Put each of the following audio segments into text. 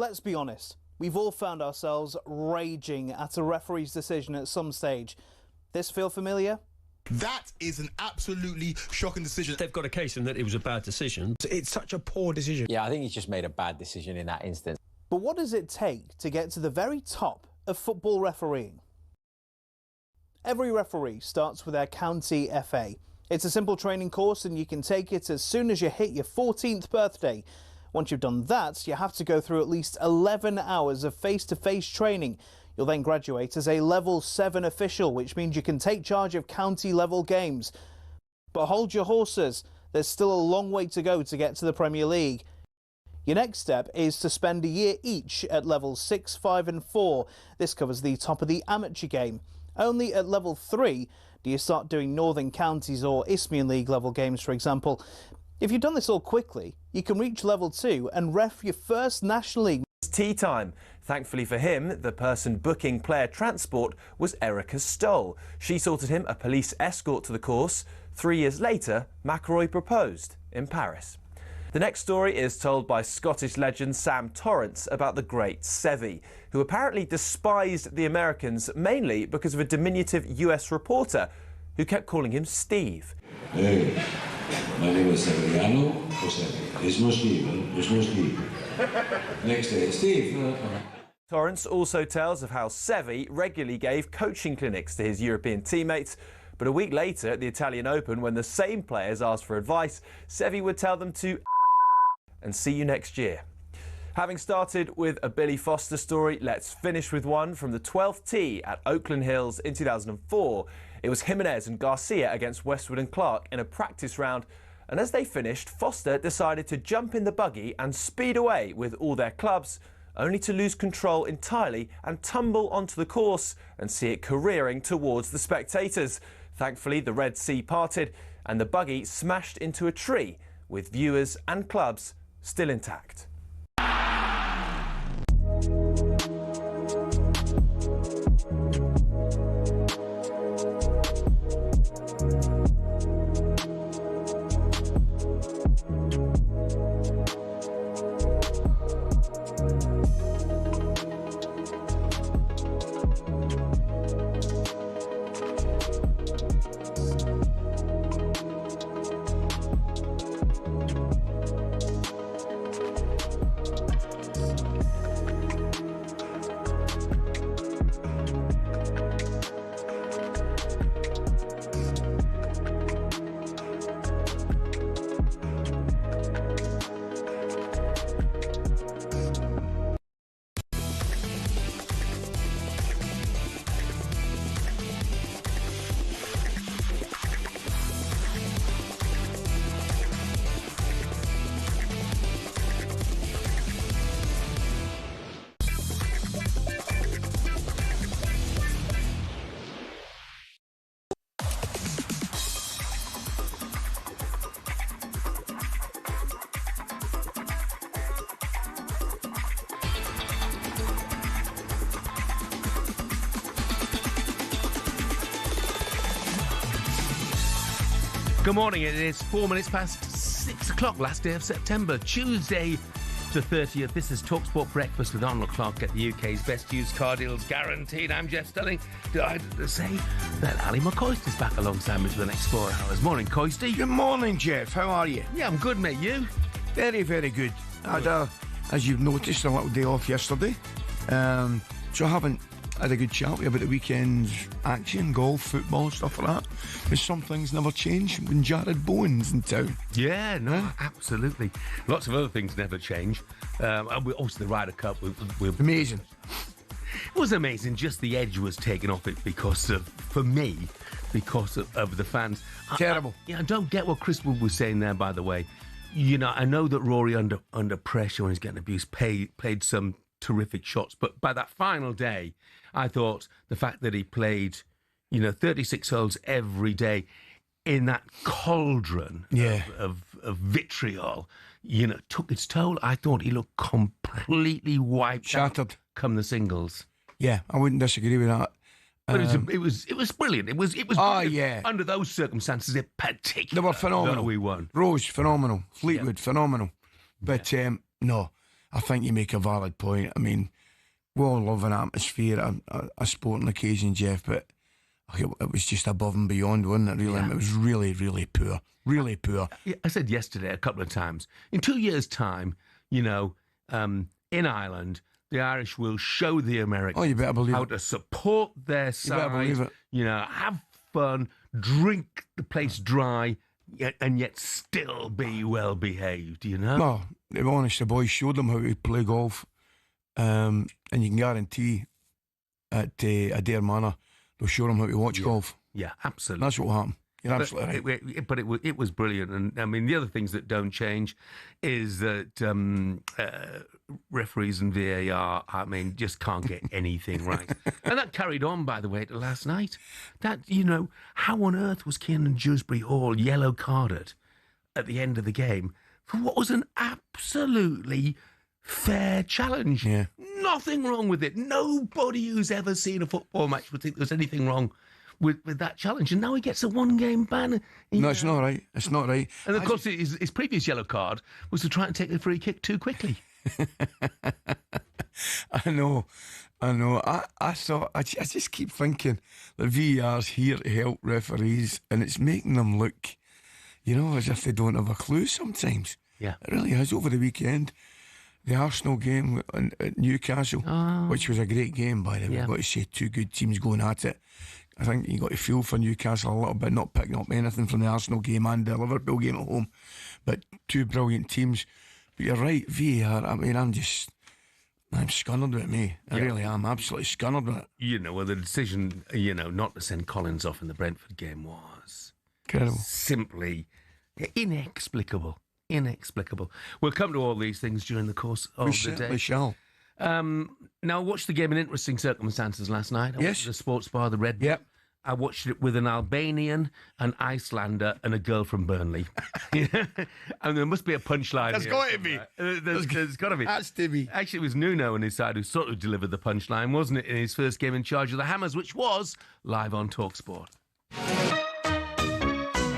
let's be honest, we've all found ourselves raging at a referee's decision at some stage. This feel familiar? That is an absolutely shocking decision. They've got a case in that it was a bad decision. It's such a poor decision. Yeah, I think he's just made a bad decision in that instance. But what does it take to get to the very top of football refereeing? Every referee starts with their county FA. It's a simple training course and you can take it as soon as you hit your 14th birthday. Once you've done that, you have to go through at least 11 hours of face-to-face training. You'll then graduate as a Level 7 official, which means you can take charge of county-level games. But hold your horses, there's still a long way to go to get to the Premier League. Your next step is to spend a year each at Levels 6, 5 and 4. This covers the top of the amateur game. Only at Level 3 do you start doing Northern Counties or Isthmian League level games, for example. If you've done this all quickly, you can reach Level 2 and ref your first National League. It's tea time. Thankfully for him, the person booking player transport was Erica Stoll. She sorted him a police escort to the course. 3 years later, McIlroy proposed in Paris. The next story is told by Scottish legend Sam Torrance about the great Seve, who apparently despised the Americans mainly because of a diminutive US reporter who kept calling him Steve. Hey, my name is Severiano or Seve. There's no Steve, huh? There's no Steve. Next day, Steve. Torrance also tells of how Seve regularly gave coaching clinics to his European teammates, but a week later at the Italian Open, when the same players asked for advice, Seve would tell them to and see you next year. Having started with a Billy Foster story, let's finish with one from the 12th tee at Oakland Hills in 2004. It was Jimenez and Garcia against Westwood and Clark in a practice round, and as they finished, Foster decided to jump in the buggy and speed away with all their clubs, only to lose control entirely and tumble onto the course and see it careering towards the spectators. Thankfully, the Red Sea parted and the buggy smashed into a tree, with viewers and clubs still intact. Good morning, it is 4 minutes past 6 o'clock, last day of September, Tuesday the 30th. This is talkSPORT Breakfast with Arnold Clark at the UK's best used car deals guaranteed. I'm Jeff Stelling. Delighted to say that Ally McCoist is back alongside me for the next 4 hours. Morning, Coisty. Good morning, Jeff. How are you? Yeah, I'm good, mate. You? Very, very good. I had, as you've noticed, a little day off yesterday. So I haven't had a good chat with you about the weekend's action, golf, football, stuff like that. But some things never change when Jarrod Bowen's in town. Yeah, no, absolutely. Lots of other things never change. Also, the Ryder Cup. Amazing. It was amazing. Just the edge was taken off it because of, for me, because of the fans. Terrible. I don't get what Chris Wood was saying there, by the way. You know, I know that Rory, under pressure when he's getting abused, played some terrific shots. But by that final day, I thought the fact that he played, 36 holes every day in that cauldron of vitriol, took its toll. I thought he looked completely wiped shattered out come the singles. Yeah, I wouldn't disagree with that. But it was brilliant. It was yeah. Under those circumstances, in particular, they were phenomenal. We won. Rose, phenomenal. Fleetwood, phenomenal. But no, I think you make a valid point. I mean, we all love an atmosphere, a sporting occasion, Jeff, but it was just above and beyond, wasn't it, really? Yeah. It was really, really poor. Really poor. I said yesterday a couple of times, in 2 years' time, in Ireland, the Irish will show the Americans You better believe how it. to support their side, better believe it. Have fun, drink the place dry, and yet still be well behaved, No, to be honest, the boys showed them how to play golf, and you can guarantee at Adair Manor, they'll show them how to watch golf. Yeah, absolutely. That's what will happen. You're absolutely right. But it was brilliant, and I mean the other things that don't change is that referees and VAR, I mean, just can't get anything right, and that carried on, by the way, to last night. That how on earth was Kiernan Dewsbury Hall yellow carded at the end of the game for what was an absolutely fair challenge? Yeah. Nothing wrong with it. Nobody who's ever seen a football match would think there's anything wrong with that challenge, and now he gets a one-game ban. No, it's not right. It's not right. And of course, his previous yellow card was to try and take the free kick too quickly. I know. I just keep thinking that VAR's here to help referees, and it's making them look, as if they don't have a clue sometimes. Yeah. It really is. Over the weekend, the Arsenal game at Newcastle, which was a great game, by the way. Yeah. I've got to say, two good teams going at it. I think you got to feel for Newcastle a little bit, not picking up anything from the Arsenal game and the Liverpool game at home, but two brilliant teams. But you're right, VAR, I mean, I'm scunnered with me. I really am, absolutely scunnered with it. Well, the decision, not to send Collins off in the Brentford game was Incredible. Simply inexplicable. We'll come to all these things during the course of the day. We shall. Now, I watched the game in interesting circumstances last night. I watched the sports bar, the Red Bull. Yep. I watched it with an Albanian, an Icelander, and a girl from Burnley. And there must be a punchline. There's got to be. There's got to be. That's to be. Actually, it was Nuno on his side who sort of delivered the punchline, wasn't it, in his first game in charge of the Hammers, which was live on talkSPORT.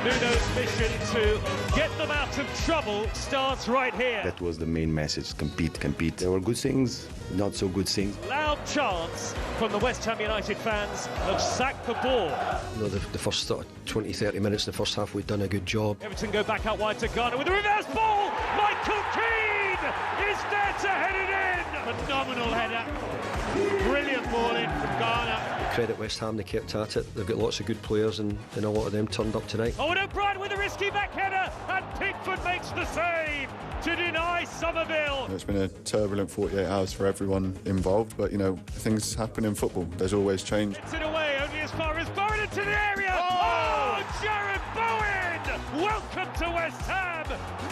Nuno's mission to get them out of trouble starts right here. That was the main message, compete. There were good things, not so good things. Loud chants from the West Ham United fans of sack the ball. The first 20, 30 minutes in the first half, we'd done a good job. Everton go back out wide to Ghana with a reverse ball. Michael Keane is there to head it in. Phenomenal header. Brilliant ball in from Ghana. Credit West Ham, they kept at it. They've got lots of good players and a lot of them turned up tonight. Owen O'Brien with a risky back header and Pickford makes the save to deny Somerville. It's been a turbulent 48 hours for everyone involved, but things happen in football. There's always change. Gets it away only as far as Bowen into the area. Oh, Jarrod Bowen! Welcome to West Ham.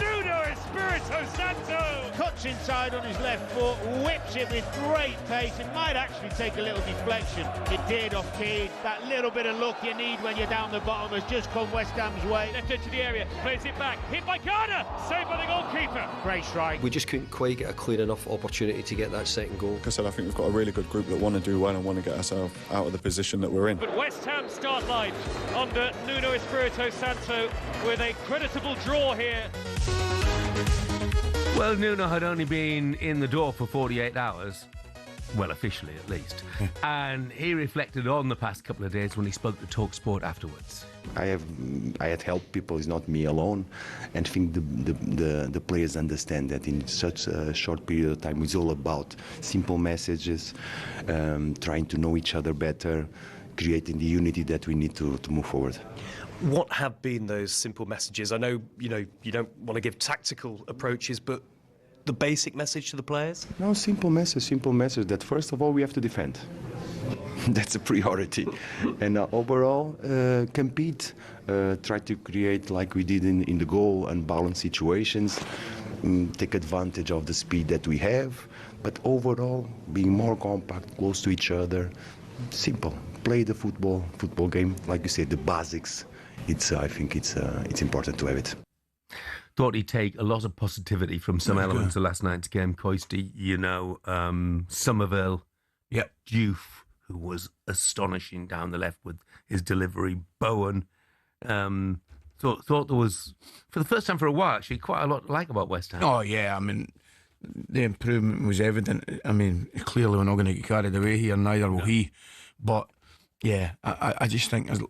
Nuno Espirito Santo. Cuts inside on his left foot, whips it with great pace. It might actually take a little deflection. It did off Keane. That little bit of luck you need when you're down the bottom has just come West Ham's way. Left into the area, plays it back, hit by Ghana, saved by the goalkeeper. Great strike. We just couldn't quite get a clear enough opportunity to get that second goal. Like I said, I think we've got a really good group that want to do well and want to get ourselves out of the position that we're in. But West Ham start life under Nuno Espirito Santo with a creditable draw here. Well, Nuno had only been in the door for 48 hours. Well, officially at least. And he reflected on the past couple of days when he spoke to talkSPORT afterwards. I had helped people, it's not me alone, and I think the players understand that in such a short period of time it's all about simple messages, trying to know each other better, creating the unity that we need to move forward. What have been those simple messages? I know you don't want to give tactical approaches, but the basic message to the players? No, simple message that first of all we have to defend. That's a priority. And overall, compete, try to create like we did in the goal and balance situations, take advantage of the speed that we have, but overall being more compact, close to each other, simple. Play the football game, like you said, the basics. I think it's important to have it. Thought he'd take a lot of positivity from some elements of last night's game. Coisty, Somerville, Diouf, who was astonishing down the left with his delivery. Bowen, thought there was, for the first time for a while, actually quite a lot to like about West Ham. Oh yeah, I mean, the improvement was evident. I mean, clearly we're not going to get carried away here, neither will he. But yeah, I just think there's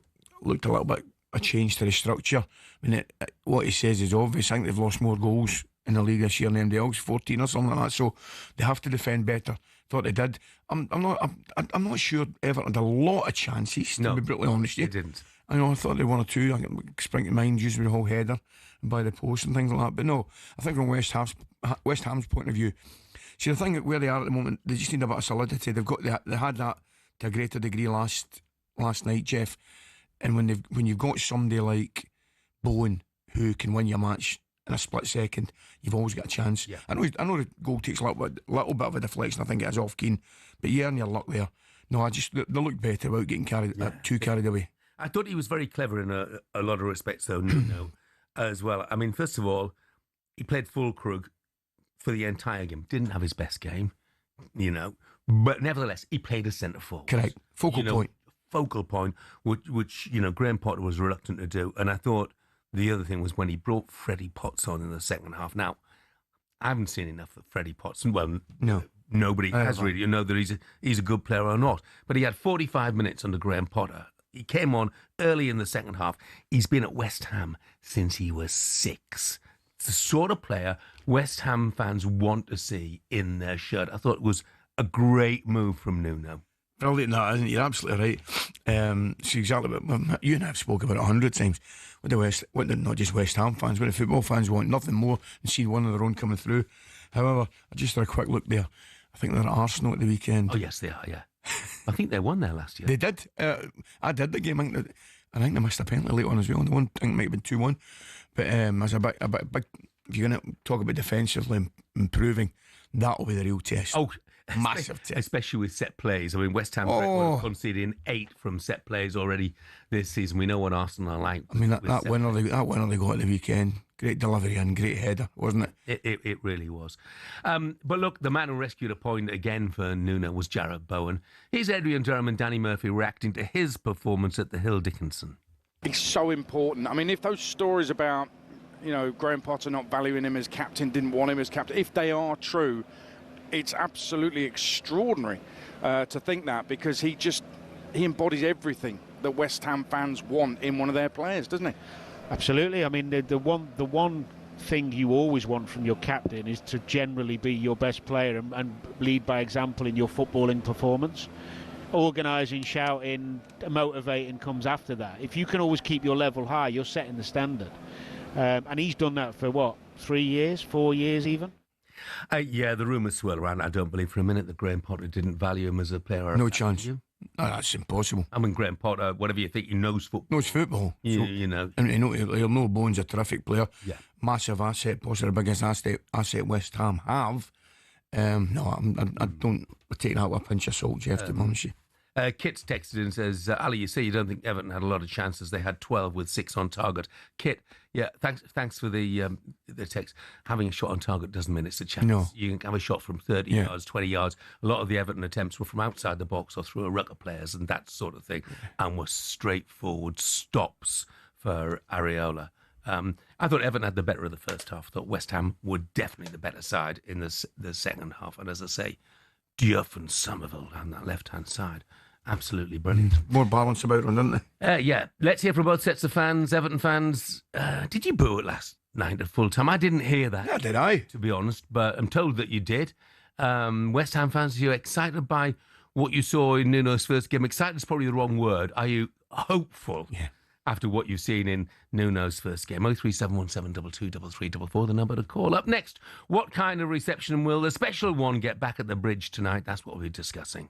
looked a little bit a change to the structure. I mean, what he says is obvious. I think they've lost more goals in the league this year than anybody else, 14 or something like that. So they have to defend better. Thought they did. I'm not sure Everton had a lot of chances. To be brutally honest, they didn't. I thought they 1 or 2. I can spring to mind, usually the whole header and by the post and things like that. But no, I think from West Ham's point of view, see the thing where they are at the moment, they just need a bit of solidity. They had that to a greater degree last night, Jeff. And when you've got somebody like Bowen who can win your match in a split second, you've always got a chance. Yeah. I know the goal takes a little bit of a deflection. I think it is off Keane, but you earn your luck there. No, they looked better without getting carried away. I thought he was very clever in a lot of respects, though, Nuno, as well. I mean, first of all, he played full Krug for the entire game. Didn't have his best game, but nevertheless, he played a centre forward. Correct. Focal point, which Graham Potter was reluctant to do. And I thought the other thing was when he brought Freddie Potts on in the second half. Now, I haven't seen enough of Freddie Potts. Well, no. Nobody has really. You know that he's a good player or not. But he had 45 minutes under Graham Potter. He came on early in the second half. He's been at West Ham since he was 6. It's the sort of player West Ham fans want to see in their shirt. I thought it was a great move from Nuno. Brilliant, that, isn't it? You're absolutely right. It's exactly what you and I have spoken about 100 times. Not just West Ham fans, what the football fans want, nothing more than see one of their own coming through. However, I just had a quick look there. I think they're at Arsenal at the weekend. Oh yes, they are. Yeah, I think they won there last year. They did. I did the game. I think they missed a penalty late on as well. The one I think it might have been 2-1. But as a big, if you're going to talk about defensively improving, that'll be the real test. Oh. Massive test. Especially with set plays. I mean, West Ham are conceding 8 from set plays already this season. We know what Arsenal are like. I mean, that winner they got at the weekend, great delivery and great header, wasn't it? It really was. But look, the man who rescued a point again for Nuno was Jarrod Bowen. Here's Adrian Durham and Danny Murphy reacting to his performance at the Hill Dickinson. It's so important. I mean, if those stories about, Graham Potter not valuing him as captain, didn't want him as captain, if they are true, it's absolutely extraordinary to think that, because he embodies everything that West Ham fans want in one of their players, doesn't he? Absolutely. I mean, the one thing you always want from your captain is to generally be your best player and lead by example in your footballing performance. Organising, shouting, motivating comes after that. If you can always keep your level high, you're setting the standard. And he's done that for 3 years, 4 years even? Yeah, the rumours swirl around. I don't believe for a minute that Graham Potter didn't value him as a player. No chance. No, that's impossible. I mean, Graham Potter, whatever you think, he knows football. Knows football. You know. And he'll know Bowen's a terrific player. Yeah. Massive asset, possibly the biggest asset West Ham have. No, I don't take that with a pinch of salt, Jeff, to be honest with you. Kit's texted and says, Ali, you say you don't think Everton had a lot of chances. They had 12 with 6 on target. Kit, yeah, thanks for the text. Having a shot on target doesn't mean it's a chance. No. You can have a shot from 30 yards, 20 yards. A lot of the Everton attempts were from outside the box or through a ruck of players and that sort of thing, and were straightforward stops for Areola. I thought Everton had the better of the first half. I thought West Ham were definitely the better side in the second half. And as I say, Diouf and Somerville on that left-hand side. Absolutely brilliant. More balance about them, didn't they? Yeah. Let's hear from both sets of fans. Everton fans, did you boo it last night at full time? I didn't hear that. Yeah, did I? To be honest, but I'm told that you did. West Ham fans, are you excited by what you saw in Nuno's first game? Excited is probably the wrong word. Are you hopeful? Yeah. After what you've seen in Nuno's first game. 03717223344, the number to call. Up next, what kind of reception will the special one get back at the Bridge tonight? That's what we'll be discussing.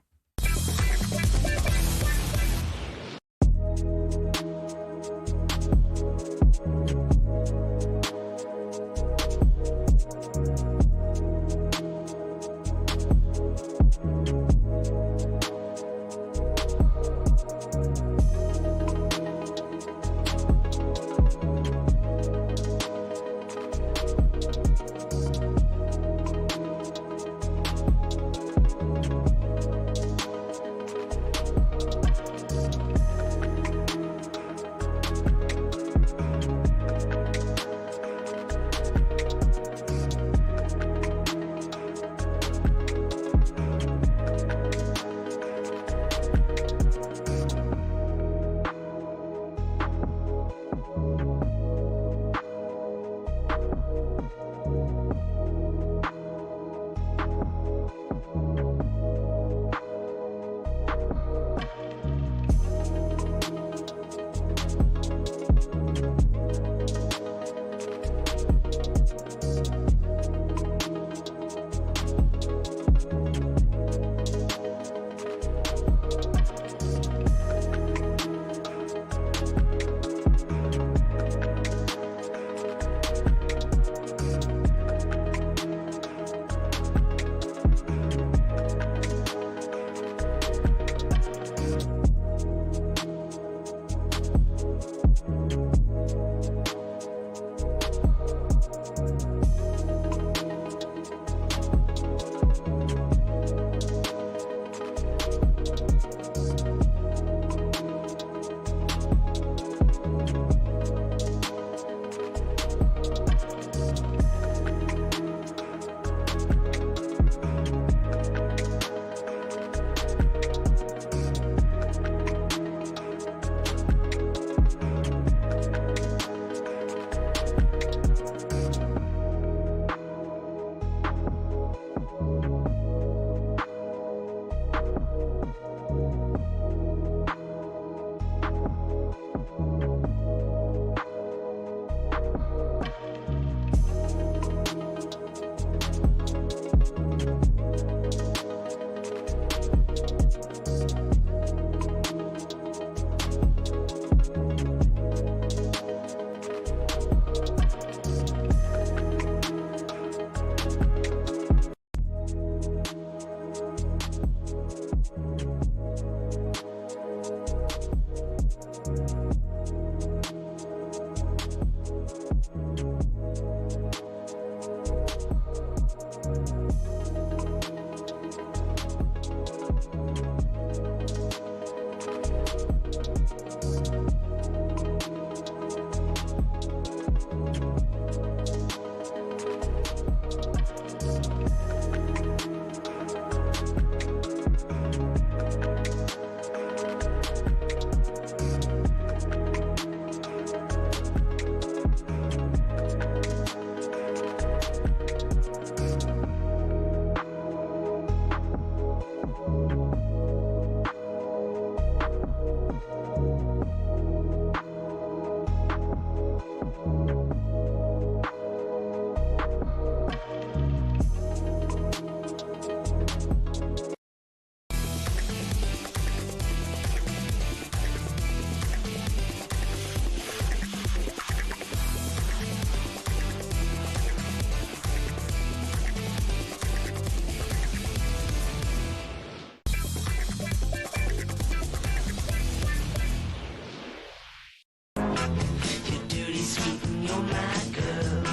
Your dirty sweet and you're my girl.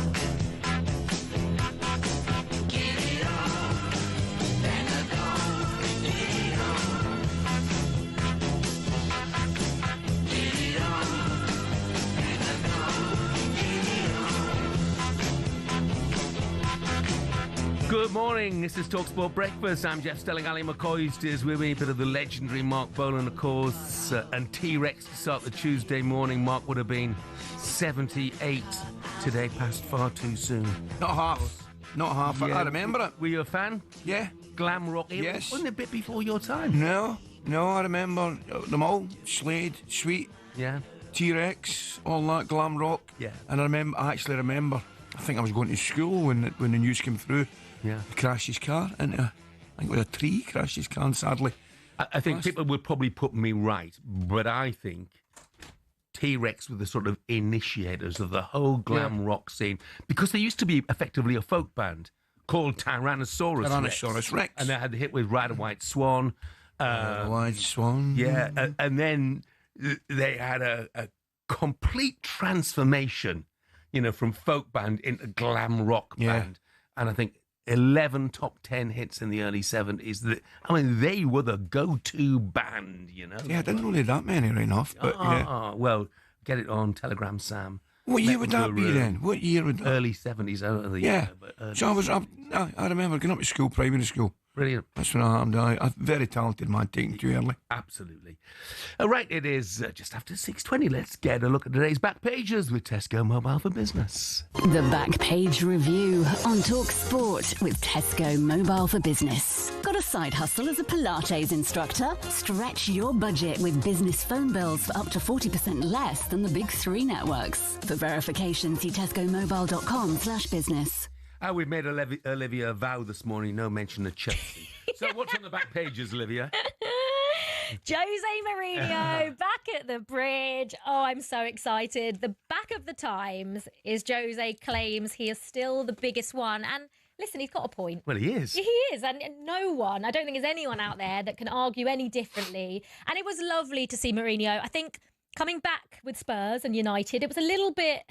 Give it all, and I go. Give it all. Give it all, and I go. Give it all. Good morning, this is talkSPORT Breakfast. I'm Jeff Stelling Ally McCoist is with me, a bit of the legendary Marc Bolan, of course, and T-Rex to start the Tuesday morning. Marc would have been 78 today, passed far too soon. Not half. Yeah. I remember it. Were you a fan? Yeah. Glam rock era? Yes. Wasn't it a bit before your time? No, I remember them all. Slade, Sweet, yeah, T-Rex, all that glam rock. Yeah. And I actually remember, I think I was going to school when the news came through. Yeah. He crashed his car into, I think it was a tree, crashed his car, and sadly. I think people would probably put me right, but I think T-Rex were the sort of initiators of the whole glam rock scene, because they used to be effectively a folk band called Tyrannosaurus Rex. And they had the hit with Ryder White Swan. White Swan. Yeah, and then they had a complete transformation, from folk band into glam rock band. And I think 11 top 10 hits in the early 70s. They were the go-to band, Yeah, I didn't know they had that many right enough, but yeah. Well, get it on Telegram Sam. What year would that be then? What year would that? Early 70s, out of the year. But So I remember going up to school, primary school. Brilliant. That's when I happened. A very talented man, taken too early. Absolutely. Right, it is just after 6:20. Let's get a look at today's back pages with Tesco Mobile for Business. The Back Page Review on talkSPORT with Tesco Mobile for Business. Got a side hustle as a Pilates instructor? Stretch your budget with business phone bills for up to 40% less than the big three networks. For verification, see tescomobile.com/business. We've made Olivia vow this morning, no mention of Chelsea. So what's on the back pages, Olivia? Jose Mourinho back at the bridge. Oh, I'm so excited. The back of the Times is Jose claims he is still the biggest one. And listen, he's got a point. Well, he is. He is. And no one, I don't think there's anyone out there that can argue any differently. And it was lovely to see Mourinho. I think coming back with Spurs and United, it was a little bit...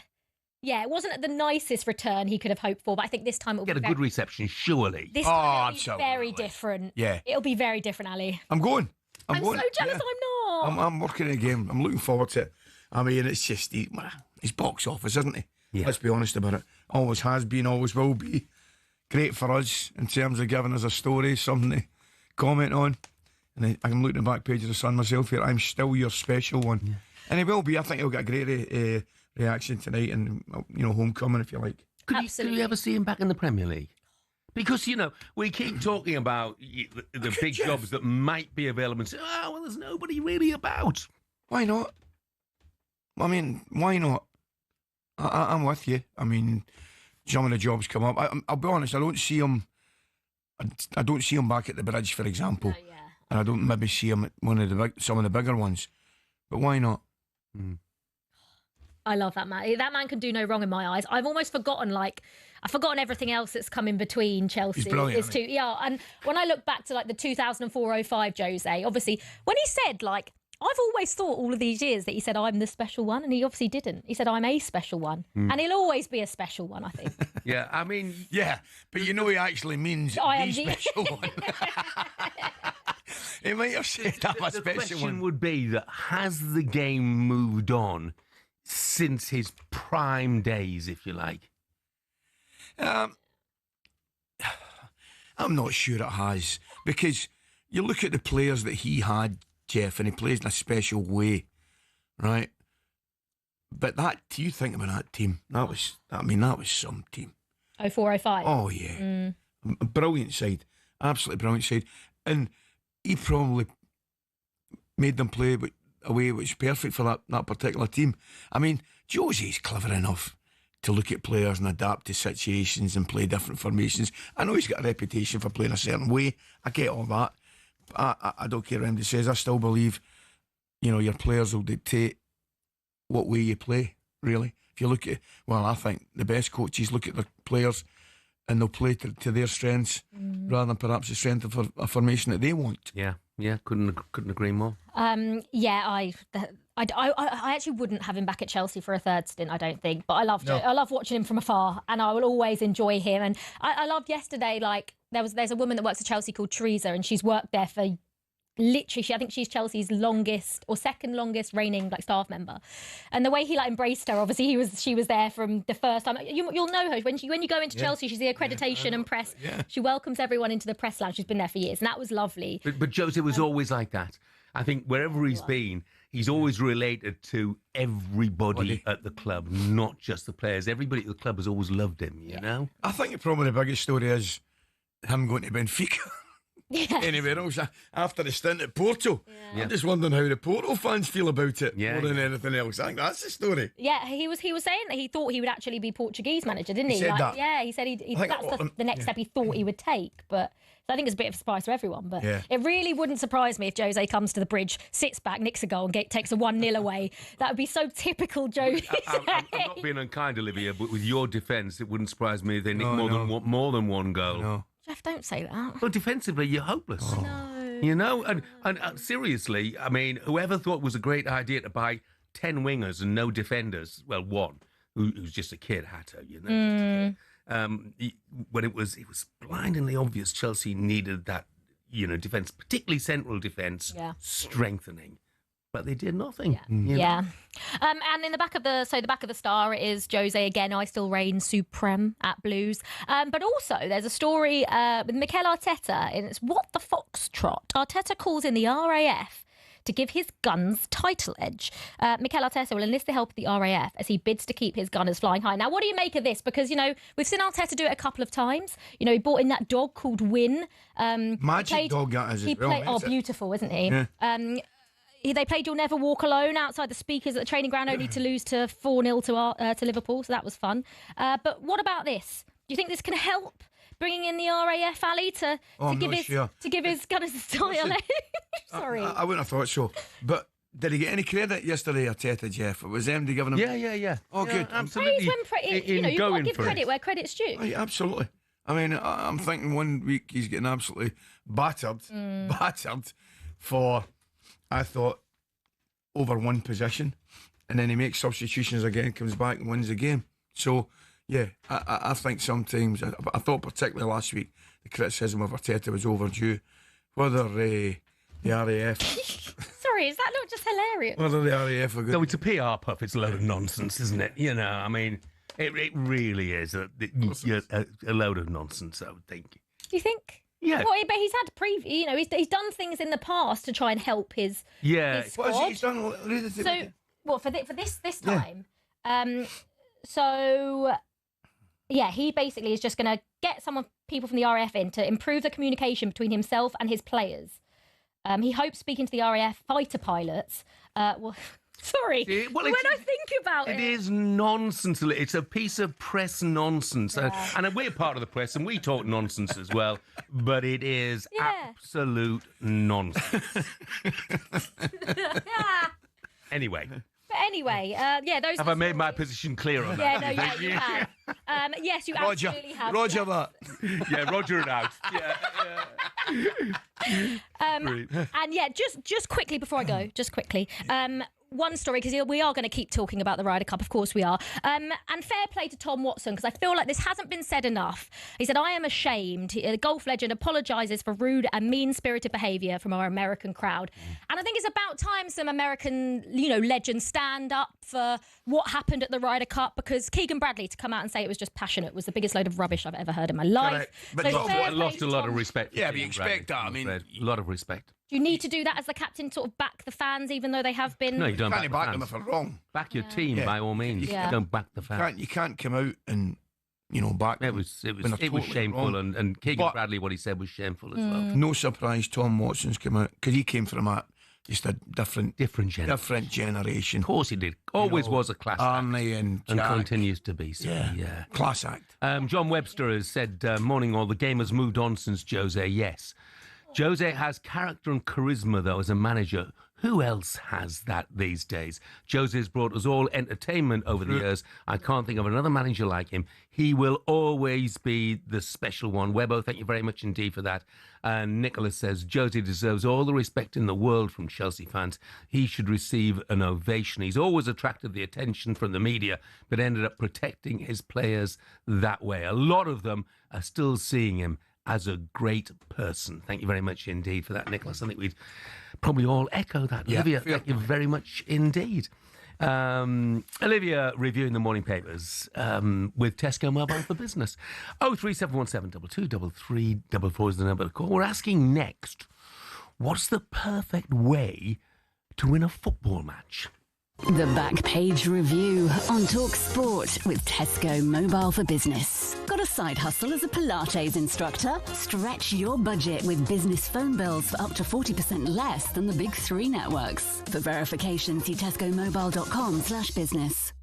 Yeah, it wasn't the nicest return he could have hoped for, but I think this time it will Get a good reception, surely. This time it'll be very different. Yeah. It'll be very different, Ali. I'm going. I'm going. so jealous I'm not. I'm working again. I'm looking forward to it. I mean, it's just he's box office, isn't he? Yeah. Let's be honest about it. Always has been, always will be. Great for us in terms of giving us a story, something to comment on. And I'm looking at the back page of the Sun myself here. I'm still your special one. Yeah. And he will be. I think he'll get a great reaction tonight and, homecoming, if you like. Could you ever see him back in the Premier League? Because, we keep talking about the big jobs that might be available and say, there's nobody really about. Why not? I mean, why not? I'm with you. I mean, some of the jobs come up. I'll be honest, I don't see him. I don't see him back at the bridge, for example. And I don't maybe see him at some of the bigger ones. But why not? I love that man. That man can do no wrong in my eyes. I've almost forgotten, I've forgotten everything else that's come in between Chelsea. He's brilliant, and when I look back to the 2004-05 Jose, obviously, when he said, I've always thought all of these years that he said, I'm the special one, and he obviously didn't. He said, I'm a special one. And he'll always be a special one, I think. Yeah, I mean... Yeah, but he actually means the special one. He might have said I'm a special one. The question would be that, has the game moved on since his prime days, if you like? I'm not sure it has, because you look at the players that he had, Jeff, and he plays in a special way, right? But you think about that team. That was some team. 04-05. Oh yeah, a brilliant side, absolutely brilliant side, and he probably made them play a way which was perfect for that particular team. I mean, Jose's clever enough to look at players and adapt to situations and play different formations. I know he's got a reputation for playing a certain way. I get all that. I don't care what anybody says. I still believe, your players will dictate what way you play, really. If you look at, I think the best coaches look at their players and they'll play to their strengths rather than perhaps the strength of a formation that they want. Yeah, couldn't agree more. I actually wouldn't have him back at Chelsea for a third stint, I don't think. But I love watching him from afar, and I will always enjoy him. And I loved yesterday, like, there's a woman that works at Chelsea called Teresa, and she's worked there for literally, I think she's Chelsea's longest or second longest reigning like staff member. And the way he like embraced her, obviously she was there from the first time. You'll know her when you go into Chelsea. She's the accreditation and press. Yeah. She welcomes everyone into the press lounge. She's been there for years, and that was lovely. But Jose was always like that. I think wherever he's been, he's always related to everybody at the club, not just the players. Everybody at the club has always loved him, you know? I think probably the biggest story is him going to Benfica. Yes. Anywhere else after the stint at Porto. Yeah. I'm just wondering how the Porto fans feel about it more than anything else. I think that's the story. Yeah, he was saying that he thought he would actually be Portuguese manager, didn't he? He said that. Yeah, he said that's the next step he thought he would take. But so I think it's a bit of a surprise for everyone. But it really wouldn't surprise me if Jose comes to the bridge, sits back, nicks a goal, and takes a 1-0 away. That would be so typical Jose. I'm not being unkind, Olivia, but with your defence, it wouldn't surprise me if they nick more than one goal. No. Jeff, don't say that. Well, defensively, you're hopeless. Oh. No. You know, and seriously, I mean, whoever thought it was a great idea to buy 10 wingers and no defenders, well, one, who's just a kid, Hatter, you know. When it was blindingly obvious Chelsea needed that, you know, defence, particularly central defence, strengthening. But they did nothing. Yeah. And in the back of the Star, it is Jose again. I still reign supreme at Blues. But also, there's a story with Mikel Arteta, and it's What the Foxtrot. Arteta calls in the RAF to give his guns title edge. Mikel Arteta will enlist the help of the RAF as he bids to keep his gunners flying high. Now, what do you make of this? Because, you know, we've seen Arteta do it a couple of times. You know, he brought in that dog called Win. Magic dog, that is as well. Oh, beautiful, isn't he? Yeah. They played You'll Never Walk Alone outside the speakers at the training ground, only to lose to 4-0 to Liverpool, so that was fun. But what about this? Do you think this can help bringing in the RAF, Ali, to give his gunners a style? Sorry. I wouldn't have thought so. But did he get any credit yesterday, Arteta, Jeff? It was MD giving him... Yeah. Oh, good. Absolutely. You've got to give credit where credit's due. Oh, yeah, absolutely. I mean, I'm thinking one week he's getting absolutely battered for... I thought over one position, and then he makes substitutions again, comes back and wins the game. So, yeah, I think sometimes, I thought particularly last week, the criticism of Arteta was overdue. Whether the RAF... Sorry, is that not just hilarious? Whether the RAF are good... No, it's a PR puff, it's a load of nonsense, isn't it? You know, I mean, it really is a load of nonsense, I would think. Do you think? Yeah, well, but he's had he's done things in the past to try and help his his squad. What has he done? So, well, for this time, so yeah, he basically is just going to get people from the RAF in to improve the communication between himself and his players. He hopes speaking to the RAF fighter pilots. Sorry, when I think about it. It is nonsense. It's a piece of press nonsense. Yeah. And we're part of the press and we talk nonsense as well, but it is absolute nonsense. Anyway. But anyway, those... Have I made my position clear on that? You have. Yes, you absolutely have. Roger that. Yeah, Roger it out. And just quickly before I go, one story, because we are going to keep talking about the Ryder Cup, of course we are. And fair play to Tom Watson, because I feel like this hasn't been said enough. He said, I am ashamed. The golf legend apologises for rude and mean-spirited behaviour from our American crowd. And I think it's about time some American, legends stand up for what happened at the Ryder Cup, because Keegan Bradley to come out and say it was just passionate was the biggest load of rubbish I've ever heard in my life. But I lost a lot of respect. Yeah, but you expect that. I mean, a lot of respect. Do you need to do that as the captain, sort of back the fans, even though they have been... No, you don't back back them if they're wrong. Back your team, by all means. You don't back the fans. You can't come out and, back them. It was shameful, and Keegan Bradley, what he said was shameful as well. No surprise Tom Watson's come out, because he came from just a different generation. Of course he did. Always was a class Arnie act. and continues to be so. Yeah. Class act. John Webster has said, morning all, the game has moved on since Jose. Yes. Jose has character and charisma, though, as a manager Who else has that these days? Jose's brought us all entertainment over the years. I can't think of another manager like him. He will always be the special one. Webbo, thank you very much indeed for that. And Nicholas says, Jose deserves all the respect in the world from Chelsea fans. He should receive an ovation. He's always attracted the attention from the media, but ended up protecting his players that way. A lot of them are still seeing him as a great person. Thank you very much indeed for that, Nicholas. I think we'd probably all echo that. Yeah. Olivia, thank you very much indeed. Olivia reviewing the morning papers with Tesco Mobile for Business. 03717 223344 is the number to call. We're asking next, what's the perfect way to win a football match? The Back Page Review on talkSPORT with Tesco Mobile for Business. Got a side hustle as a Pilates instructor? Stretch your budget with business phone bills for up to 40% less than the big three networks. For verification, see tescomobile.com/business.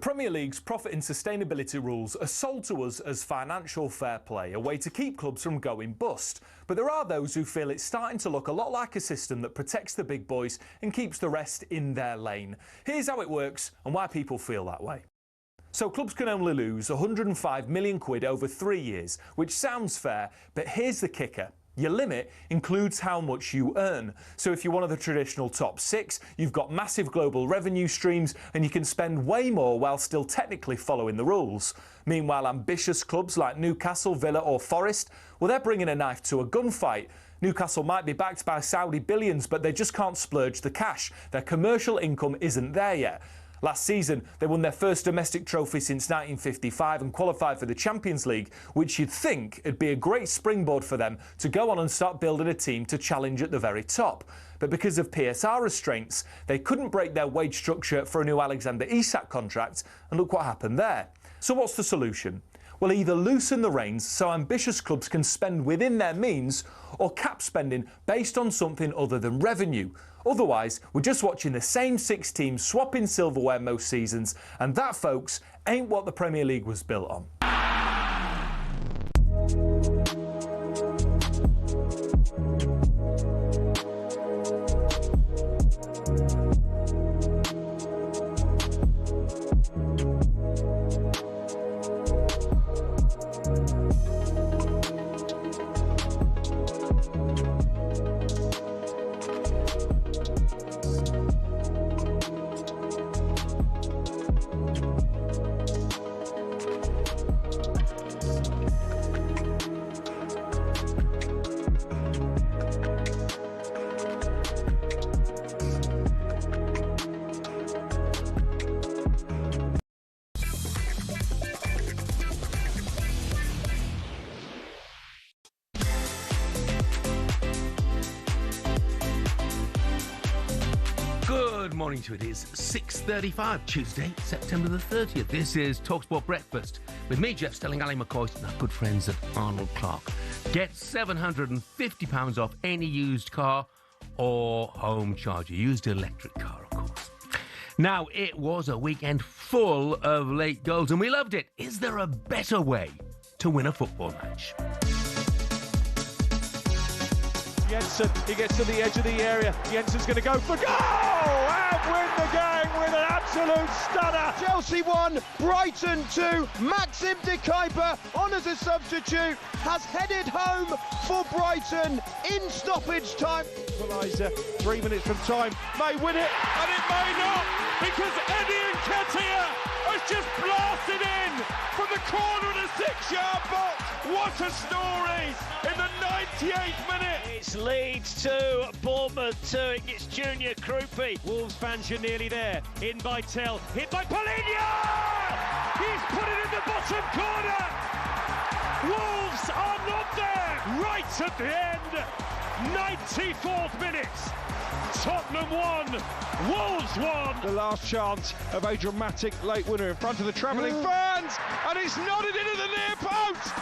Premier League's profit and sustainability rules are sold to us as financial fair play, a way to keep clubs from going bust. But there are those who feel it's starting to look a lot like a system that protects the big boys and keeps the rest in their lane. Here's how it works and why people feel that way. So clubs can only lose 105 million quid over 3 years, which sounds fair, but here's the kicker. Your limit includes how much you earn. So if you're one of the traditional top 6, you've got massive global revenue streams and you can spend way more while still technically following the rules. Meanwhile, ambitious clubs like Newcastle, Villa or Forest, well, they're bringing a knife to a gunfight. Newcastle might be backed by Saudi billions, but they just can't splurge the cash. Their commercial income isn't there yet. Last season, they won their first domestic trophy since 1955 and qualified for the Champions League, which you'd think would be a great springboard for them to go on and start building a team to challenge at the very top. But because of PSR restraints, they couldn't break their wage structure for a new Alexander Isak contract, and look what happened there. So what's the solution? Well, either loosen the reins so ambitious clubs can spend within their means, or cap spending based on something other than revenue. Otherwise, we're just watching the same 6 teams swapping silverware most seasons, and that, folks, ain't what the Premier League was built on. Good morning to you. It is 6:35, Tuesday, September the 30th. This is talkSPORT Breakfast with me, Jeff Stelling Ally McCoist, and our good friends at Arnold Clark. Get £750 off any used car or home charger. Used electric car, of course. Now, it was a weekend full of late goals, and we loved it. Is there a better way to win a football match? Jensen, he gets to the edge of the area. Jensen's going to go for goal and win the game with an absolute stunner. Chelsea 1, Brighton 2. Maxim de Kuyper on as a substitute has headed home for Brighton in stoppage time. Equaliser, 3 minutes from time, may win it, and it may not, because Eddie Nketiah has just blasted in from the corner of the 6-yard box. What a story in the 98th minute. It's Leeds 2, Bournemouth 2. It gets Junior Krupi. Wolves fans, you're nearly there. In by Tell, hit by Paulinho. He's put it in the bottom corner. Wolves are not there. Right at the end, 94th minute. Tottenham 1, Wolves 1. The last chance of a dramatic late winner in front of the travelling fans, and it's nodded into the near post.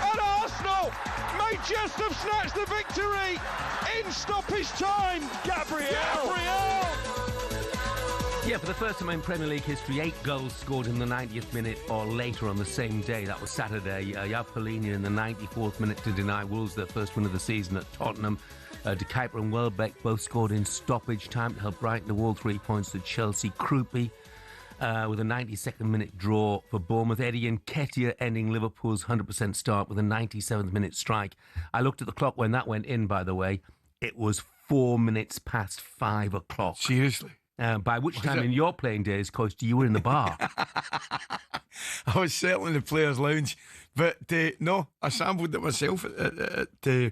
And Arsenal may just have snatched the victory in stoppage time. Gabriel. Yeah, for the first time in Premier League history, 8 goals scored in the 90th minute or later on the same day. That was Saturday. Paulinho in the 94th minute to deny Wolves their first win of the season at Tottenham. De Kuyper and Welbeck both scored in stoppage time to help Brighton to wall 3 points to Chelsea. Krupi with a 92nd minute draw for Bournemouth. Eddie Nketiah ending Liverpool's 100% start with a 97th minute strike. I looked at the clock when that went in, by the way. It was 4 minutes past 5 o'clock. Seriously? By which time in your playing days, Coach, you were in the bar. I was certainly in the players' lounge. But no, I sampled it myself at the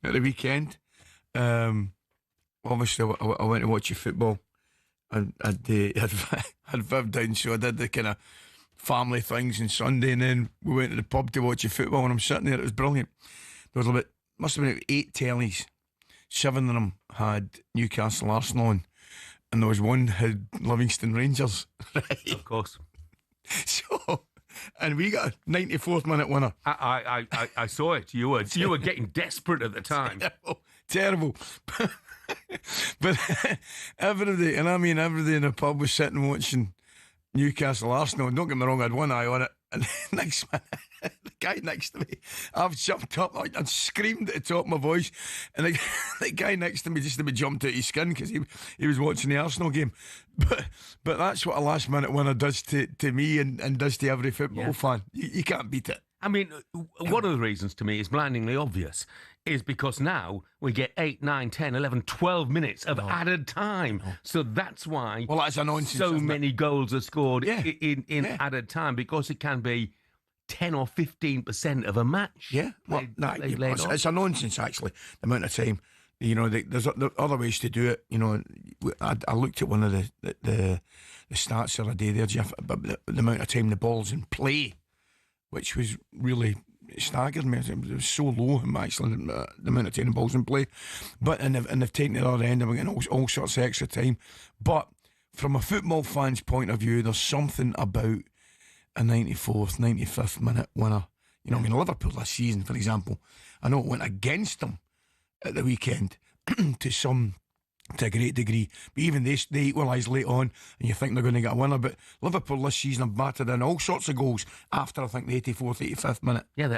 weekend. Obviously, I went to watch your football. I'd Viv down, so I did the kind of family things on Sunday, and then we went to the pub to watch your football. And I'm sitting there, it was brilliant. There was must have been 8 tellies. 7 of them had Newcastle Arsenal on, and there was one had Livingston Rangers. Right? Of course. So, and we got a 94th minute winner. I saw it. You were getting desperate at the time. Terrible. But every day in the pub was sitting watching Newcastle Arsenal. And don't get me wrong, I had one eye on it. And next minute, the guy next to me, I've jumped up and screamed at the top of my voice. And the guy next to me just about jumped out his skin because he was watching the Arsenal game. But that's what a last minute winner does to me and does to every football fan. You can't beat it. I mean, one of the reasons to me is blindingly obvious, is because now we get 8, 9, 10, 11, 12 minutes of added time. So that's why that's a nonsense, so many goals are scored in added time, because it can be 10 or 15% of a match. Yeah, well, it's a nonsense, actually, the amount of time. You know, there's other ways to do it. You know, I looked at one of the stats the other day there, Jeff, about the amount of time the ball's in play, which was really staggered me. It was so low, actually, the amount of time the ball's in play. But and they've taken it to the other end, and we're getting all sorts of extra time. But from a football fan's point of view, there's something about a 94th, 95th minute winner. You know, I mean, Liverpool this season, for example, I know it went against them at the weekend to a great degree, but even they equalised late on, and you think they're going to get a winner. But Liverpool this season have battered in all sorts of goals after, I think, the 84th, 85th minute. Yeah,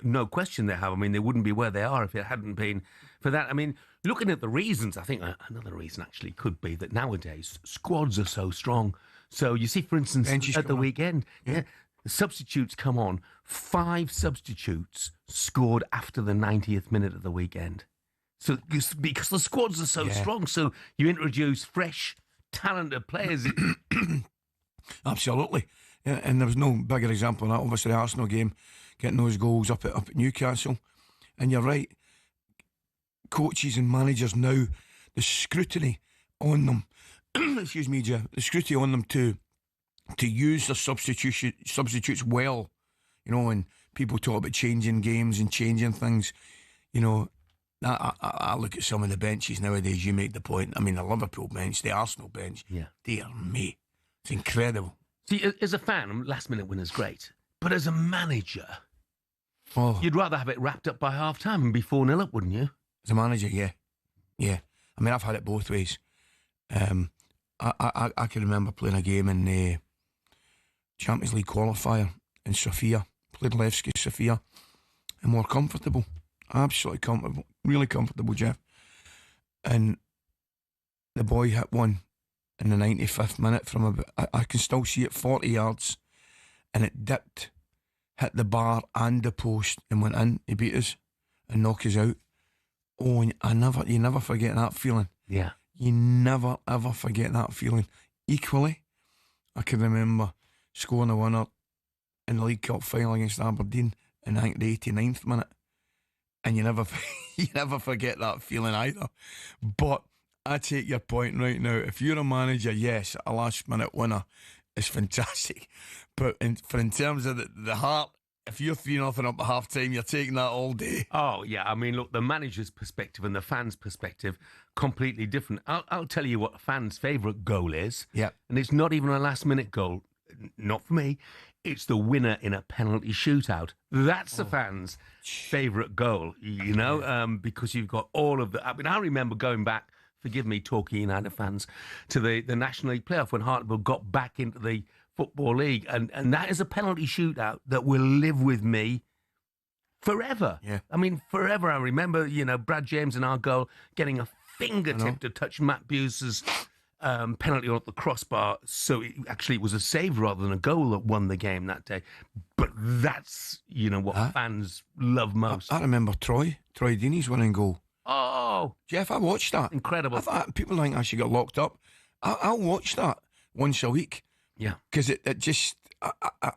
no question they have. I mean, they wouldn't be where they are if it hadn't been for that. I mean, looking at the reasons, I think another reason actually could be that nowadays squads are so strong. So you see, for instance, at the weekend, the substitutes come on. 5 substitutes scored after the 90th minute of the weekend. So because the squads are so strong, so you introduce fresh, talented players. Absolutely. Yeah, and there was no bigger example of that. Obviously, the Arsenal game, getting those goals up at Newcastle. And you're right, coaches and managers now, the scrutiny on them, excuse me, Jeff, the scrutiny on them to use their substitutes well, you know, and people talk about changing games and changing things, you know. I look at some of the benches nowadays, you make the point. I mean, the Liverpool bench, the Arsenal bench, dear me, it's incredible. See, as a fan, last-minute winner's great. But as a manager, you'd rather have it wrapped up by half-time and be 4-0 up, wouldn't you? As a manager, yeah. I mean, I've had it both ways. I can remember playing a game in the Champions League qualifier in Sofia, played Levski Sofia, and more comfortable. Absolutely comfortable, really comfortable, Jeff. And the boy hit one in the 95th minute from about, I can still see it, 40 yards, and it dipped, hit the bar and the post and went in. He beat us and knocked us out. Oh, and you never forget that feeling. Yeah. You never, ever forget that feeling. Equally, I can remember scoring a winner in the League Cup final against Aberdeen in, I think, the 89th minute. And you never forget that feeling either. But I take your point right now. If you're a manager, yes, a last-minute winner is fantastic. But in terms of the heart, if you're 3-0 up at half-time, you're taking that all day. Oh, yeah. I mean, look, the manager's perspective and the fans' perspective, completely different. I'll tell you what a fan's favourite goal is. Yeah. And it's not even a last-minute goal. Not for me. It's the winner in a penalty shootout. That's the fans' favourite goal, you know, because you've got all of the... I mean, I remember going back, forgive me, talking United fans, to the National League playoff when Hartlepool got back into the Football League. And that is a penalty shootout that will live with me forever. Yeah. I mean, forever. I remember, you know, Brad James and our goal getting a fingertip to touch Matt Buse's penalty on the crossbar, so it was a save rather than a goal that won the game that day. But that's, you know, what fans love most. I remember Troy Deeney's winning goal. Oh, Jeff, I watched that. Incredible. I thought people think I should get locked up. I'll watch that once a week. Yeah. Because it just,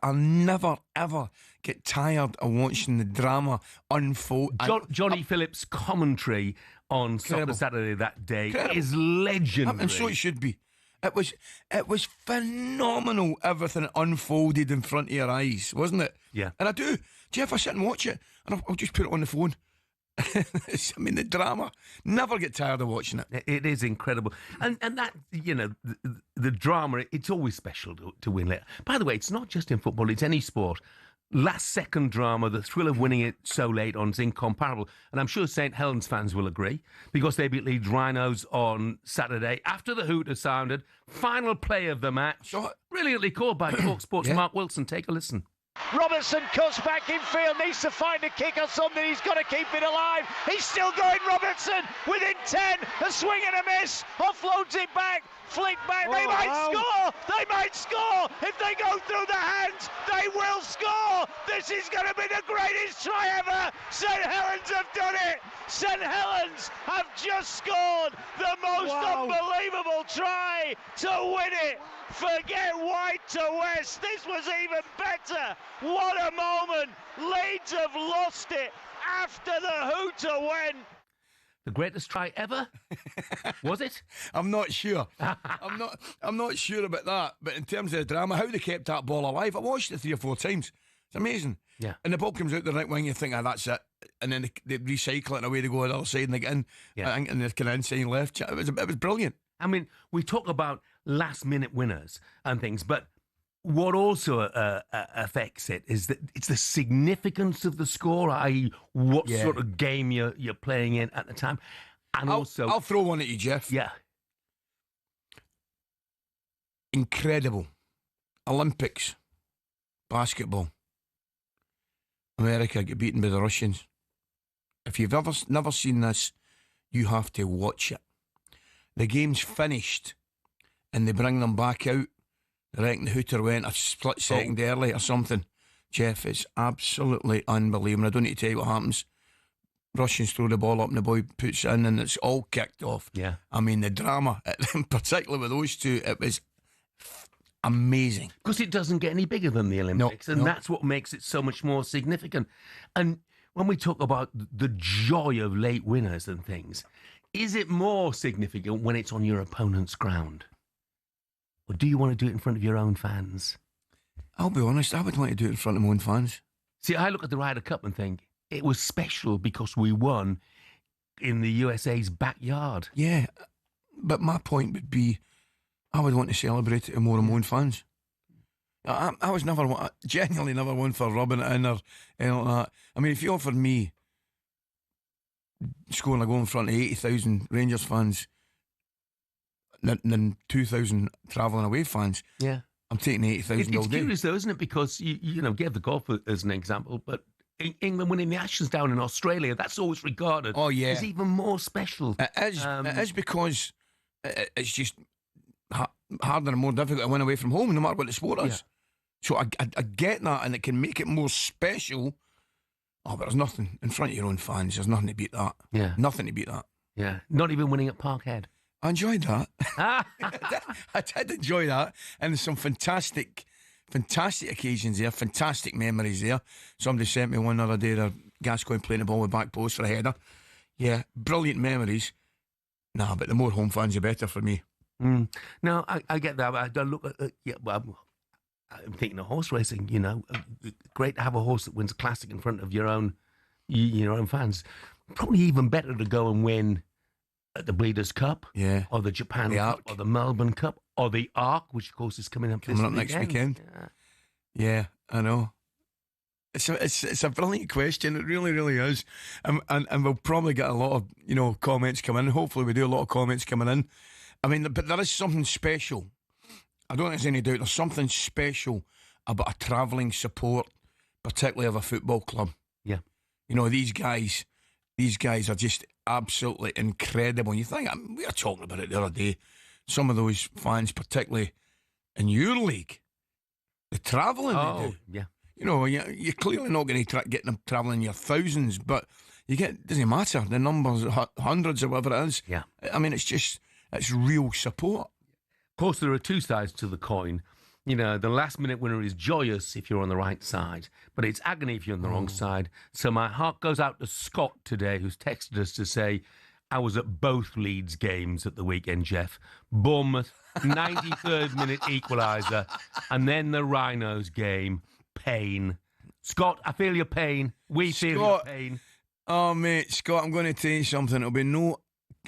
I'll never, ever get tired of watching the drama unfold. Johnny Phillips' commentary on Soccer Saturday that day is legendary. And so it should be. It was phenomenal, everything unfolded in front of your eyes, wasn't it? Yeah. And I do. Jeff, I sit and watch it, and I'll just put it on the phone. I mean, the drama. Never get tired of watching it. It is incredible. And that, you know, the drama, it's always special to win later. By the way, it's not just in football, it's any sport. Last second drama, the thrill of winning it so late on is incomparable. And I'm sure St Helens fans will agree, because they beat Leeds Rhinos on Saturday after the hooter sounded. Final play of the match. Brilliantly called by talkSPORT's Marc Wilson. Take a listen. Robertson cuts back in field, needs to find a kick or something. He's got to keep it alive. He's still going, Robertson, within 10. A swing and a miss. Offloads it back. Flick back. They might score. They might score. If they go through the hands, they will score. This is going to be the greatest try ever. St Helens have done it. St Helens have just scored the most unbelievable try to win it Forget White to West. This was even better. What a moment. Leeds have lost it after the hooter went. The greatest try ever? Was it? I'm not sure. I'm not sure about that. But in terms of the drama, how they kept that ball alive, I watched it 3 or 4 times. It's amazing. Yeah. And the ball comes out the right wing, you think, that's it. And then they recycle it and away they go on the other side and they get in. Yeah. And they're kind of inside left. It was brilliant. I mean, we talk about last-minute winners and things, but what also affects it is that it's the significance of the score, i.e. what sort of game you're playing in at the time. And I'll throw one at you, Jeff. Yeah. Incredible. Olympics. Basketball. America get beaten by the Russians. If you've never seen this, you have to watch it. The game's finished and they bring them back out. I reckon the hooter went a split second early or something. Jeff, it's absolutely unbelievable. I don't need to tell you what happens. Russians throw the ball up and the boy puts it in and it's all kicked off. Yeah. I mean, the drama, particularly with those two, it was amazing. Because it doesn't get any bigger than the Olympics, and that's what makes it so much more significant. And when we talk about the joy of late winners and things, is it more significant when it's on your opponent's ground? Or do you want to do it in front of your own fans? I'll be honest, I would want to do it in front of my own fans. See, I look at the Ryder Cup and think it was special because we won in the USA's backyard. Yeah, but my point would be I would want to celebrate it more of my own fans. I was genuinely never one for rubbing it in or anything like that. I mean, if you offered me scoring a goal in front of 80,000 Rangers fans than 2,000 travelling away fans, yeah, I'm taking 80,000 all It's day. curious though, isn't it? Because, you know, gave the golf as an example, but England winning the Ashes down in Australia, that's always regarded as even more special. It is because it's just harder and more difficult to win away from home, no matter what the sport is. Yeah. So I get that, and it can make it more special. Oh, but there's nothing in front of your own fans. There's nothing to beat that. Yeah. Nothing to beat that. Yeah. Not even winning at Parkhead. I enjoyed that. I did enjoy that. And there's some fantastic occasions there, fantastic memories there. Somebody sent me one the other day, they're Gascoigne playing the ball with back post for a header. Yeah, brilliant memories. Nah, but the more home fans, the better for me. No, I get that. I look at, I'm thinking of horse racing, you know. Great to have a horse that wins a classic in front of your own fans. Probably even better to go and win at the Breeders' Cup, or the Japan Cup, or the Melbourne Cup, or the Arc, which of course is coming up next weekend. Yeah, I know. It's a brilliant question. It really, really is. And we'll probably get a lot of comments coming in. Hopefully, we do a lot of comments coming in. I mean, but there is something special. I don't think there's any doubt. There's something special about a travelling support, particularly of a football club. Yeah. You know, these guys are just absolutely incredible. And you think, we were talking about it the other day, some of those fans, particularly in your league, the travelling they do. Yeah. You know, you're clearly not going to get them travelling in your thousands, but it doesn't matter, the numbers, hundreds or whatever it is. Yeah. I mean, it's real support. Of course, there are two sides to the coin. You know, the last-minute winner is joyous if you're on the right side, but it's agony if you're on the wrong side. So my heart goes out to Scott today, who's texted us to say, I was at both Leeds games at the weekend, Jeff. Bournemouth, 93rd minute equaliser, and then the Rhinos game. Pain. Scott, I feel your pain. We feel your pain. Oh, mate, Scott, I'm going to tell you something.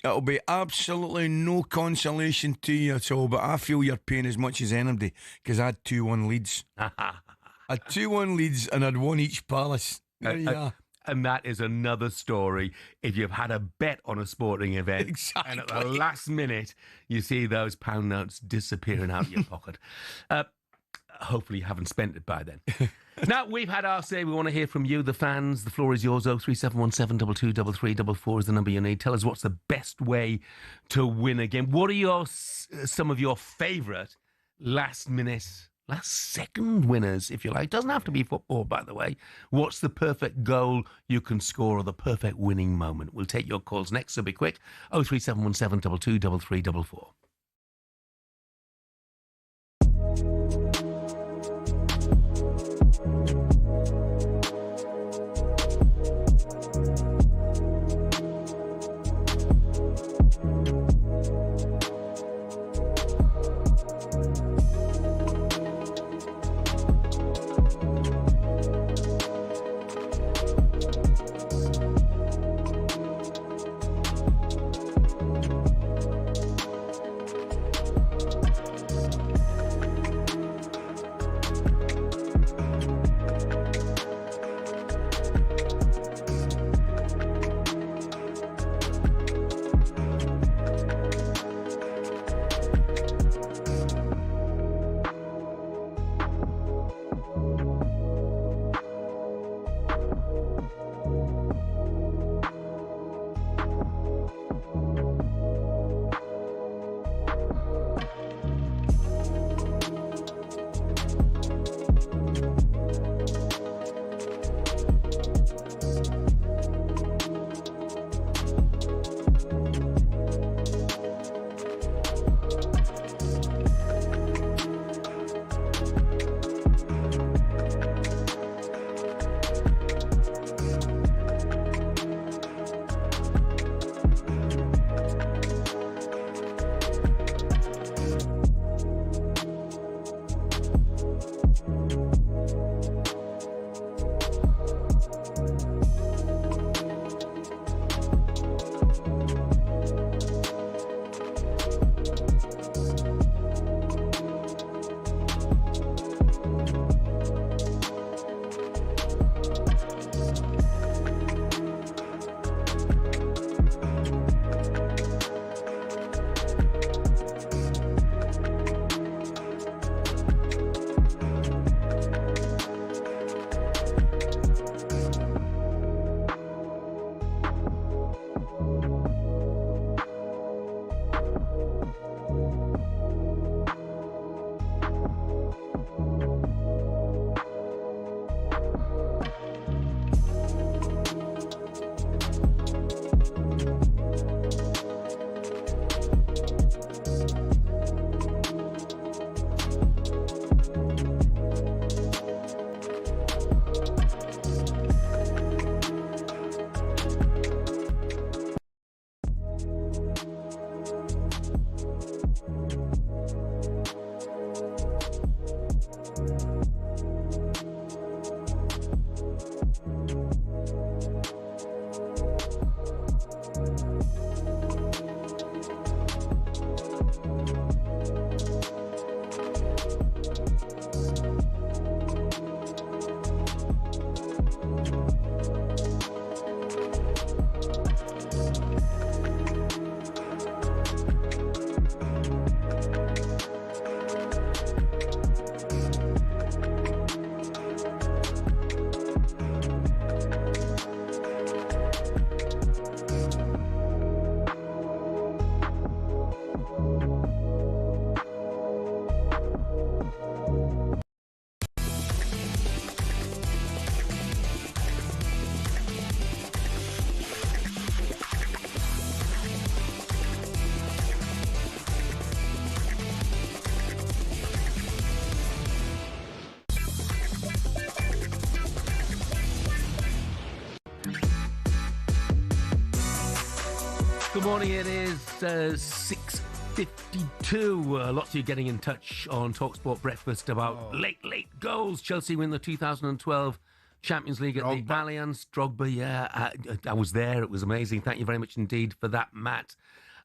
It'll be absolutely no consolation to you at all, but I feel your pain as much as anybody, because I had 2-1 Leeds. I had 2-1 Leeds and I'd won each Palace. There you are. And that is another story if you've had a bet on a sporting event. Exactly. And at the last minute, you see those pound notes disappearing out of your pocket. Hopefully you haven't spent it by then. Now, we've had our say. We want to hear from you, the fans. The floor is yours. 03717 223344 is the number you need. Tell us what's the best way to win a game. What are some of your favourite last second winners, if you like? Doesn't have to be football, by the way. What's the perfect goal you can score or the perfect winning moment? We'll take your calls next, so be quick. 03717 223344. Good morning, it is 6:52. Lots of you getting in touch on talkSPORT Breakfast about late goals. Chelsea win the 2012 Champions League at the Allianz. Drogba, yeah, I was there. It was amazing. Thank you very much indeed for that, Matt.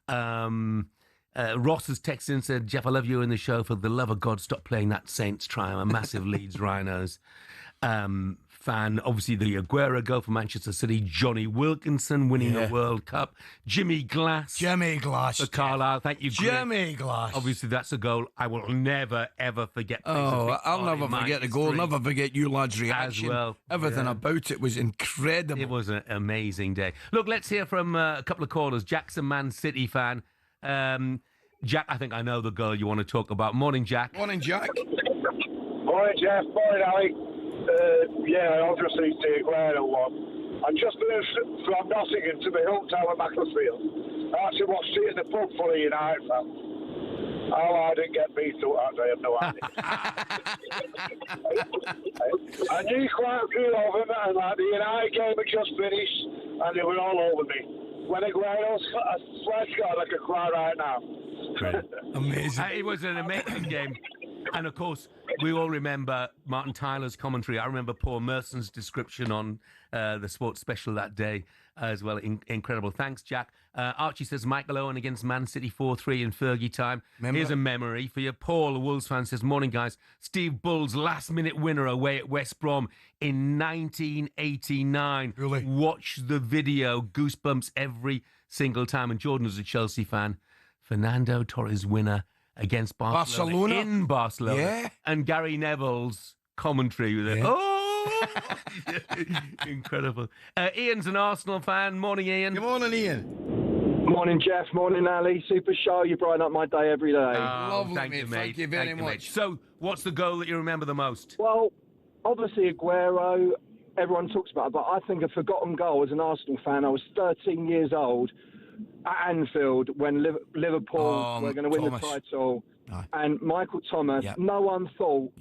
Ross has texted and said, Jeff, I love you in the show. For the love of God, stop playing that Saints try. I'm a massive Leeds Rhinos fan. Obviously, the Aguero goal for Manchester City. Johnny Wilkinson winning the World Cup. Jimmy Glass. For Carlisle. Thank you. Jimmy Glass. Obviously, that's a goal I will never, ever forget. Oh, I'll never forget the goal. Never forget you lads' reaction. As well. Everything about it was incredible. It was an amazing day. Look, let's hear from a couple of callers. Jack's a Man City fan. Jack, I think I know the girl you want to talk about. Morning, Jack. Morning, Jack. Morning, Jeff. Morning, Ali. Yeah, obviously the Aguero one. I just moved from Nottingham to my hometown of Macclesfield. I actually watched it in the pub for a United fan. How I didn't get beat up, I have no idea. I knew quite a few of them, and like the United game had just finished, and they were all over me. When Aguero, I swear to God, I could cry right now. Amazing. It was an amazing game. And of course, we all remember Martin Tyler's commentary. I remember Paul Merson's description on the sports special that day as well. Incredible. Thanks, Jack. Archie says Michael Owen against Man City 4-3 in Fergie time. Here's a memory for you. Paul, a Wolves fan, says, morning, guys. Steve Bull's last-minute winner away at West Brom in 1989. Really? Watch the video. Goosebumps every single time. And Jordan was a Chelsea fan. Fernando Torres winner against Barcelona in Barcelona. Yeah. And Gary Neville's commentary with it. Yeah. Oh! Incredible. Ian's an Arsenal fan. Morning, Ian. Good morning, Ian. Morning, Jeff. Morning, Ali. Super show. You brighten up my day every day. Lovely, thank you, mate. Thank you very Thank much. So, what's the goal that you remember the most? Well, obviously Aguero, everyone talks about it, but I think a forgotten goal as an Arsenal fan. I was 13 years old at Anfield when Liverpool were going to win the title. And Michael Thomas, no one thought.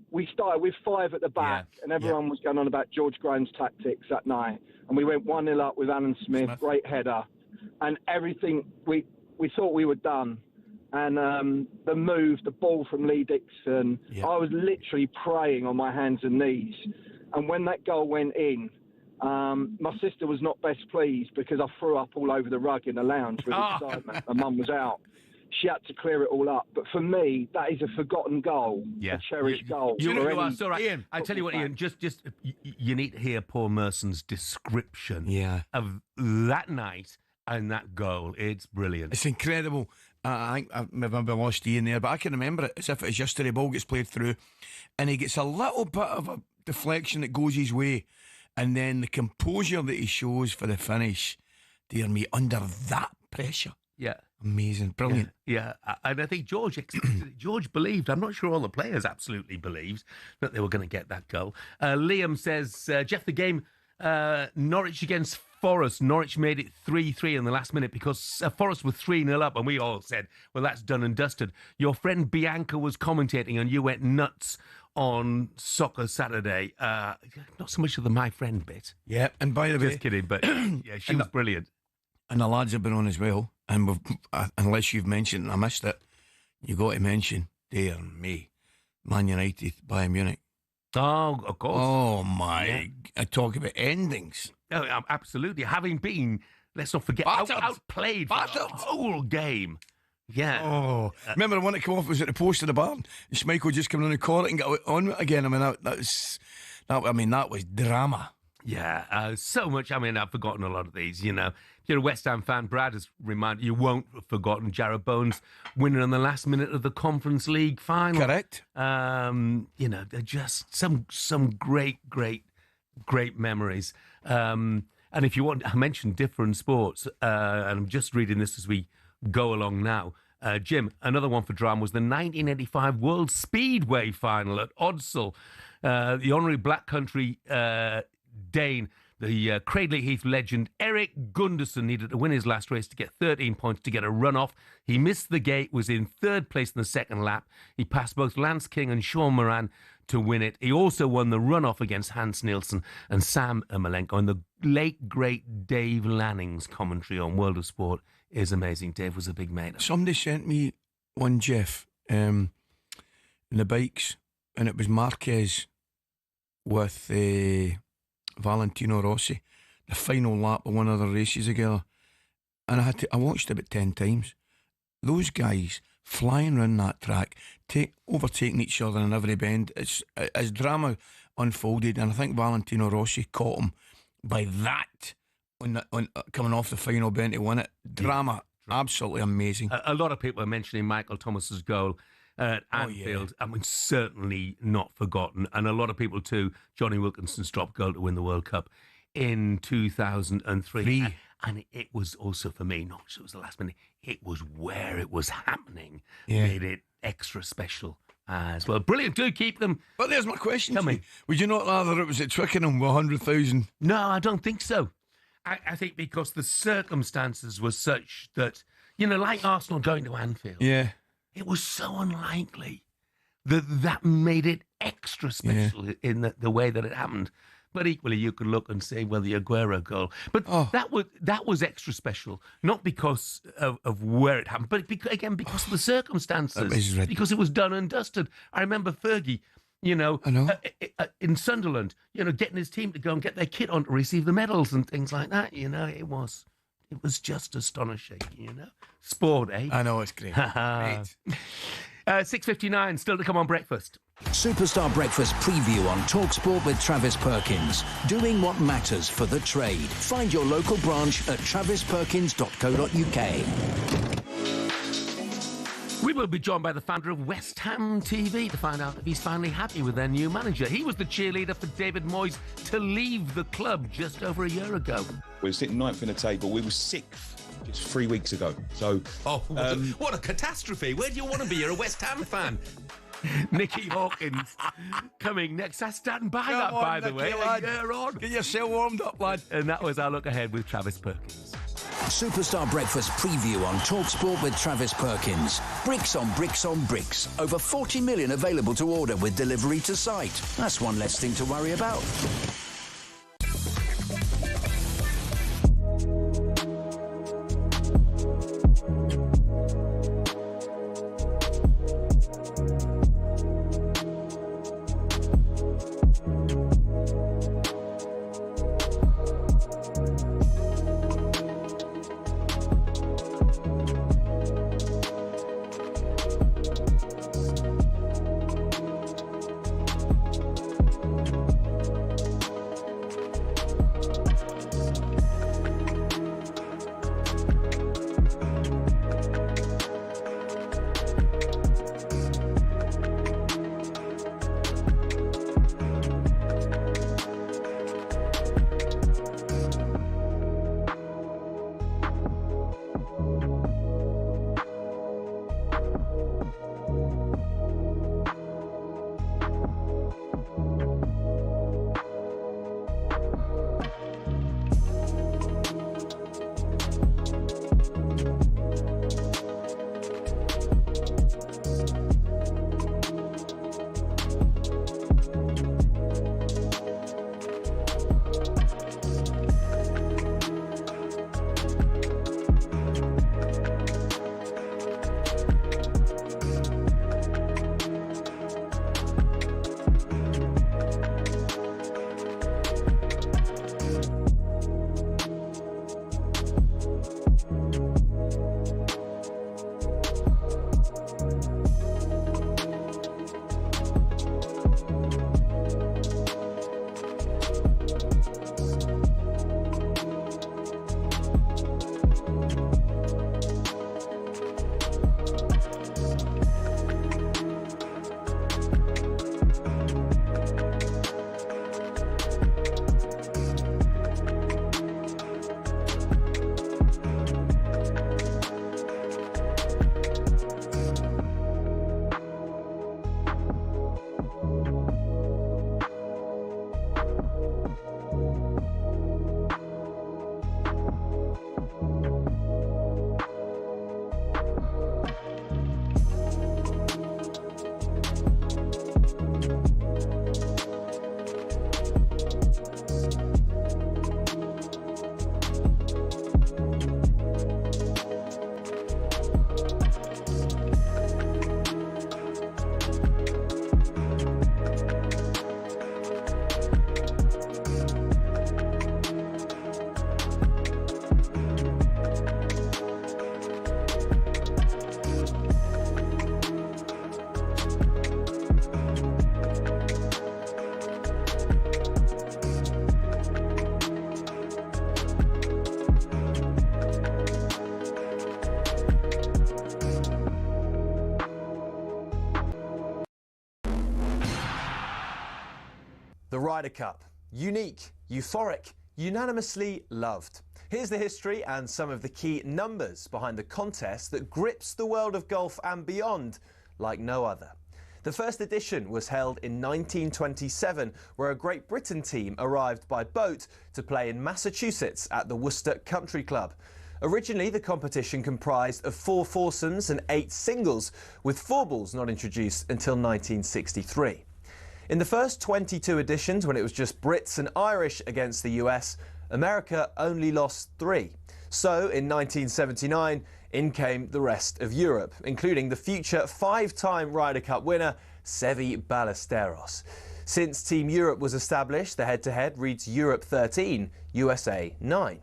We started with 5 at the back, and everyone was going on about George Graham's tactics that night. And we went 1-0 up with Alan Smith, great header. And everything, we thought we were done. And the move, the ball from Lee Dixon, I was literally praying on my hands and knees. And when that goal went in, my sister was not best pleased because I threw up all over the rug in the lounge with excitement. My mum was out. She had to clear it all up. But for me, that is a forgotten goal, a cherished goal. You know, it's all right. Ian, I tell you what, Ian, just you need to hear Paul Merson's description of that night and that goal. It's brilliant. It's incredible. I think I've maybe lost Ian there, but I can remember it as if it was yesterday. Ball gets played through, and he gets a little bit of a deflection that goes his way, and then the composure that he shows for the finish, dear me, under that pressure. Yeah. Amazing. Brilliant. Yeah. And I think George expected it. George believed. I'm not sure all the players absolutely believed that they were going to get that goal. Liam says, Jeff, the game Norwich against Forest. Norwich made it 3-3 in the last minute because Forest were 3-0 up, and we all said, well, that's done and dusted. Your friend Bianca was commentating, and you went nuts on Soccer Saturday. Not so much of the my friend bit. Yeah, and by the way... Just kidding, but yeah, she was brilliant. And the lads have been on as well. And unless you've mentioned, I missed it, you got to mention, dear me, Man United, Bayern Munich. Oh, of course. Oh, my. I talk about endings. Oh, absolutely. Having been, let's not forget, outplayed for the whole game. Yeah. Oh, remember the one that came off was at the post of the barn? And Schmeichel just coming on the corner and got on it again. I mean, that was drama. Yeah, so much. I mean, I've forgotten a lot of these, you know. If you're a West Ham fan, Brad has reminded you won't have forgotten Jarrod Bowen's winning in the last minute of the Conference League final. Correct. You know, they're just some great memories. And if you want, I mentioned different sports, and I'm just reading this as we go along now. Jim, another one for drama was the 1985 World Speedway final at Odsal. The honorary Black Country Dane, the Cradley Heath legend Eric Gunderson, needed to win his last race to get 13 points to get a run-off. He missed the gate, was in third place in the second lap. He passed both Lance King and Sean Moran to win it. He also won the run-off against Hans Nielsen and Sam Ermolenko. And the late, great Dave Lanning's commentary on World of Sport is amazing. Dave was a big mate. Somebody sent me one, Jeff, in the bikes, and it was Marquez with Valentino Rossi, the final lap of one of the races together, and I watched it about 10 times. Those guys flying around that track, overtaking each other in every bend. It's as drama unfolded, and I think Valentino Rossi caught him by that on coming off the final bend to win it. Drama, absolutely amazing. A lot of people are mentioning Michael Thomas's goal at Anfield. I mean, certainly not forgotten. And a lot of people too, Johnny Wilkinson's drop goal to win the World Cup in 2003. And it was also, for me, not just it was the last minute, it was where it was happening. Made it extra special as well. Brilliant, do keep them. But there's my question to you. Would you not rather it was at Twickenham with 100,000? No, I don't think so. I think because the circumstances were such that, you know, like Arsenal going to Anfield. Yeah. it was so unlikely that made it extra special in the way that it happened. But equally, you could look and say, well, the Aguero goal. But that was extra special, not because of where it happened, but because of the circumstances, because it was done and dusted. I remember Fergie, in Sunderland, getting his team to go and get their kit on to receive the medals and things like that. It was just astonishing. Sport, eh? I know, it's great. 6:59, still to come on breakfast. Superstar Breakfast preview on talkSPORT with Travis Perkins. Doing what matters for the trade. Find your local branch at travisperkins.co.uk. We will be joined by the founder of West Ham TV to find out if he's finally happy with their new manager. He was the cheerleader for David Moyes to leave the club just over a year ago. We were sitting ninth in the table. We were sixth just 3 weeks ago. So, what a catastrophe. Where do you want to be? You're a West Ham fan. Nikki Hawkins coming next. I stand by that, by the way. You're on. Get yourself warmed up, lad. And that was our look ahead with Travis Perkins. Superstar Breakfast preview on talkSPORT with Travis Perkins. Bricks on bricks on bricks. Over 40 million available to order with delivery to site. That's one less thing to worry about. The Ryder Cup. Unique, euphoric, unanimously loved. Here's the history and some of the key numbers behind the contest that grips the world of golf and beyond like no other. The first edition was held in 1927, where a Great Britain team arrived by boat to play in Massachusetts at the Worcester Country Club. Originally, the competition comprised of 4 foursomes and 8 singles, with 4 balls not introduced until 1963. In the first 22 editions, when it was just Brits and Irish against the US, America only lost 3. So, in 1979, in came the rest of Europe, including the future 5-time Ryder Cup winner, Seve Ballesteros. Since Team Europe was established, the head-to-head reads Europe 13, USA 9.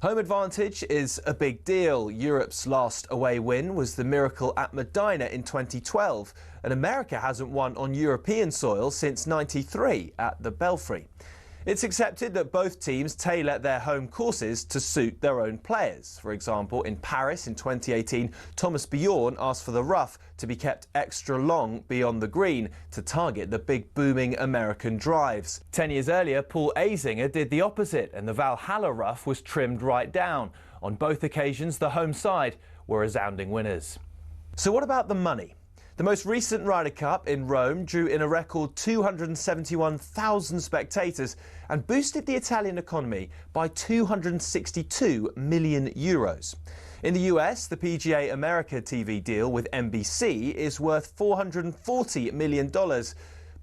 Home advantage is a big deal. Europe's last away win was the miracle at Medina in 2012, and America hasn't won on European soil since '93 at the Belfry. It's accepted that both teams tailor their home courses to suit their own players. For example, in Paris in 2018, Thomas Bjorn asked for the rough to be kept extra long beyond the green to target the big booming American drives. 10 years earlier, Paul Azinger did the opposite, and the Valhalla rough was trimmed right down. On both occasions, the home side were resounding winners. So what about the money? The most recent Ryder Cup in Rome drew in a record 271,000 spectators and boosted the Italian economy by €262 million. In the US, the PGA America TV deal with NBC is worth $440 million.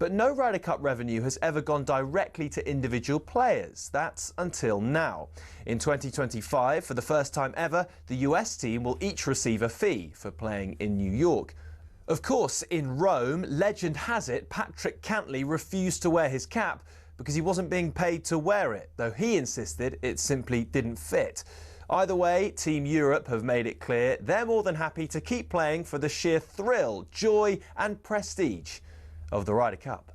But no Ryder Cup revenue has ever gone directly to individual players. That's until now. In 2025, for the first time ever, the US team will each receive a fee for playing in New York. Of course, in Rome, legend has it Patrick Cantley refused to wear his cap because he wasn't being paid to wear it, though he insisted it simply didn't fit. Either way, Team Europe have made it clear they're more than happy to keep playing for the sheer thrill, joy and prestige of the Ryder Cup.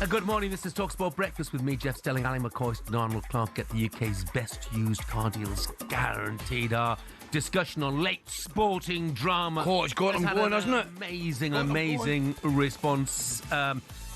Good morning, this is talkSPORT Breakfast with me, Jeff Stelling Ally McCoist and Arnold Clark. Get the UK's best used car deals guaranteed. Our discussion on late sporting drama. Oh, it's got them going, hasn't it? Amazing response.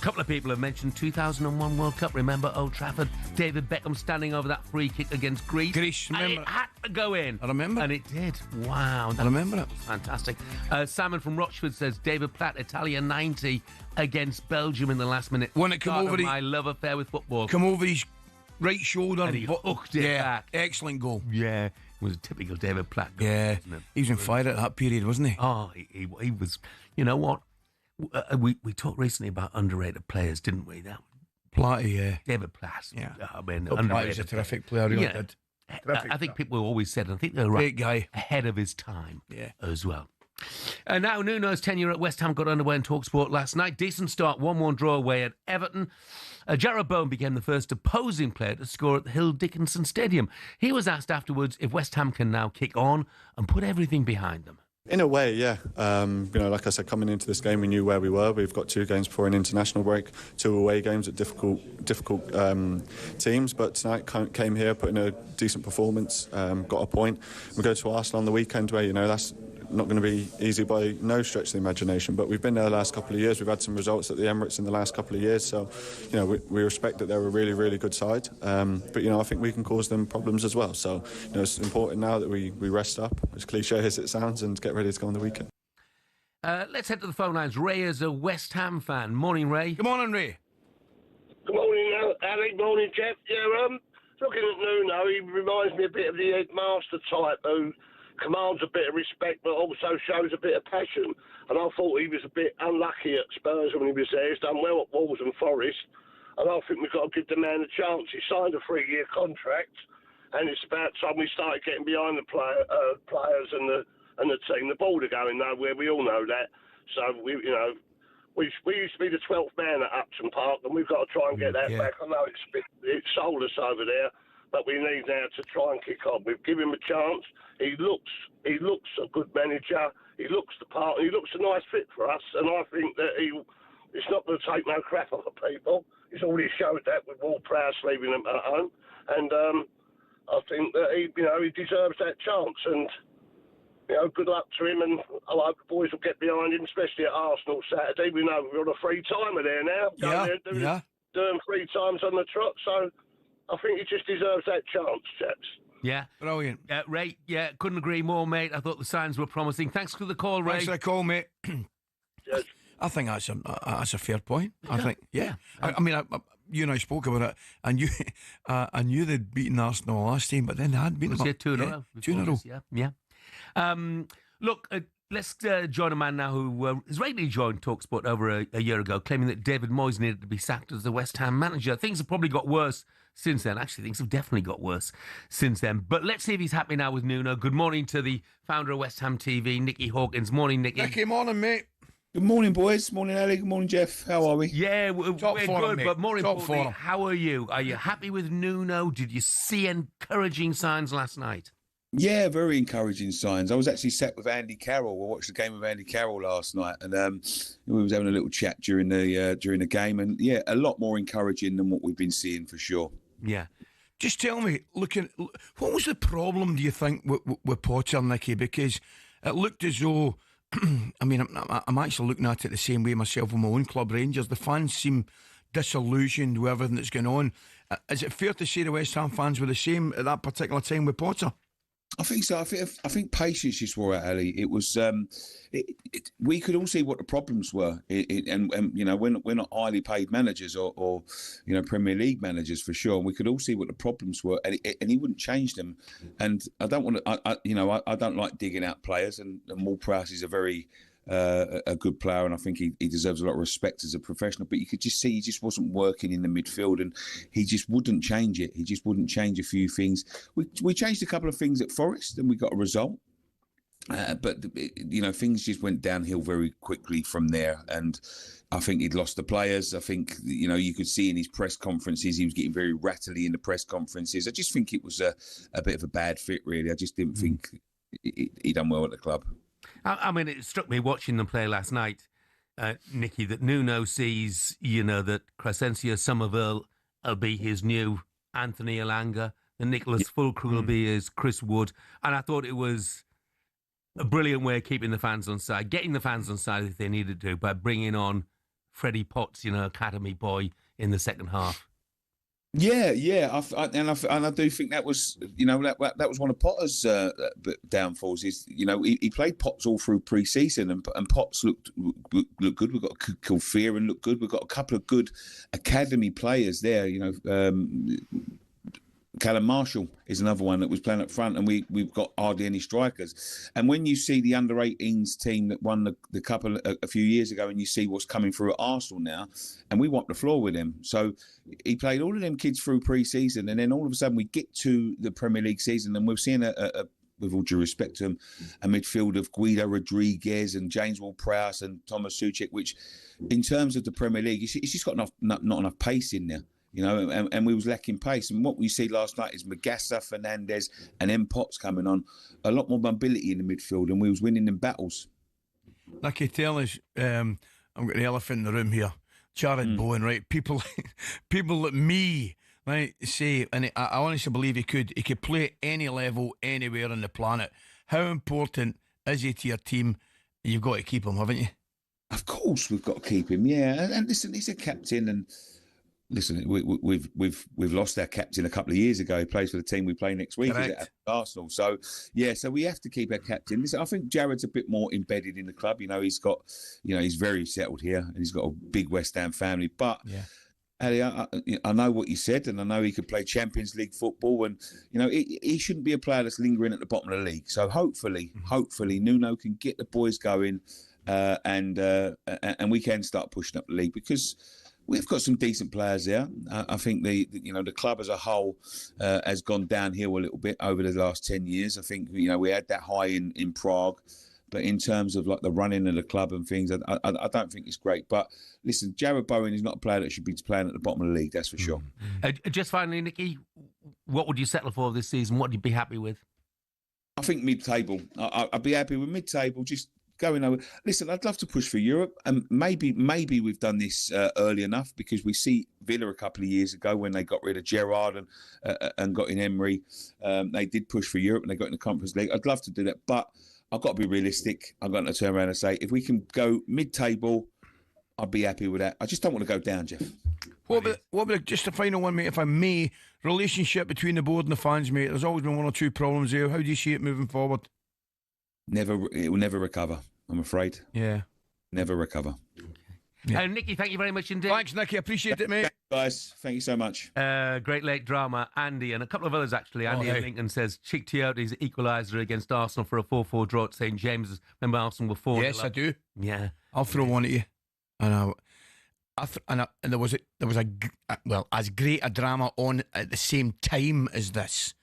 Couple of people have mentioned 2001 World Cup. Remember Old Trafford? David Beckham standing over that free kick against Greece. Remember? And it had to go in. I remember. And it did. Wow. I remember it. Fantastic. Salmon from Rochford says David Platt, Italia 90 against Belgium in the last minute. When it come over my love affair with football. Come over his right shoulder. And he hooked it back. Excellent goal. Yeah. It was a typical David Platt goal. Yeah. Wasn't it? He was on fire at that period, wasn't he? Oh, he was. You know what? We talked recently about underrated players, didn't we? That Platt, yeah. David Platt. Yeah. I mean, Platt was a terrific player, really did. I think people always said, I think they were great guy. Ahead of his time as well. And now Nuno's tenure at West Ham got underway in talkSPORT last night. Decent start, 1-1 draw away at Everton. Jarrod Bowen became the first opposing player to score at the Hill Dickinson Stadium. He was asked afterwards if West Ham can now kick on and put everything behind them. In a way, yeah. Like I said, coming into this game, we knew where we were. We've got 2 games before an international break, 2 away games at difficult teams. But tonight came here, put in a decent performance, got a point. We go to Arsenal on the weekend, where that's not going to be easy by no stretch of the imagination. But we've been there the last couple of years. We've had some results at the Emirates in the last couple of years. So, we respect that they're a really, really good side. But I think we can cause them problems as well. So, it's important now that we rest up, as cliche as it sounds, and get ready to go on the weekend. Let's head to the phone lines. Ray is a West Ham fan. Morning, Ray. Good morning, Ray. Good morning, Ali. Morning, Jeff. Yeah, looking at Nuno, he reminds me a bit of the headmaster type who commands a bit of respect but also shows a bit of passion. And I thought he was a bit unlucky at Spurs when he was there. He's done well at Wolves and Forest. And I think we've got to give the man a chance. He signed a 3-year contract, and it's about time we started getting behind the players and the team. The ball are going nowhere. We all know that. So we used to be the 12th man at Upton Park, and we've got to try and get that back. I know it's sold us over there, but we need now to try and kick on. We've given him a chance. He looks a good manager. He looks the part. He looks a nice fit for us, and I think that it's not going to take no crap off of people. He's already showed that with Ward-Prowse leaving them at home, and I think that he deserves that chance. And good luck to him, and I hope the boys will get behind him, especially at Arsenal Saturday. We know we're on a free timer there now. Doing 3 times on the trot, so I think he just deserves that chance, chaps. Yeah. Brilliant. Ray, couldn't agree more, mate. I thought the signs were promising. Thanks for the call, Ray. Thanks for the call, mate. Yes. I think that's a fair point. I think, I mean, you and I spoke about it, and I knew they'd beaten Arsenal last time, but then they had beaten them. 2 in a row. 2 in a row. Yeah. Look, let's join a man now who has regularly joined talkSPORT over a year ago, claiming that David Moyes needed to be sacked as the West Ham manager. Things have probably got worse since then. Actually, things have definitely got worse since then. But let's see if he's happy now with Nuno. Good morning to the founder of West Ham TV, Nikki Hawkins. Morning, Nikki. Nikki, morning, mate. Good morning, boys. Morning, Ali. Good morning, Jeff. How are we? Yeah, we're good, mate. but more Top importantly, form. how are you? Are you happy with Nuno? Did you see encouraging signs last night? Yeah, very encouraging signs. I was actually sat with Andy Carroll. We watched the game with Andy Carroll last night, and we was having a little chat during the game, and yeah, a lot more encouraging than what we've been seeing for sure. Yeah. Just tell me, what was the problem, do you think, with Potter, Nicky? Because it looked as though, I mean, I'm actually looking at it the same way myself with my own club, Rangers. The fans seem disillusioned with everything that's going on. Is it fair to say the West Ham fans were the same at that particular time with Potter? I think so. I think patience just wore out, Ali. It was we could all see what the problems were, and we're not highly paid managers or Premier League managers for sure. And we could all see what the problems were, and he wouldn't change them. And I don't want to. I don't like digging out players, and Ward-Prowse is a good player, and I think he deserves a lot of respect as a professional. But you could just see he just wasn't working in the midfield, and he just wouldn't change it. He just wouldn't change a few things. We changed a couple of things at Forest, and we got a result. But things just went downhill very quickly from there, and I think he'd lost the players. I think you could see in his press conferences he was getting very rattly in the press conferences. I just think it was a bit of a bad fit, really. I just didn't think he done well at the club. I mean, it struck me watching them play last night, Nikki, that Nuno sees, that Crescencio Somerville will be his new Anthony Elanga, and Nicholas Fulcrum will be his Chris Wood. And I thought it was a brilliant way of keeping the fans on side, getting the fans on side if they needed to, by bringing on Freddie Potts, academy boy, in the second half. Yeah, I do think that was, that was one of Potter's downfalls. Is he played Potts all through pre-season, and Potts looked good. We've got Kilfear and looked good. We've got a couple of good academy players there. Callum Marshall is another one that was playing up front, and we've got hardly any strikers. And when you see the under-18s team that won the cup a few years ago, and you see what's coming through at Arsenal now, and we wiped the floor with him. So he played all of them kids through pre-season, and then all of a sudden we get to the Premier League season, and we're seeing with all due respect to him, a midfield of Guido Rodriguez and James Ward-Prowse and Thomas Souček, which, in terms of the Premier League, it's just got not enough pace in there. And we was lacking pace. And what we see last night is Magassa, Fernandez and M. Potts coming on. A lot more mobility in the midfield, and we was winning them battles. Nicky, tell us, I've got the elephant in the room here. Jarrod Bowen, right? People like me, right, say, and I honestly believe he could play at any level, anywhere on the planet. How important is he to your team? You've got to keep him, haven't you? Of course, we've got to keep him. Yeah, and listen, he's a captain, and listen, we've lost our captain a couple of years ago. He plays for the team we play next week at Arsenal. So so we have to keep our captain. Listen, I think Jarrod's a bit more embedded in the club. He's got, he's very settled here, and he's got a big West Ham family. But Ali, I know what you said, and I know he could play Champions League football, and he shouldn't be a player that's lingering at the bottom of the league. So hopefully Nuno can get the boys going, and we can start pushing up the league, because we've got some decent players there. I think the club as a whole has gone downhill a little bit over the last 10 years. I think we had that high in Prague. But in terms of like the running of the club and things, I don't think it's great. But listen, Jarrod Bowen is not a player that should be playing at the bottom of the league, that's for sure. Just finally, Nikki, what would you settle for this season? What would you be happy with? I think mid-table. I'd be happy with mid-table, just going over. Listen, I'd love to push for Europe, and maybe we've done this early enough, because we see Villa a couple of years ago when they got rid of Gerrard and got in Emery. They did push for Europe and they got in the Conference League. I'd love to do that, but I've got to be realistic. I've got to turn around and say, if we can go mid-table, I'd be happy with that. I just don't want to go down, Jeff. What about just a final one, mate, if I may? Relationship between the board and the fans, mate. There's always been one or two problems there. How do you see it moving forward? It will never recover, I'm afraid. Yeah. Never recover. Yeah. Nikki, thank you very much indeed. Thanks, Nikki. Appreciate it, mate. Guys, thank you so much. Great Lake drama, Andy, and a couple of others, actually. Andy in Lincoln says, Chick Tiote's equaliser against Arsenal for a 4-4 draw at St James's. Remember Arsenal were 4-0 Yes, I do. Yeah. I'll throw one at you. And there was as great a drama on at the same time as this.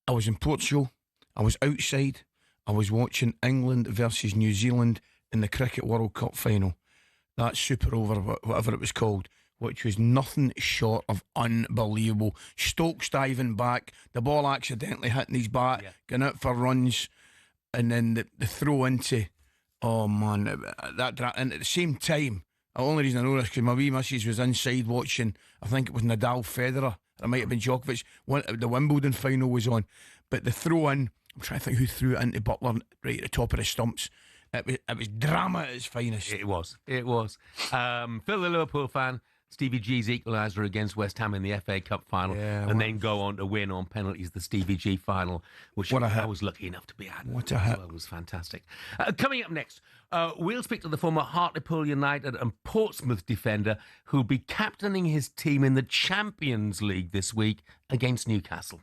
I was in Portugal. I was outside. I was watching England versus New Zealand in the Cricket World Cup final. That Super Over, whatever it was called, which was nothing short of unbelievable. Stokes diving back, the ball accidentally hitting his bat, going out for runs, and then the throw into, oh man, and at the same time, the only reason I know this because my wee missus was inside watching, I think it was Nadal Federer, it might have been Djokovic, the Wimbledon final was on, but the throw in, I'm trying to think who threw it into Butler right at the top of the stumps. It was drama at its finest. It was. Phil, the Liverpool fan, Stevie G's equaliser against West Ham in the FA Cup final, and then go on to win on penalties the Stevie G final, which I was lucky enough to be at. What a hit. It was fantastic. Coming up next, we'll speak to the former Hartlepool United and Portsmouth defender who'll be captaining his team in the Champions League this week against Newcastle.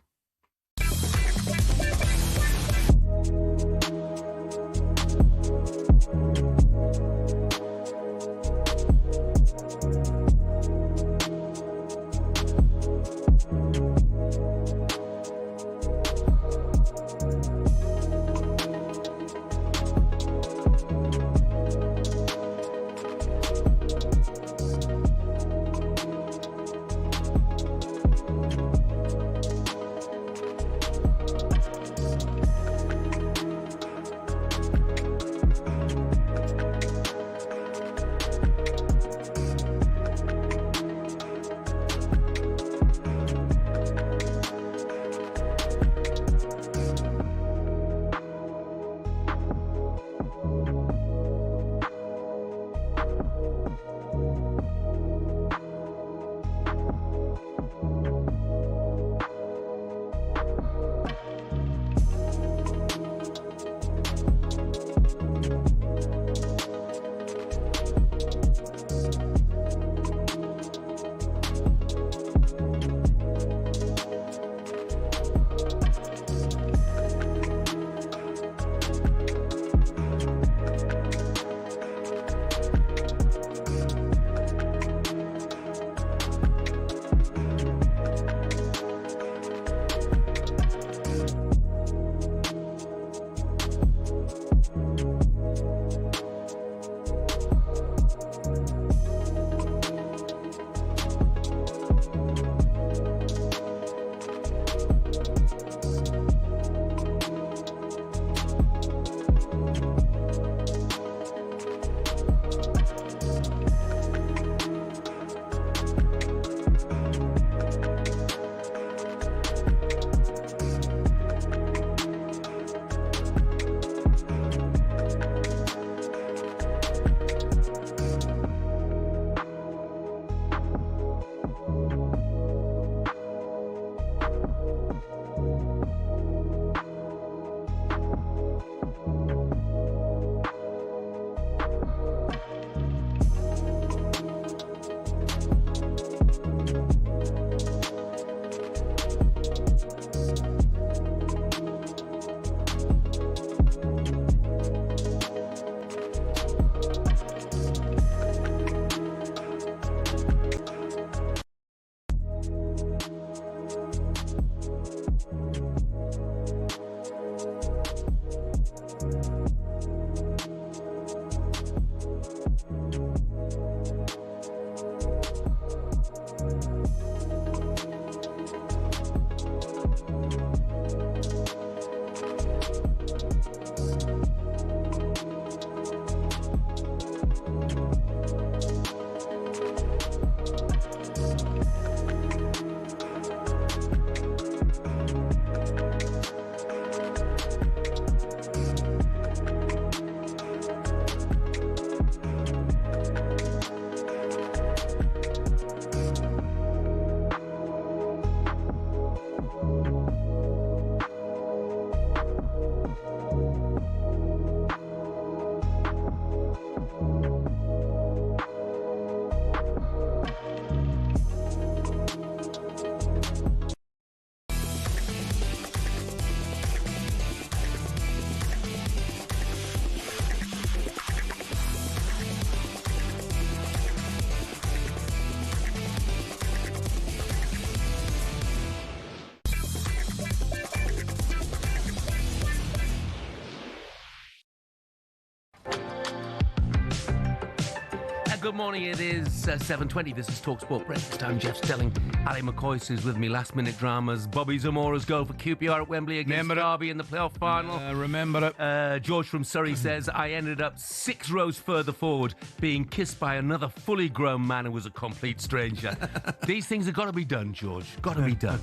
good morning. It is 7:20. This is talkSPORT Breakfast. I'm Jeff Stelling Ally McCoist is with me. Last minute dramas. Bobby Zamora's goal for QPR at Wembley against Derby in the playoff final. Remember it. George from Surrey says, I ended up 6 rows further forward being kissed by another fully grown man who was a complete stranger. These things have got to be done, George. Got to be done.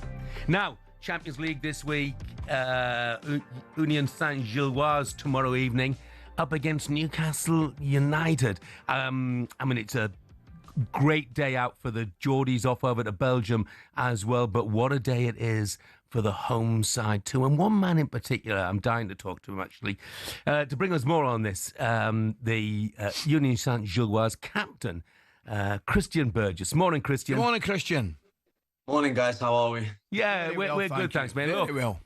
Now, Champions League this week. Union Saint-Gilloise tomorrow evening up against Newcastle United. I mean, it's a great day out for the Geordies off over to Belgium as well, but what a day it is for the home side too. And one man in particular, I'm dying to talk to him actually, to bring us more on this, the Union Saint-Gilloise captain, Christian Burgess. Morning, Christian. Good morning, Christian. Morning, guys. How are we? Yeah, we're good, thanks, mate. Look, Very well.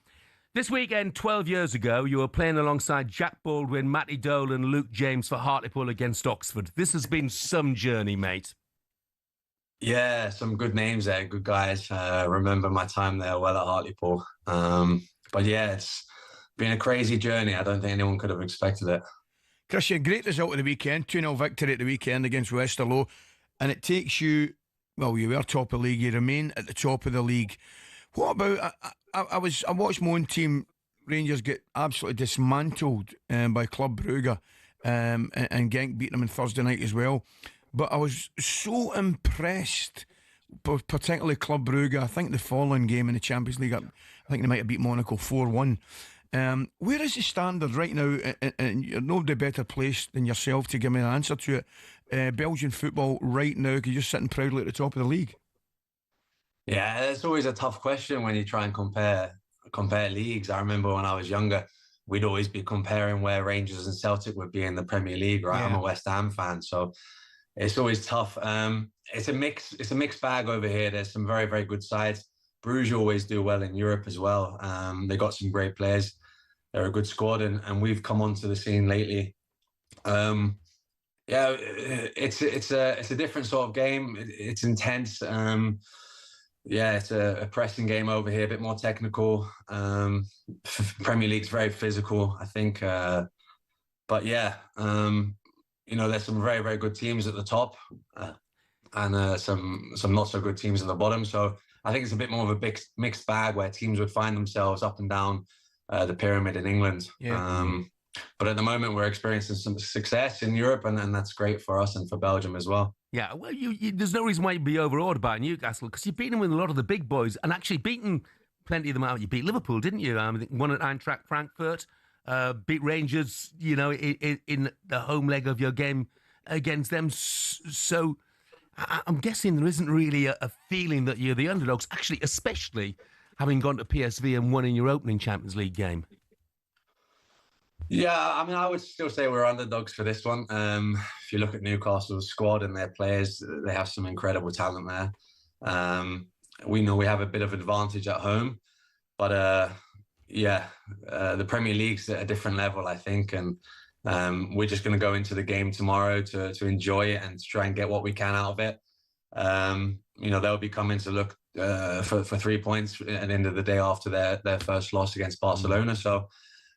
this weekend, 12 years ago, you were playing alongside Jack Baldwin, Matty Dole and Luke James for Hartlepool against Oxford. This has been some journey, mate. Yeah, some good names there, good guys. Remember my time there well at Hartlepool. But yeah, it's been a crazy journey. I don't think anyone could have expected it. Christian, great result of the weekend. 2-0 victory at the weekend against Westerlo. And it takes you, well, you were top of the league. You remain at the top of the league. What about, I watched my own team, Rangers, get absolutely dismantled by Club Brugge, and Genk beat them on Thursday night as well. But I was so impressed, particularly Club Brugge. I think the following game in the Champions League, I think they might have beat Monaco 4-1. Where is the standard right now? And you're nobody better placed than yourself to give me an answer to it. Belgian football right now, because you're sitting proudly at the top of the league. Yeah, it's always a tough question when you try and compare leagues. I remember when I was younger, we'd always be comparing where Rangers and Celtic would be in the Premier League, right? Yeah. I'm a West Ham fan, so it's always tough. It's a mixed bag over here. There's some very, very good sides. Bruges always do well in Europe as well. They got some great players. They're a good squad, and we've come onto the scene lately. Yeah, it's a different sort of game. It's intense. Yeah, it's a pressing game over here, a bit more technical. Premier League's very physical, I think. But yeah, there's some very, very good teams at the top, and some not so good teams at the bottom. So I think it's a bit more of a big mixed bag where teams would find themselves up and down the pyramid in England. Yeah. But at the moment, we're experiencing some success in Europe, and that's great for us and for Belgium as well. Yeah, well, there's no reason why you'd be overawed by Newcastle, because you've beaten them with a lot of the big boys, and actually beaten plenty of them out. You beat Liverpool, didn't you? I think one at Eintracht Frankfurt, beat Rangers, in the home leg of your game against them. So I'm guessing there isn't really a feeling that you're the underdogs, actually, especially having gone to PSV and won in your opening Champions League game. Yeah, I mean, I would still say we're underdogs for this one. If you look at Newcastle's squad and their players, they have some incredible talent there. We know we have a bit of advantage at home, but the Premier League's at a different level, I think, and we're just going to go into the game tomorrow to enjoy it and to try and get what we can out of it. They'll be coming to look for 3 points at the end of the day after their first loss against Barcelona. So,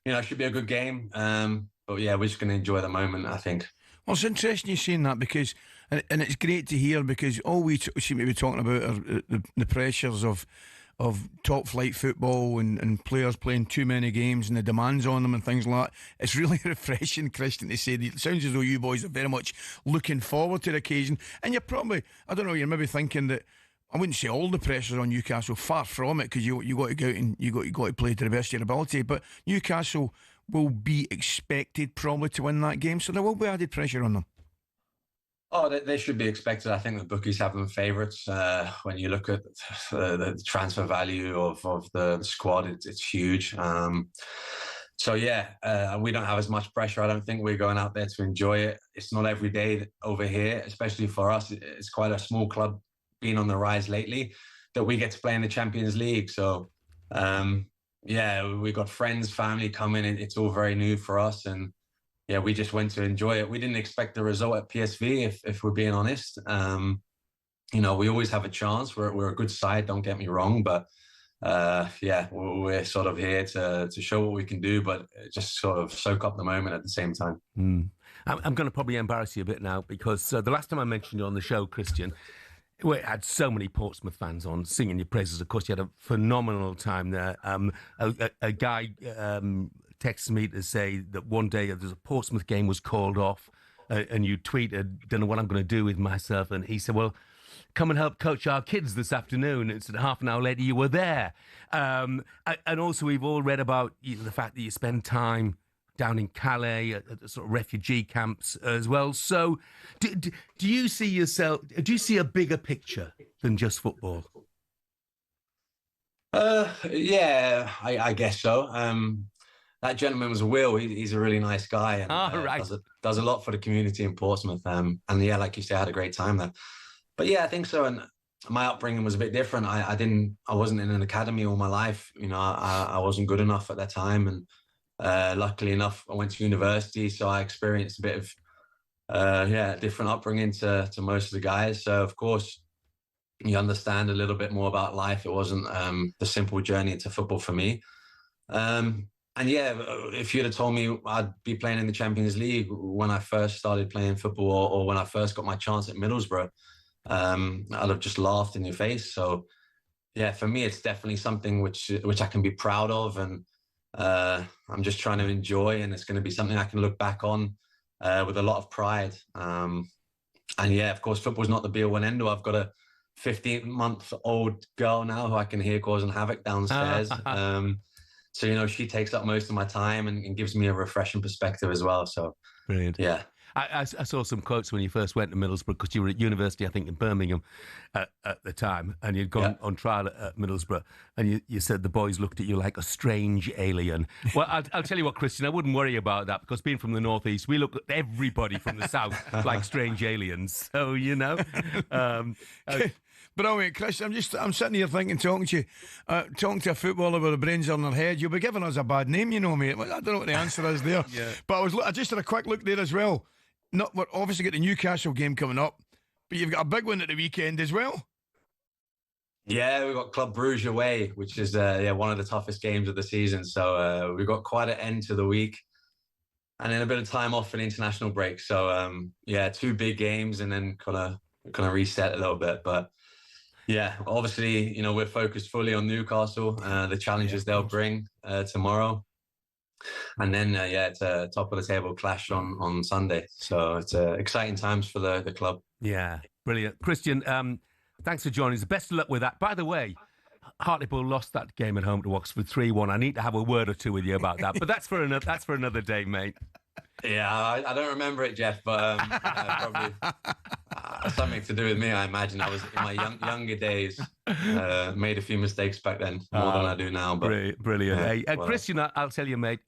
it should be a good game. But yeah, we're just going to enjoy the moment, I think. Well, it's interesting you saying that, because, and it's great to hear, because all we seem to be talking about are the pressures of top flight football and players playing too many games and the demands on them and things like that. It's really refreshing, Christian, to say it sounds as though you boys are very much looking forward to the occasion. And you're probably, I don't know, you're maybe thinking that, I wouldn't say all the pressure's on Newcastle, far from it, because you got to go out and you got to play to the best of your ability. But Newcastle will be expected probably to win that game, so there will be added pressure on them. Oh, they should be expected. I think the bookies have them favourites. When you look at the transfer value of the squad, it's huge. So yeah, we don't have as much pressure. I don't think we're going out there to enjoy it. It's not every day over here, especially for us. It's quite a small club, been on the rise lately, that we get to play in the Champions League. So we got friends, family coming. It's all very new for us, and yeah, we just went to enjoy it. We didn't expect the result at PSV, if we're being honest. We always have a chance. We're a good side, don't get me wrong, but we're sort of here to show what we can do, but just sort of soak up the moment at the same time. I'm going to probably embarrass you a bit now because the last time I mentioned you on the show, Christian, we had so many Portsmouth fans on singing your praises. Of course, you had a phenomenal time there. A guy texted me to say that one day there's a Portsmouth game was called off and you tweeted, don't know what I'm going to do with myself. And he said, well, come and help coach our kids this afternoon. It's half an hour later you were there. And also we've all read about the fact that you spend time down in Calais at sort of refugee camps as well. So do you see yourself, do you see a bigger picture than just football? Yeah, I guess so. That gentleman was Will. He's a really nice guy and right. does a lot for the community in Portsmouth. And yeah, like you say, I had a great time there. But yeah, I think so. And my upbringing was a bit different. I wasn't in an academy all my life. You know, I wasn't good enough at that time. And luckily enough, I went to university, so I experienced a bit of different upbringing to most of the guys. So of course, you understand a little bit more about life. It wasn't the simple journey into football for me. And yeah, if you'd have told me I'd be playing in the Champions League when I first started playing football or when I first got my chance at Middlesbrough, I'd have just laughed in your face. So yeah, for me, it's definitely something which I can be proud of, and I'm just trying to enjoy, and it's going to be something I can look back on with a lot of pride. And yeah, of course, football's not the be all and end all. I've got a 15-month-old girl now who I can hear causing havoc downstairs. So, you know, she takes up most of my time and gives me a refreshing perspective as well. So, brilliant. Yeah. I saw some quotes when you first went to Middlesbrough, because you were at university, I think, in Birmingham at the time, and you'd gone on trial at Middlesbrough, and you said the boys looked at you like a strange alien. Well, I'll tell you what, Christian, I wouldn't worry about that, because being from the northeast, we look at everybody from the south like strange aliens. So, you know. Brilliant, Chris. I'm sitting here thinking, talking to a footballer with the brains on their head. You'll be giving us a bad name, you know, mate. I don't know what the answer is there. Yeah. But I just had a quick look there as well. We're obviously got the Newcastle game coming up, but you've got a big one at the weekend as well. Yeah, we've got Club Bruges away, which is one of the toughest games of the season. So we've got quite an end to the week, and then a bit of time off for the international break. So two big games, and then kind of reset a little bit. But yeah, obviously, you know, we're focused fully on Newcastle, the challenges they'll bring tomorrow. And then, it's a top of the table clash on Sunday. So it's exciting times for the club. Yeah, brilliant. Christian, thanks for joining us. Best of luck with that. By the way, Hartlepool lost that game at home to Oxford 3-1. I need to have a word or two with you about that. But that's for another day, mate. Yeah, I don't remember it, Jeff, but probably something to do with me, I imagine. I was in my younger days, made a few mistakes back then, more than I do now. But brilliant. Hey, Christian, I'll tell you, mate,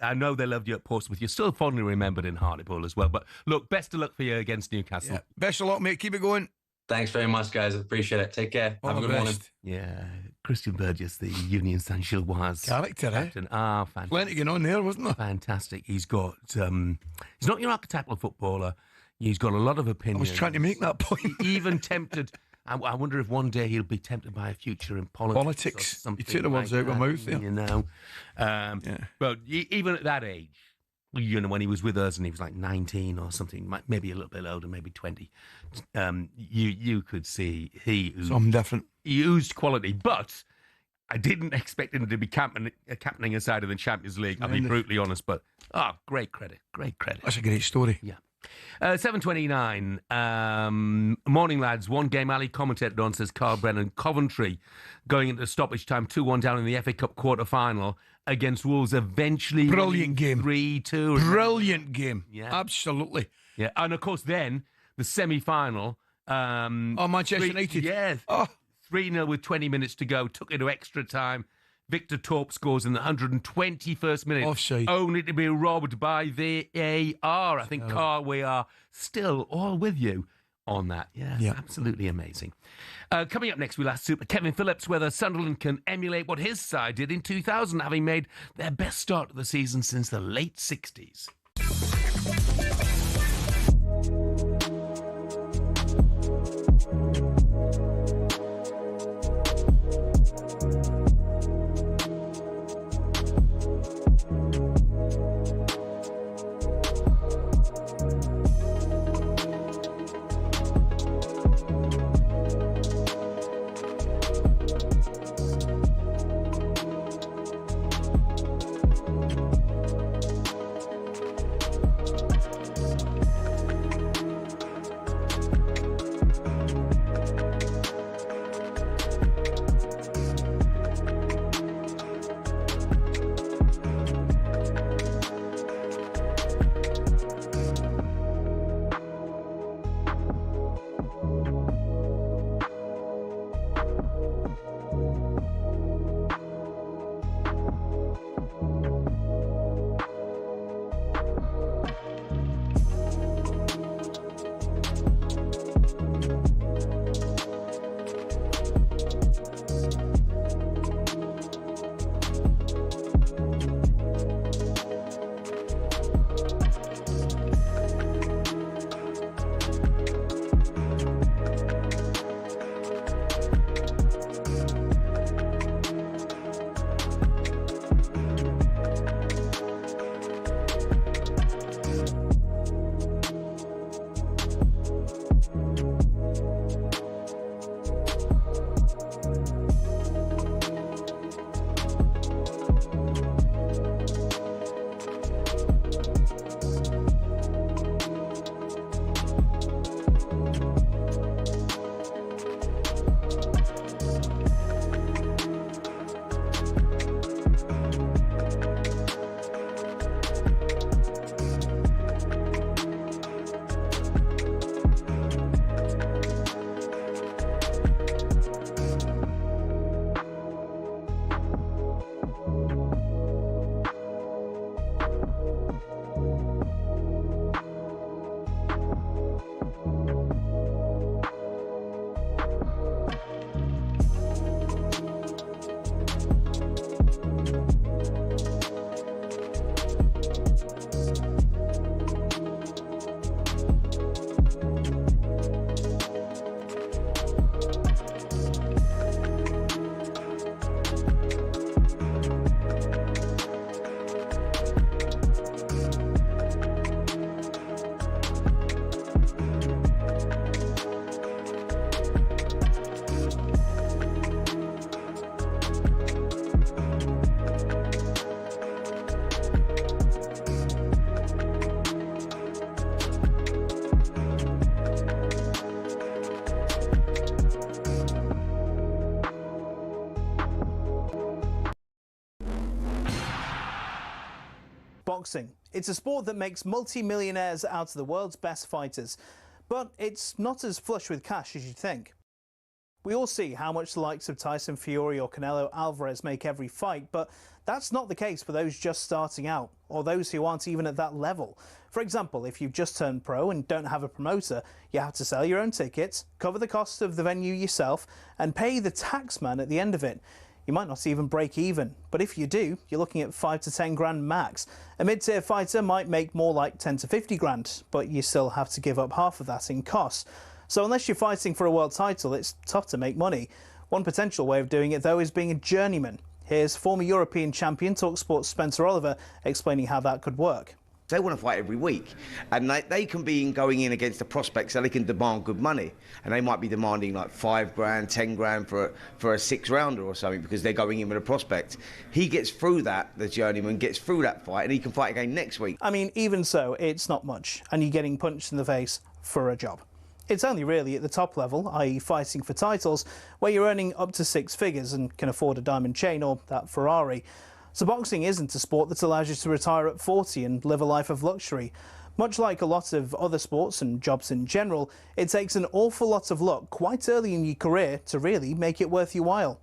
I know they loved you at Portsmouth. You're still fondly remembered in Hartlepool as well. But look, best of luck for you against Newcastle. Yeah. Best of luck, mate. Keep it going. Thanks very much, guys. I appreciate it. Take care. Have a good morning. Yeah, Christian Burgess, the Union Saint-Gilloise character, captain. Fantastic. Plenty going on there, wasn't there? Fantastic. He's got. He's not your archetypal footballer. He's got a lot of opinions. I was trying to make that point. Even tempted. I wonder if one day he'll be tempted by a future in politics. You took the words out of my mouth there. You know. Well, even at that age, you know, when he was with us and he was like 19 or something, maybe a little bit older, maybe 20, you could see something different. He oozed quality, but I didn't expect him to be captaining a side of the Champions League. I'll be brutally honest, but great credit. That's a great story. Yeah. 7:29. Morning, lads. One game Ali commentated on, says Carl Brennan. Coventry going into stoppage time, 2-1 down in the FA Cup quarter-final against Wolves, eventually brilliant game, 3-2. Brilliant game. Yeah, absolutely. Yeah, and of course then the semi-final. Manchester United. Yeah, 3-0 with 20 minutes to go. Took it to extra time. Victor Torp scores in the 121st minute. Offside. Only to be robbed by VAR. I think, Carl, we are still all with you on that. Yeah. Absolutely amazing. Coming up next, we'll ask Super Kevin Phillips whether Sunderland can emulate what his side did in 2000, having made their best start of the season since the late 60s. boxing. It's a sport that makes multi-millionaires out of the world's best fighters, but it's not as flush with cash as you'd think. We all see how much the likes of Tyson Fury or Canelo Alvarez make every fight, but that's not the case for those just starting out, or those who aren't even at that level. For example, if you've just turned pro and don't have a promoter, you have to sell your own tickets, cover the cost of the venue yourself, and pay the tax man at the end of it. You might not even break even, but if you do, you're looking at 5 to 10 grand max. A mid-tier fighter might make more like 10 to 50 grand, but you still have to give up half of that in costs. So unless you're fighting for a world title, it's tough to make money. One potential way of doing it, though, is being a journeyman. Here's former European champion talkSPORT's Spencer Oliver explaining how that could work. They want to fight every week, and they can be going in against the prospects, so they can demand good money, and they might be demanding like 5 grand, 10 grand for a 6-rounder or something because they're going in with a prospect. He gets through that, the journeyman gets through that fight, and he can fight again next week. I mean, even so, it's not much, and you're getting punched in the face for a job. It's only really at the top level, i.e. fighting for titles, where you're earning up to 6 figures and can afford a diamond chain or that Ferrari. So boxing isn't a sport that allows you to retire at 40 and live a life of luxury. Much like a lot of other sports and jobs in general, it takes an awful lot of luck quite early in your career to really make it worth your while.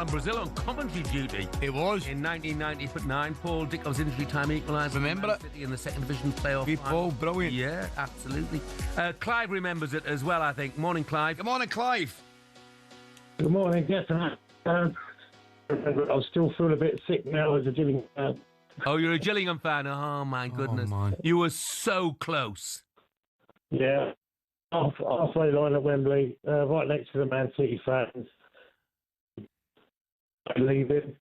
Brazil on commentary duty. It was. In 1999, Paul Dickov's injury time equalised. Remember it? City in the second division playoff. Big Paul, brilliant. Yeah, absolutely. Clive remembers it as well, I think. Morning, Clive. Good morning, Clive. Good morning, yes. I still feel a bit sick now as a Gillingham fan. Oh, you're a Gillingham fan? Oh, my goodness. You were so close. Yeah. Halfway line at Wembley, right next to the Man City fans. I leave it,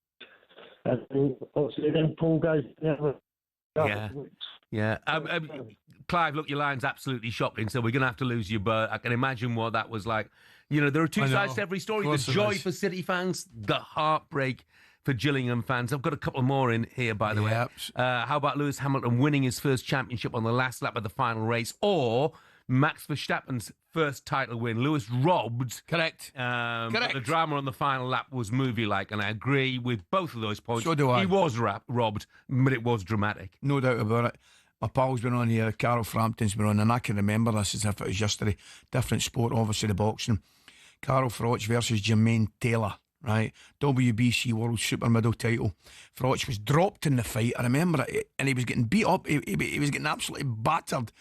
and obviously then Paul goes. Yeah. Clive, look, your line's absolutely shocking, so we're going to have to lose you, but I can imagine what that was like. You know, there are two sides to every story. The joy for City fans, the heartbreak for Gillingham fans. I've got a couple more in here, by the way. How about Lewis Hamilton winning his first championship on the last lap of the final race, or Max Verstappen's first title win? Lewis robbed. Correct. But the drama on the final lap was movie-like, and I agree with both of those points. So do I. He was robbed, but it was dramatic. No doubt about it. My pal's been on here, Carol Frampton's been on, and I can remember this as if it was yesterday. Different sport, obviously, the boxing. Carol Froch versus Jermaine Taylor, right? WBC World Super Middle title. Froch was dropped in the fight, I remember it, and he was getting beat up. He was getting absolutely battered,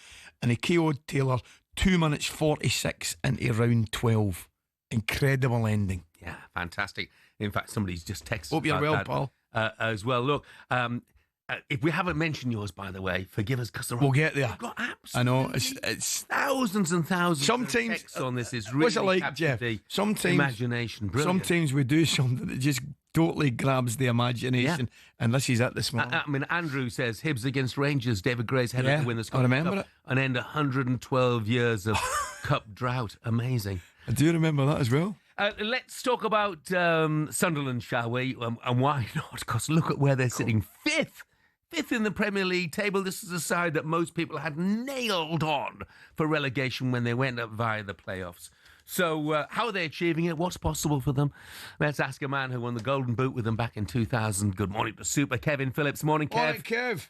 and he KO'd Taylor 2 minutes 46 into round 12. Incredible ending. Yeah, fantastic. In fact, somebody's just texted Hope you're well, that, pal. As well. Look, If we haven't mentioned yours, by the way, forgive us, because we'll get there. We've got I know it's thousands and thousands. Sometimes of texts on this is really what's it like, Jeff? Sometimes imagination. Brilliant. Sometimes we do something that just totally grabs the imagination, and this is it this morning. I mean, Andrew says Hibs against Rangers. David Gray's headed to win the Scottish remember Cup it. and end 112 years of cup drought. Amazing. I do remember that as well. Let's talk about Sunderland, shall we? And why not? Because look at where they're sitting. Fifth in the Premier League table. This is a side that most people had nailed on for relegation when they went up via the playoffs. So how are they achieving it? What's possible for them? Let's ask a man who won the Golden Boot with them back in 2000. Good morning to Super Kevin Phillips. Morning, Kev. Morning, Kev.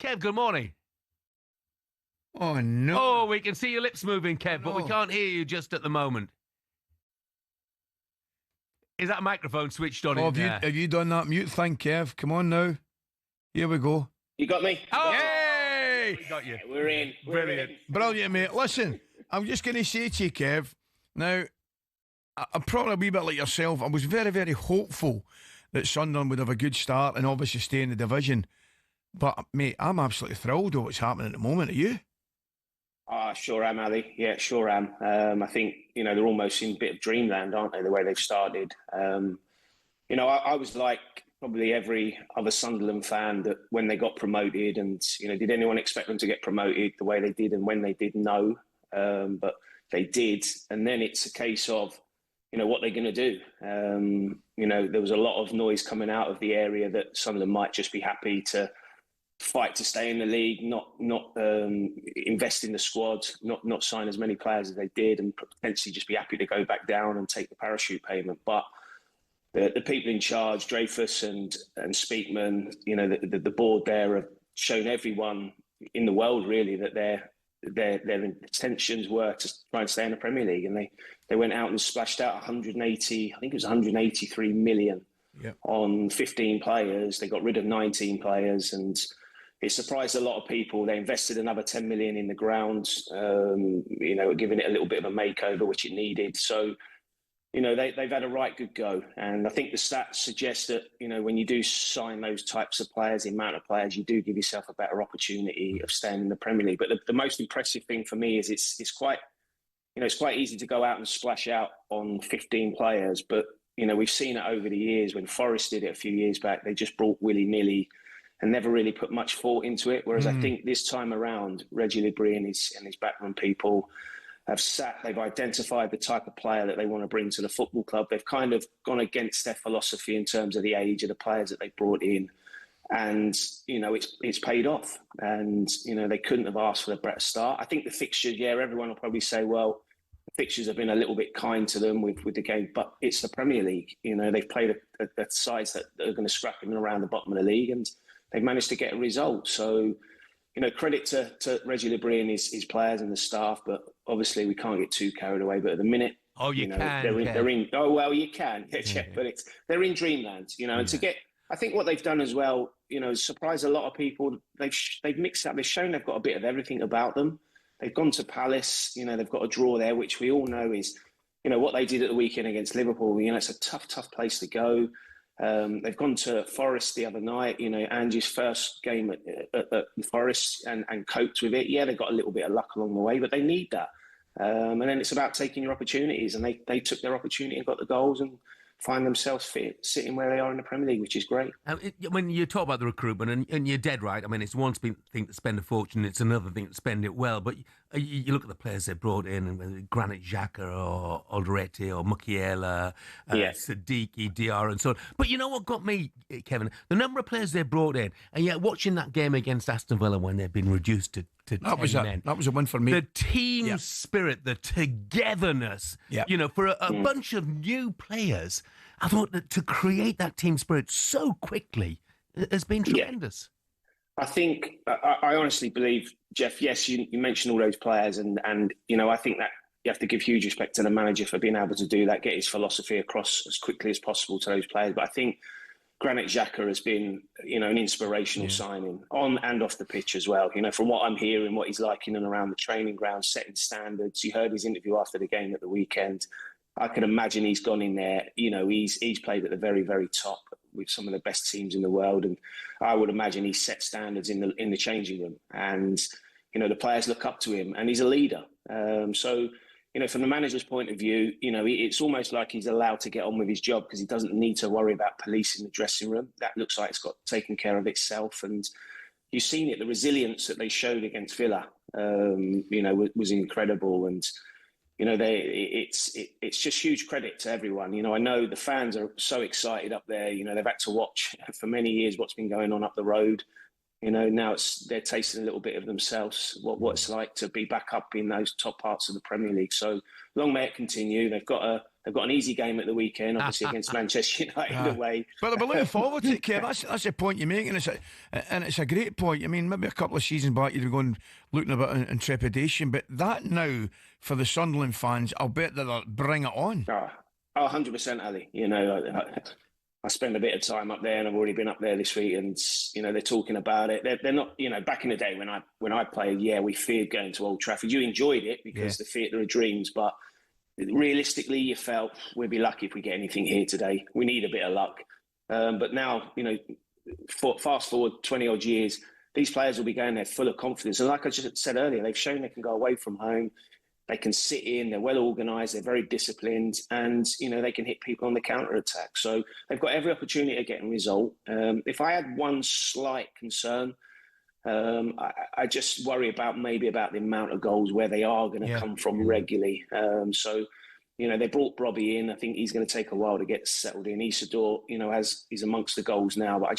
Kev, good morning. Oh, no. Oh, we can see your lips moving, Kev, but we can't hear you just at the moment. Is that microphone switched on? Have you done that mute thing, Kev? Come on now. Here we go. You got me? Oh, yay! We got you. We're in. Brilliant. Brilliant, mate. Listen, I'm just going to say to you, Kev, now, I'm probably a wee bit like yourself. I was very, very hopeful that Sunderland would have a good start and obviously stay in the division. But, mate, I'm absolutely thrilled with what's happening at the moment. Are you? Sure am, Ali. Yeah, sure am. I think, they're almost in a bit of dreamland, aren't they, the way they've started. I was like probably every other Sunderland fan that when they got promoted and, did anyone expect them to get promoted the way they did and when they did? No. But they did. And then it's a case of, what they're going to do. There was a lot of noise coming out of the area that some of them might just be happy to fight to stay in the league, not invest in the squad, not sign as many players as they did, and potentially just be happy to go back down and take the parachute payment. But the people in charge, Dreyfus and Speakman, the board there have shown everyone in the world really that their intentions were to try and stay in the Premier League, and they went out and splashed out 183 million on 15 players. They got rid of 19 players, and it surprised a lot of people. They invested another 10 million in the ground, giving it a little bit of a makeover, which it needed. So, they've had a right good go. And I think the stats suggest that, when you do sign those types of players, the amount of players, you do give yourself a better opportunity of staying in the Premier League. But the most impressive thing for me is it's quite easy to go out and splash out on 15 players. But, we've seen it over the years. When Forest did it a few years back, they just brought willy-nilly and never really put much thought into it. Whereas I think this time around, Reggie Libri and his backroom people they've identified the type of player that they want to bring to the football club. They've kind of gone against their philosophy in terms of the age of the players that they brought in. And, it's paid off. And, they couldn't have asked for a better start. I think the fixtures, everyone will probably say, well, the fixtures have been a little bit kind to them with the game, but it's the Premier League. They've played a sides that are going to scrap them around the bottom of the league, and they've managed to get a result. So, credit to Reggie Libri and his players and the staff, but obviously we can't get too carried away. But at the minute, you can. They're in. Oh well, you can. Yeah. But they're in dreamland. And to get, I think what they've done as well, surprised a lot of people. They've mixed up. They've shown they've got a bit of everything about them. They've gone to Palace. They've got a draw there, which we all know is, what they did at the weekend against Liverpool. It's a tough place to go. They've gone to Forest the other night, Angie's first game at Forest and coped with it. Yeah, they got a little bit of luck along the way, but they need that. And then it's about taking your opportunities, and they took their opportunity and got the goals and find themselves sitting where they are in the Premier League, which is great. When you talk about the recruitment, and you're dead right, I mean, it's one thing to spend a fortune, it's another thing to spend it well, but you look at the players they brought in, and Granit Xhaka or Alderete or Mukiela, Siddiqui, Diarra and so on. But you know what got me, Kevin? The number of players they brought in, and yet watching that game against Aston Villa when they've been reduced to 10 men. That was a win for me. The team spirit, the togetherness, for a bunch of new players, I thought that to create that team spirit so quickly has been tremendous. I think, I honestly believe, Jeff, yes, you mentioned all those players and I think that you have to give huge respect to the manager for being able to do that, get his philosophy across as quickly as possible to those players. But I think Granit Xhaka has been, an inspirational signing on and off the pitch as well. From what I'm hearing, what he's like in and around the training ground, setting standards. You heard his interview after the game at the weekend. I can imagine he's gone in there. He's played at the very, very top with some of the best teams in the world, and I would imagine he set standards in the changing room, and the players look up to him, and he's a leader. So from the manager's point of view, it's almost like he's allowed to get on with his job because he doesn't need to worry about policing the dressing room. That looks like it's got taken care of itself, and you've seen it. The resilience that they showed against Villa, was incredible, and it's just huge credit to everyone. I know the fans are so excited up there. They've had to watch for many years what's been going on up the road. Now they're tasting a little bit of themselves, what it's like to be back up in those top parts of the Premier League. So long may it continue. They've got an easy game at the weekend, obviously against Manchester United away. But they're looking forward to it, Kev. That's the point you're making, and it's a great point. I mean, maybe a couple of seasons back you'd be going looking a bit in trepidation, but that now for the Sunderland fans, I'll bet that they'll bring it on. 100%, Ali. I spend a bit of time up there, and I've already been up there this week, and they're talking about it. They're not, back in the day when I played, we feared going to Old Trafford. You enjoyed it because the theatre of dreams, but realistically, you felt we'd be lucky if we get anything here today. We need a bit of luck, but now fast forward 20 odd years, these players will be going there full of confidence, and like I just said earlier, they've shown they can go away from home. They can sit in, they're well organised, they're very disciplined, and, they can hit people on the counter-attack. So they've got every opportunity of getting a result. If I had one slight concern, I just worry about the amount of goals where they are going to come from regularly. They brought Robbie in. I think he's going to take a while to get settled in. Isidore, he's amongst the goals now, but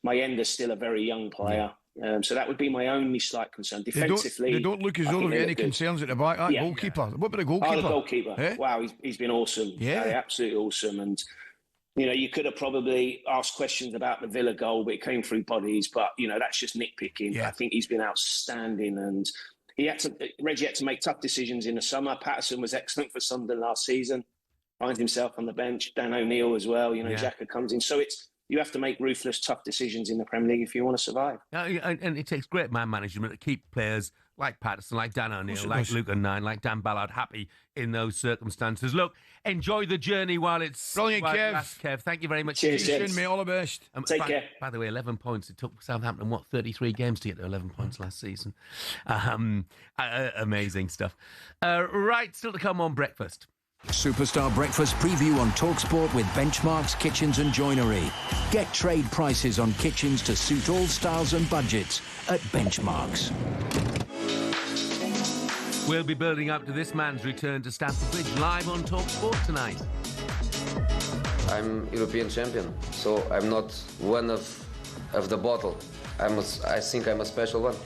Mayenda's still a very young player. So that would be my only slight concern. Defensively, they don't look as though they've got any concerns at the back. Goalkeeper. What about the goalkeeper? The goalkeeper. Eh? Wow, he's been awesome. Absolutely awesome. And you could have probably asked questions about the Villa goal, but it came through bodies. But that's just nitpicking. I think he's been outstanding, and Reggie had to make tough decisions in the summer. Patterson was excellent for Sunderland last season. Finds himself on the bench. Dan O'Neill as well. Xhaka comes in. So you have to make ruthless, tough decisions in the Premier League if you want to survive. And it takes great man management to keep players like Patterson, like Dan O'Neill, like Luke Nine, like Dan Ballard happy in those circumstances. Look, enjoy the journey while it's brilliant, Kev. Kev, thank you very much. Cheers, mate. All the best. Take care. By the way, 11 points. It took Southampton 33 games to get to 11 points last season. Amazing stuff. Right, still to come on breakfast. Superstar Breakfast preview on talkSPORT with Benchmarks Kitchens and Joinery. Get trade prices on kitchens to suit all styles and budgets at Benchmarks. We'll be building up to this man's return to Stamford Bridge live on talkSPORT tonight. I'm European champion, so I'm not one of the bottle. I think I'm a special one.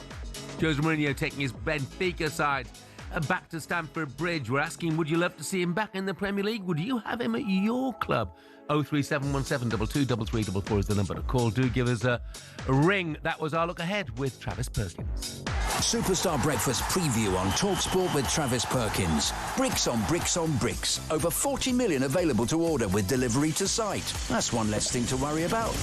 Jose Mourinho taking his Benfica side back to Stamford Bridge. We're asking, would you love to see him back in the Premier League? Would you have him at your club? 03717 223344 is the number to call. Do give us a ring. That was our look ahead with Travis Perkins. Superstar Breakfast preview on talkSPORT with Travis Perkins. Bricks on bricks on bricks. Over 40 million available to order with delivery to site. That's one less thing to worry about.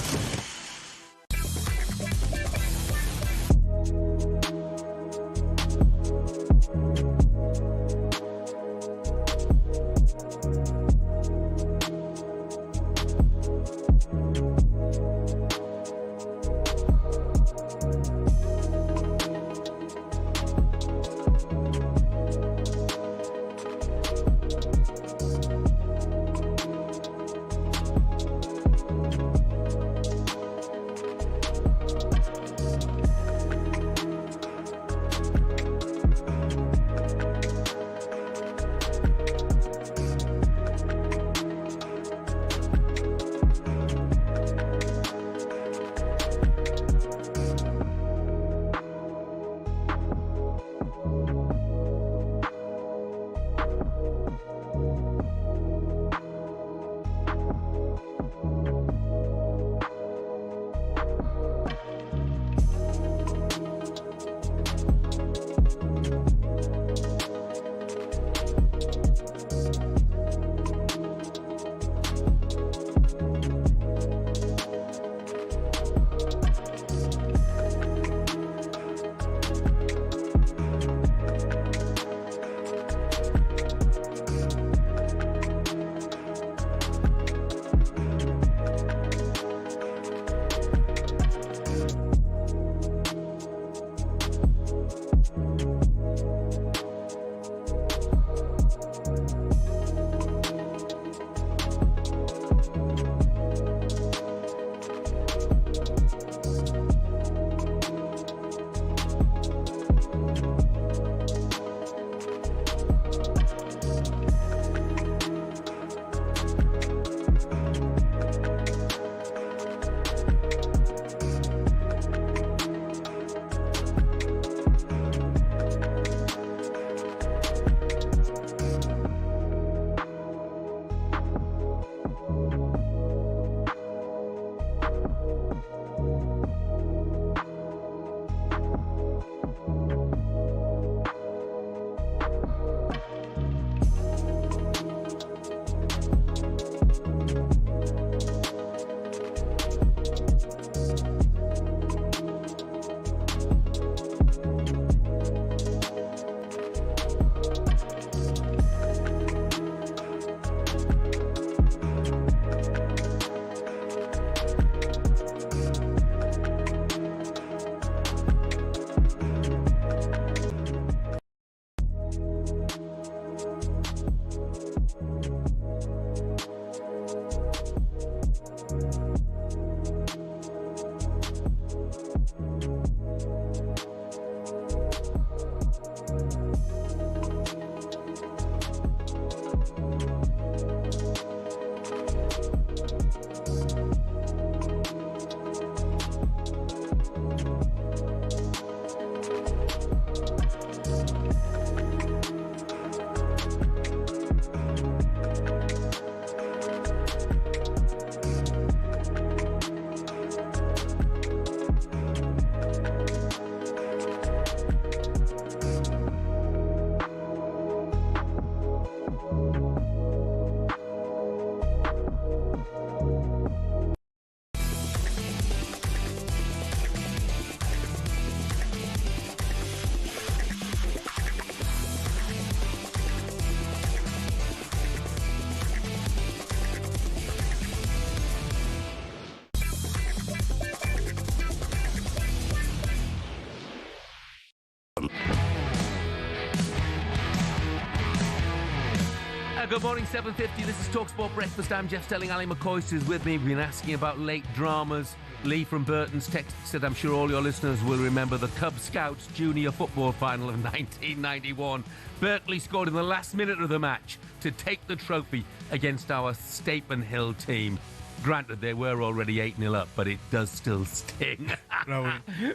Good morning, 7:50. This is talkSPORT Breakfast. I'm Jeff Stelling Ally McCoist is with me. We've been asking about late dramas. Lee from Burton's text said, I'm sure all your listeners will remember the Cub Scouts junior football final of 1991. Berkeley scored in the last minute of the match to take the trophy against our Stapen Hill team. Granted, they were already 8-0 up, but it does still sting.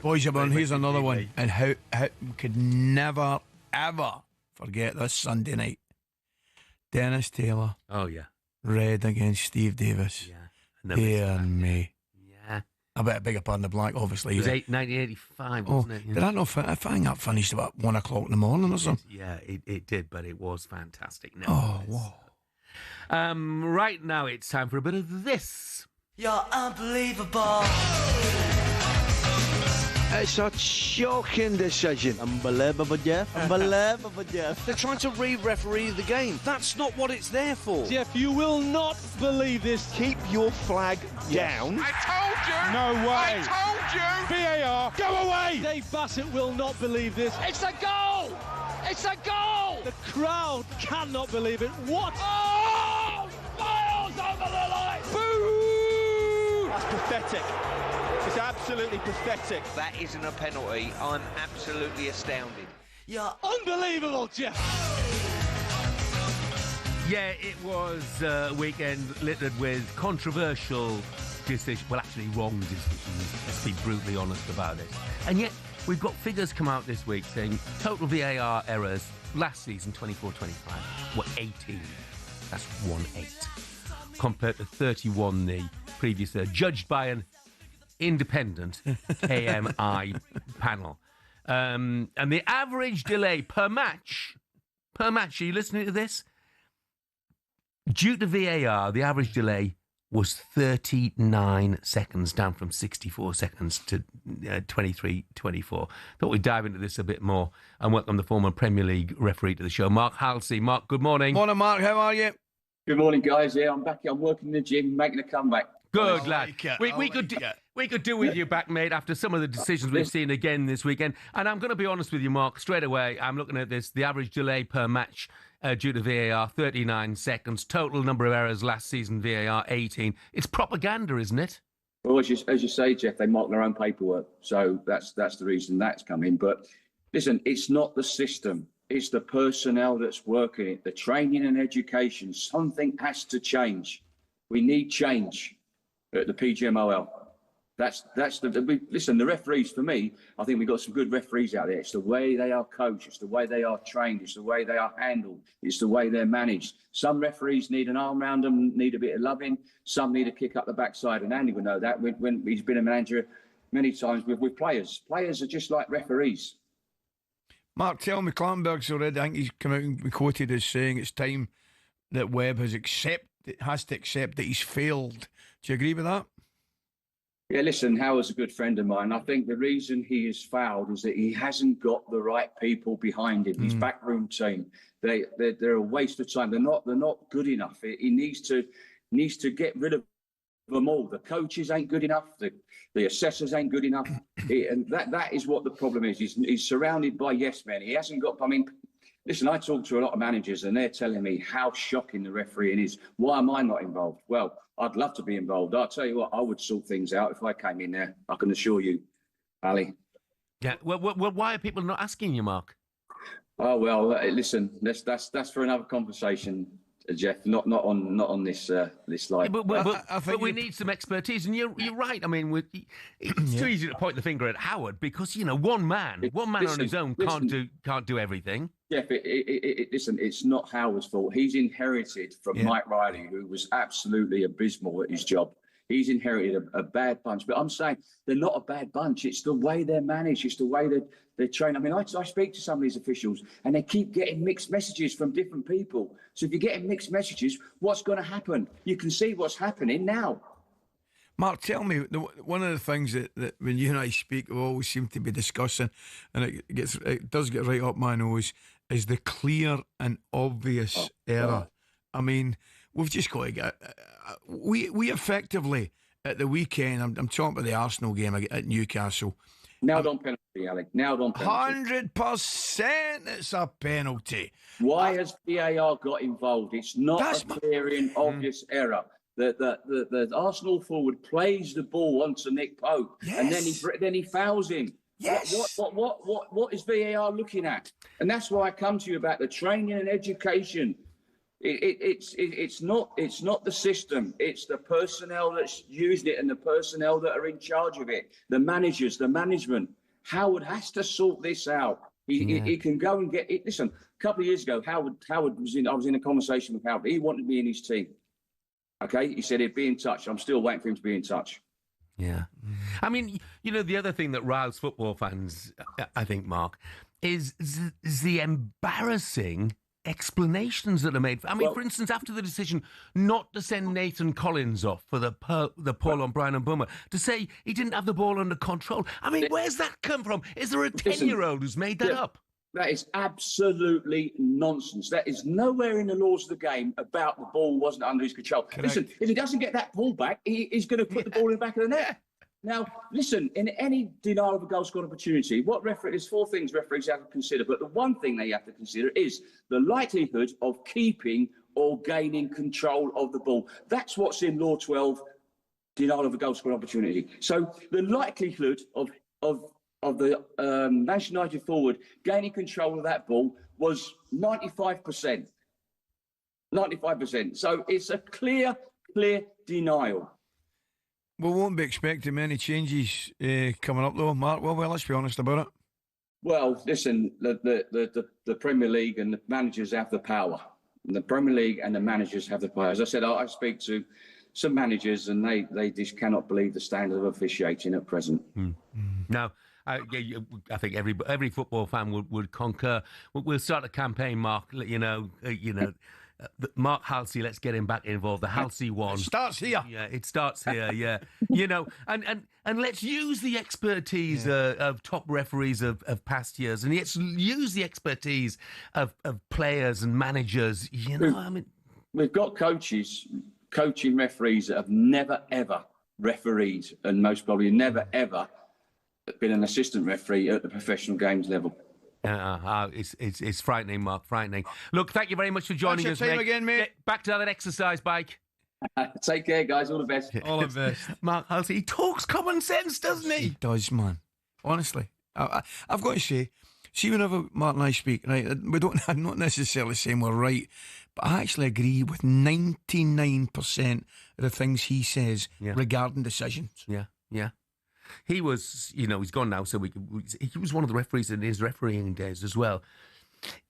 Boys, here's another one. And how we could never, ever forget this Sunday night. Dennis Taylor. Oh, yeah. Red against Steve Davis. Yeah. Dear me. Yeah. I bet a bigger pun the black, obviously. It was 1985, wasn't it? Yeah. Did I not? I think that finished about 1 o'clock in the morning or something. Yeah, it did, but it was fantastic. Oh, wow. Right now, it's time for a bit of this. You're unbelievable. It's a shocking decision. Unbelievable, Jeff. Unbelievable, Jeff. They're trying to re-referee the game. That's not what it's there for. Jeff, you will not believe this. Keep your flag down. I told you. No way. I told you. VAR, go away. Dave Bassett will not believe this. It's a goal. It's a goal. The crowd cannot believe it. What? Oh, miles over the line. Boo! That's pathetic. It's absolutely pathetic. That isn't a penalty. I'm absolutely astounded. You're unbelievable, Jeff. Yeah, it was a weekend littered with controversial decisions. Well, actually, wrong decisions. Let's be brutally honest about it. And yet, we've got figures come out this week saying total VAR errors last season, 24-25, were 18. That's 1-8. Compared to 31 the previous year, judged by an independent KMI panel. And the average delay per match, are you listening to this? Due to VAR, the average delay was 39 seconds, down from 64 seconds to 23-24. Thought we'd dive into this a bit more and welcome the former Premier League referee to the show, Marc Halsey. Marc, good morning. Morning, Marc. How are you? Good morning, guys. Yeah, I'm back. I'm working in the gym, making a comeback. Good, lad. We could do with you back, mate, after some of the decisions we've seen again this weekend. And I'm going to be honest with you, Marc, straight away. I'm looking at this. The average delay per match due to VAR, 39 seconds. Total number of errors last season, VAR, 18. It's propaganda, isn't it? Well, as you say, Jeff, they mark their own paperwork. So that's the reason that's coming. But listen, it's not the system. It's the personnel that's working it, the training and education. Something has to change. We need change at the PGMOL. Listen, the referees, for me, I think we've got some good referees out there. It's the way they are coached. It's the way they are trained. It's the way they are handled. It's the way they're managed. Some referees need an arm around them, need a bit of loving. Some need a kick up the backside. And Andy will know that when he's been a manager many times with players. Players are just like referees. Marc, tell me, Clanberg's already, I think he's come out and been quoted as saying it's time that Webb has to accept that he's failed. Do you agree with that? Yeah, listen, Howard's a good friend of mine. I think the reason he is fouled is that he hasn't got the right people behind him. His backroom team, they're a waste of time. They're not good enough. He needs to get rid of them all. The coaches ain't good enough. The assessors ain't good enough. And that is what the problem is. He's surrounded by yes men. He hasn't got. I mean, listen, I talk to a lot of managers and they're telling me how shocking the refereeing is. Why am I not involved? Well, I'd love to be involved. I'll tell you what, I would sort things out if I came in there. I can assure you, Ali. Yeah. Well, why are people not asking you, Marc? Oh well, listen, that's for another conversation, Jeff. Not on this slide. Yeah, but we need some expertise, and you're right. I mean, it's too easy to point the finger at Howard because one man on his own can't do everything. Jeff, listen, it's not Howard's fault. He's inherited from Mike Riley, who was absolutely abysmal at his job. He's inherited a bad bunch. But I'm saying they're not a bad bunch. It's the way they're managed. It's the way they're trained. I mean, I speak to some of these officials, and they keep getting mixed messages from different people. So if you're getting mixed messages, what's going to happen? You can see what's happening now. Marc, tell me, one of the things that when you and I speak, we always seem to be discussing, and it does get right up my nose, is the clear and obvious error. I mean, we've just got to get. We effectively at the weekend. I'm talking about the Arsenal game at Newcastle. Nailed on penalty. Alec. Nailed on penalty. 100% it's a penalty. Why has VAR got involved? It's not a clear and obvious error. The Arsenal forward plays the ball onto Nick Pope, and then he fouls him. Yes. What is VAR looking at? And that's why I come to you about the training and education. It's not the system. It's the personnel that's using it and the personnel that are in charge of it. The managers, the management. Howard has to sort this out. He can go and get it. Listen, a couple of years ago, Howard was in. I was in a conversation with Howard. He wanted me in his team. Okay, he said he'd be in touch. I'm still waiting for him to be in touch. Yeah. I mean, the other thing that riles football fans, I think, Mark, is the embarrassing explanations that are made. I mean, for instance, after the decision not to send Nathan Collins off for the Paul on Brian and Bummer, to say he didn't have the ball under control. I mean, where's that come from? Is there a 10-year-old who's made that up? That is absolutely nonsense. That is nowhere in the laws of the game about the ball wasn't under his control. Correct. Listen, if he doesn't get that ball back, he's going to put the ball in the back of the net. Now, listen, in any denial of a goal-scored opportunity, there's four things referees have to consider, but the one thing they have to consider is the likelihood of keeping or gaining control of the ball. That's what's in Law 12, denial of a goal-scored opportunity. So the likelihood of the Manchester United forward gaining control of that ball was 95%. 95%. So it's a clear denial. We won't be expecting many changes coming up, though, Mark. Well, let's be honest about it. Well, listen, the Premier League and the managers have the power. The Premier League and the managers have the power. As I said, I speak to some managers, and they just cannot believe the standard of officiating at present. Now, I think every football fan would concur. We'll start a campaign, Mark. Mark Halsey, let's get him back involved. The Halsey one. It starts here. Yeah, it starts here, yeah. And let's use the expertise of top referees of past years, and let's use the expertise of players and managers. We've got coaching referees that have never, ever refereed, and most probably never, ever been an assistant referee at the professional games level. It's frightening, Mark, frightening. Look, thank you very much for joining us, mate. Again, mate. Get back to that exercise bike. Take care, guys. All the best. All the best. Mark Halsey, he talks common sense, doesn't he? He does, man. Honestly. I've got to say, see, whenever Mark and I speak, right, I'm not necessarily saying we're right, but I actually agree with 99% of the things he says regarding decisions. Yeah. He was, he's gone now, so he was one of the referees in his refereeing days as well.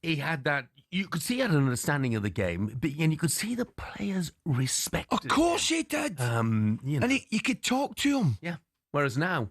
He had that, you could see he had an understanding of the game, and you could see the players respected him. Of course he did. And you could talk to him. Yeah. Whereas now,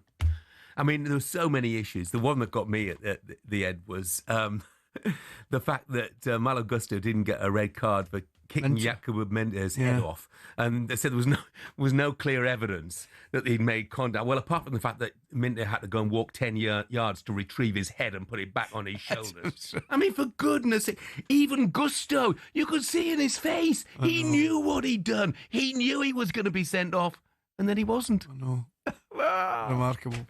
I mean, there were so many issues. The one that got me at the end was the fact that Malo Gusto didn't get a red card for kicking Jacob Mendes' head off, and they said there was no clear evidence that he'd made contact. Well, apart from the fact that Mendes had to go and walk 10 yards to retrieve his head and put it back on his shoulders. I mean, for goodness sake, even Gusto, you could see in his face, he knew what he'd done. He knew he was going to be sent off, and then he wasn't. I know. Remarkable.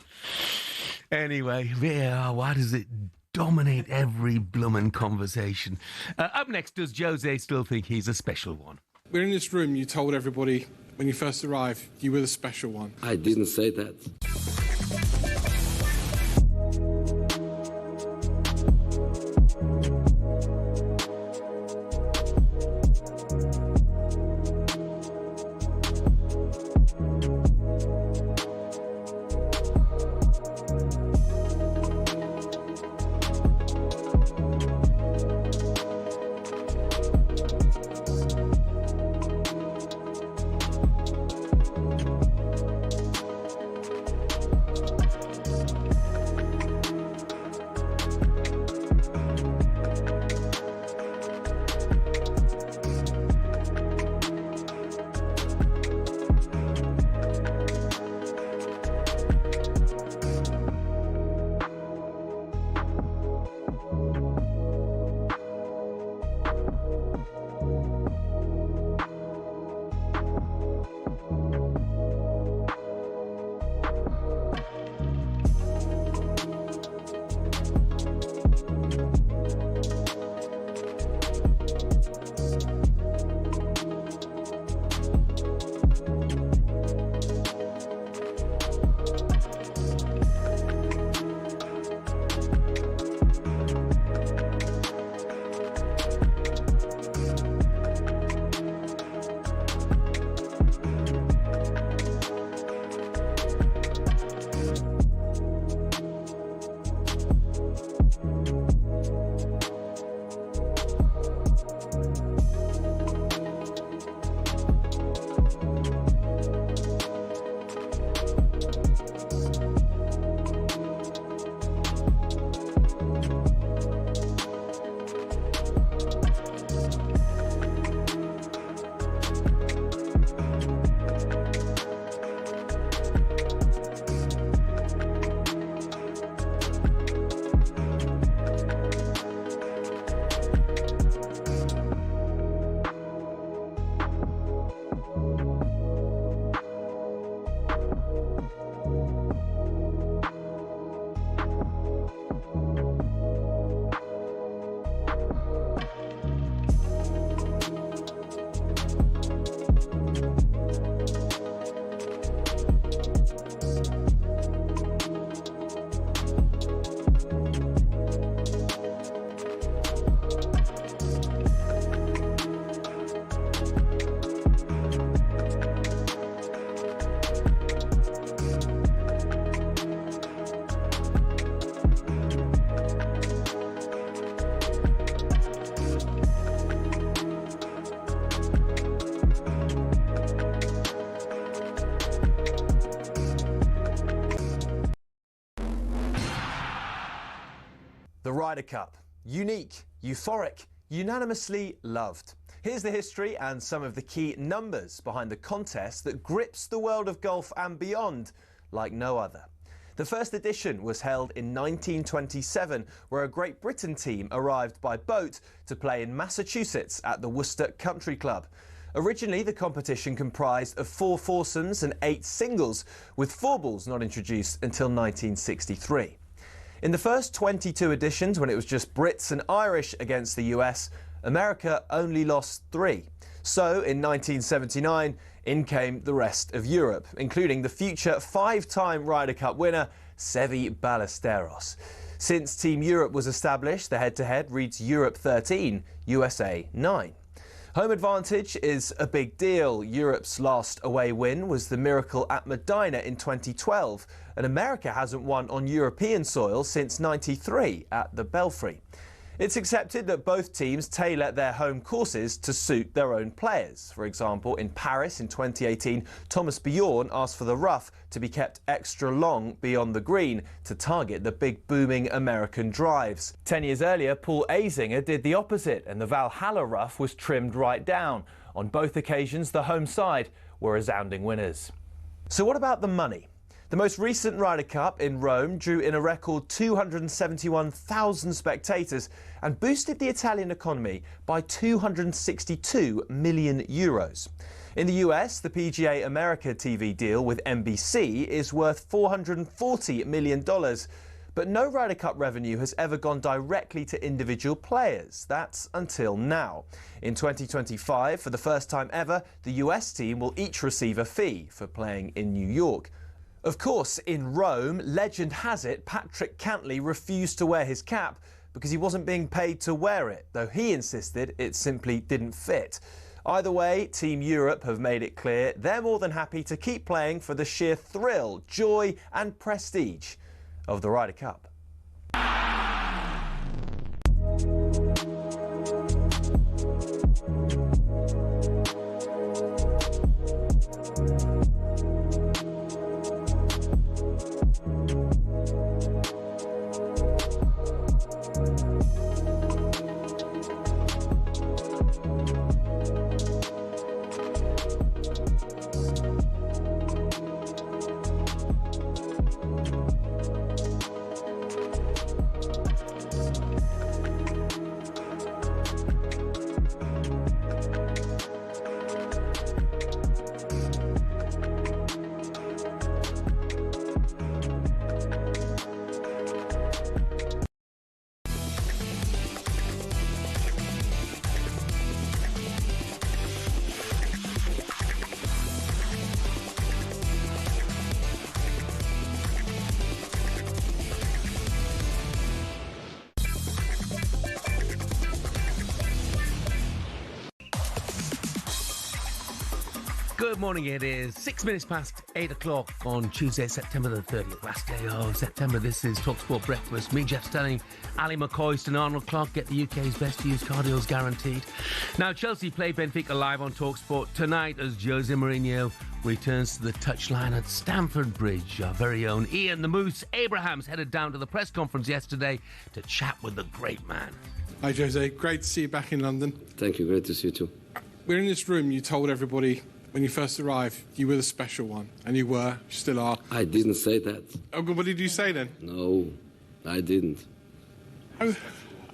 Anyway, why does it dominate every bloomin' conversation? Up next, does Jose still think he's a special one? We're in this room, you told everybody when you first arrived you were the special one. I didn't say that. Ryder Cup. Unique, euphoric, unanimously loved. Here's the history and some of the key numbers behind the contest that grips the world of golf and beyond like no other. The first edition was held in 1927, where a Great Britain team arrived by boat to play in Massachusetts at the Worcester Country Club. Originally, the competition comprised of 4 foursomes and 8 singles, with 4 balls not introduced until 1963. In the first 22 editions, when it was just Brits and Irish against the US, America only lost 3. So, in 1979, in came the rest of Europe, including the future 5-time Ryder Cup winner, Seve Ballesteros. Since Team Europe was established, the head-to-head reads Europe 13, USA 9. Home advantage is a big deal. Europe's last away win was the miracle at Medina in 2012, and America hasn't won on European soil since '93 at the Belfry. It's accepted that both teams tailor their home courses to suit their own players. For example, in Paris in 2018, Thomas Bjorn asked for the rough to be kept extra long beyond the green to target the big booming American drives. 10 years earlier, Paul Azinger did the opposite, and the Valhalla rough was trimmed right down. On both occasions, the home side were resounding winners. So what about the money? The most recent Ryder Cup in Rome drew in a record 271,000 spectators and boosted the Italian economy by €262 million. In the US, the PGA America TV deal with NBC is worth $440 million. But no Ryder Cup revenue has ever gone directly to individual players. That's until now. In 2025, for the first time ever, the US team will each receive a fee for playing in New York. Of course, in Rome, legend has it Patrick Cantley refused to wear his cap because he wasn't being paid to wear it, though he insisted it simply didn't fit. Either way, Team Europe have made it clear they're more than happy to keep playing for the sheer thrill, joy and prestige of the Ryder Cup. Good morning, it is 6 minutes past 8 o'clock on Tuesday, September the 30th, last day of September. This is talkSPORT Breakfast. Me, Jeff Stelling, Ally McCoist and Arnold Clark get the UK's best used car deals guaranteed. Now, Chelsea play Benfica live on talkSPORT tonight as Jose Mourinho returns to the touchline at Stamford Bridge. Our very own Ian the Moose Abrahams headed down to the press conference yesterday to chat with the great man. Hi, Jose. Great to see you back in London. Thank you. Great to see you too. We're in this room. You told everybody when you first arrived you were the special one, and you were, you still are. I didn't say that. Oh, what did you say then? No, I didn't. Oh,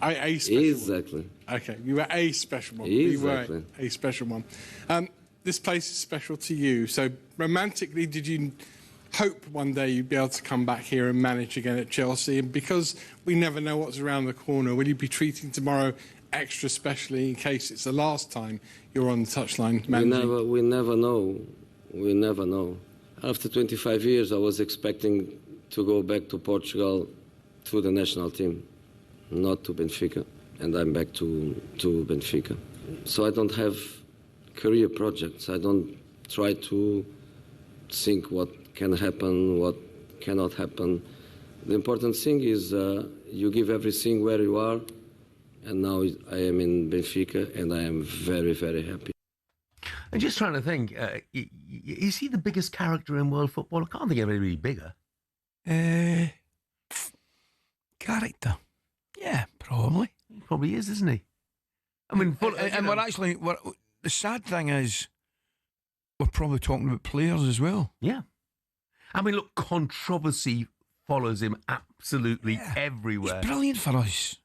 a special exactly. One. Okay, you were a special one. Exactly. You were a special one. This place is special to you. So romantically, did you hope one day you'd be able to come back here and manage again at Chelsea? And because we never know what's around the corner, will you be treating tomorrow extra specially in case it's the last time you're on the touchline managing? We never know. We never know. After 25 years, I was expecting to go back to Portugal, to the national team, not to Benfica. And I'm back to Benfica. So I don't have career projects. I don't try to think what can happen, what cannot happen. The important thing is you give everything where you are. And now I am in Benfica, and I am very, very happy. I'm just trying to think, is he the biggest character in world football? I can't think of anybody bigger. Character? Yeah, probably. He probably is, isn't he? I mean, and the sad thing is, we're probably talking about players as well. Yeah. I mean, look, controversy follows him absolutely everywhere. He's brilliant for us.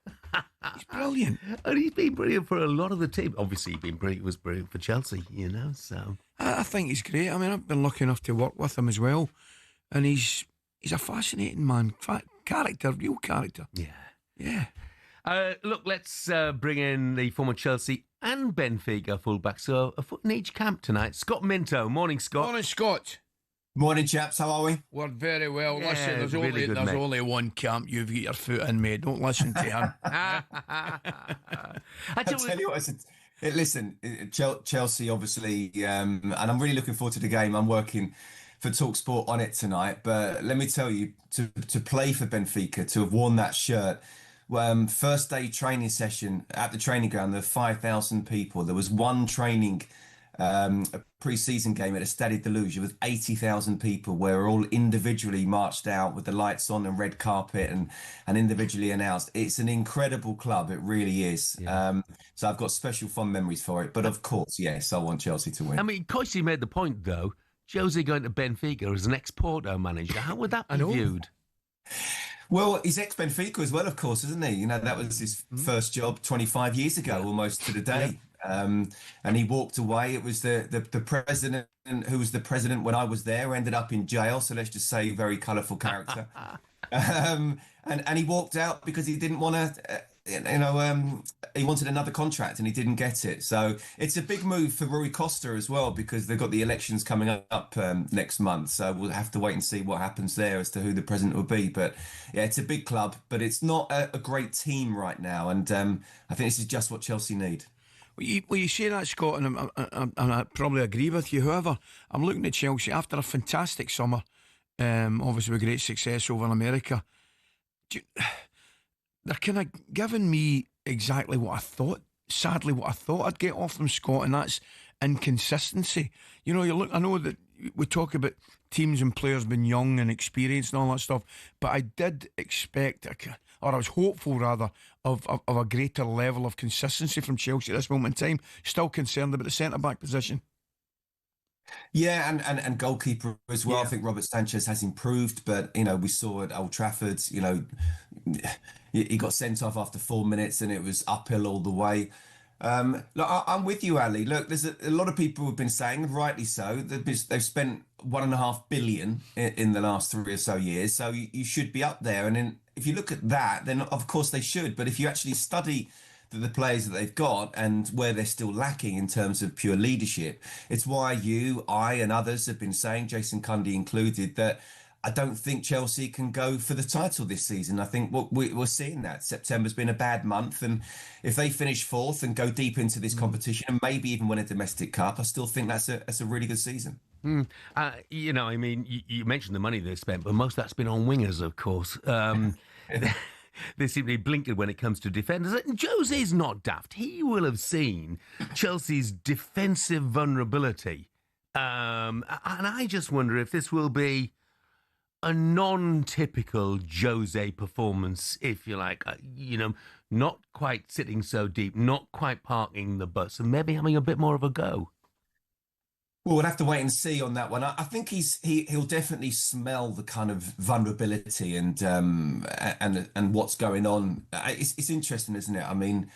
He's brilliant. And he's been brilliant for a lot of the team. Obviously, he was brilliant for Chelsea, so. I think he's great. I mean, I've been lucky enough to work with him as well. And he's a fascinating man. Character, real character. Yeah. Yeah. Look, let's bring in the former Chelsea and Benfica fullback. So a foot in each camp tonight. Scott Minto. Morning, Scott. Morning, Scott. Morning, chaps. How are we? We're very well. Yeah, listen, there's really only one camp you've got your foot in, mate. Don't listen to him. I tell you what, listen, Chelsea, obviously, and I'm really looking forward to the game. I'm working for talkSPORT on it tonight. But let me tell you, to play for Benfica, to have worn that shirt, first day training session at the training ground, there were 5,000 people. There was one training a pre-season game at the Stade de Luge with 80,000 people, where we're all individually marched out with the lights on and red carpet and individually announced. It's an incredible club, it really is. Yeah. So I've got special fond memories for it. But of course, yes, I want Chelsea to win. I mean, Coisy made the point though. Jose going to Benfica as an ex-Porto manager, how would that be viewed? Well, he's ex-Benfica as well, of course, isn't he? You know, that was his first job 25 years ago, almost to the day. And he walked away. It was the president who was the president when I was there, ended up in jail. So let's just say very colourful character. And he walked out because he didn't want to, he wanted another contract and he didn't get it. So it's a big move for Rui Costa as well, because they've got the elections coming up next month. So we'll have to wait and see what happens there as to who the president will be. But yeah, it's a big club, but it's not a great team right now. And I think this is just what Chelsea need. Well, you say that, Scott, and I probably agree with you. However, I'm looking at Chelsea after a fantastic summer, obviously with great success over in America. They're kind of giving me exactly what I thought, sadly, what I thought I'd get off them, Scott, and that's inconsistency. You know, I know that we talk about teams and players being young and experienced and all that stuff, but I did expect, or I was hopeful rather, of a greater level of consistency from Chelsea at this moment in time. Still concerned about the centre-back position. Yeah, and goalkeeper as well. Yeah. I think Robert Sanchez has improved, but, we saw at Old Trafford, he got sent off after 4 minutes and it was uphill all the way. Look, I'm with you, Ali. Look, there's a lot of people who've been saying, rightly so, they've spent $1.5 billion in the last 3 or so years, so you should be up there. And then if you look at that, then of course they should. But if you actually study the players that they've got and where they're still lacking in terms of pure leadership, it's why I and others have been saying, Jason Cundy included, that I don't think Chelsea can go for the title this season. I think we're seeing that. September's been a bad month, and if they finish fourth and go deep into this competition and maybe even win a domestic cup, I still think that's a really good season. You mentioned the money they spent, but most of that's been on wingers, of course. They seem to be blinkered when it comes to defenders. And Jose's not daft. He will have seen Chelsea's defensive vulnerability. And I just wonder if this will be a non-typical Jose performance, if you like. Not quite sitting so deep, not quite parking the bus, and maybe having a bit more of a go. Well, we'll have to wait and see on that one. I think he'll definitely smell the kind of vulnerability and what's going on. It's interesting, isn't it? I mean,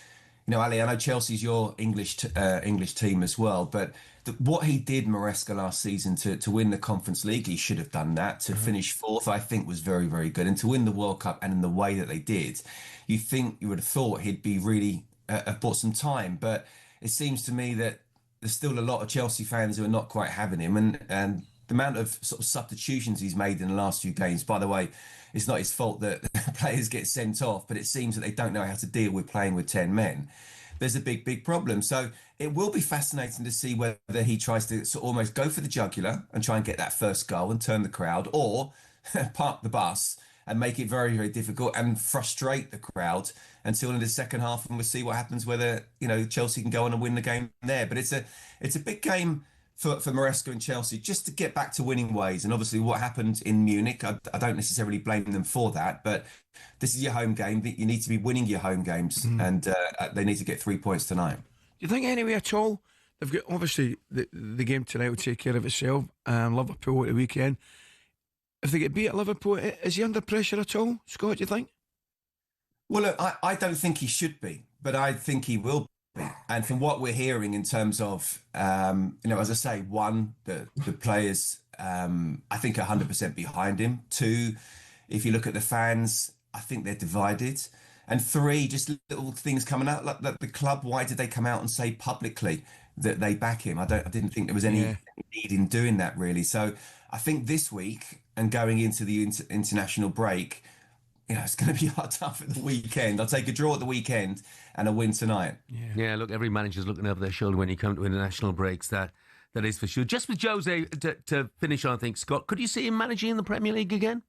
Ali, I know Chelsea's your English team as well, but what he did, Maresca, last season to win the Conference League, he should have done that. To finish fourth, I think, was very, very good. And to win the World Cup and in the way that they did, you would have thought he'd be really have bought some time. But it seems to me that there's still a lot of Chelsea fans who are not quite having him, and the amount of sort of substitutions he's made in the last few games. By the way, it's not his fault that players get sent off, but it seems that they don't know how to deal with playing with 10 men. There's a big problem. So it will be fascinating to see whether he tries to sort of almost go for the jugular and try and get that first goal and turn the crowd, or park the bus and make it very, very difficult and frustrate the crowd until in the second half, and we'll see what happens, whether Chelsea can go on and win the game there. But it's a big game for Maresca and Chelsea just to get back to winning ways. And obviously what happened in Munich, I don't necessarily blame them for that, but this is your home game. You need to be winning your home games, and they need to get 3 points tonight. Do you think anyway at all? They've got, obviously, the game tonight will take care of itself. Liverpool at the weekend. If they get beat at Liverpool, is he under pressure at all, Scott, do you think? Well, look, I don't think he should be, but I think he will be. And from what we're hearing in terms of, as I say, one, the players, I think 100% behind him. Two, if you look at the fans, I think they're divided. And three, just little things coming out, like the club, why did they come out and say publicly that they back him? I didn't think there was any need in doing that, really. So I think this week and going into the international break, it's going to be hard tough at the weekend. I'll take a draw at the weekend and a win tonight. Yeah, look, every manager's looking over their shoulder when you come to international breaks. That is for sure. Just with Jose, to finish on, I think, Scott, could you see him managing in the Premier League again?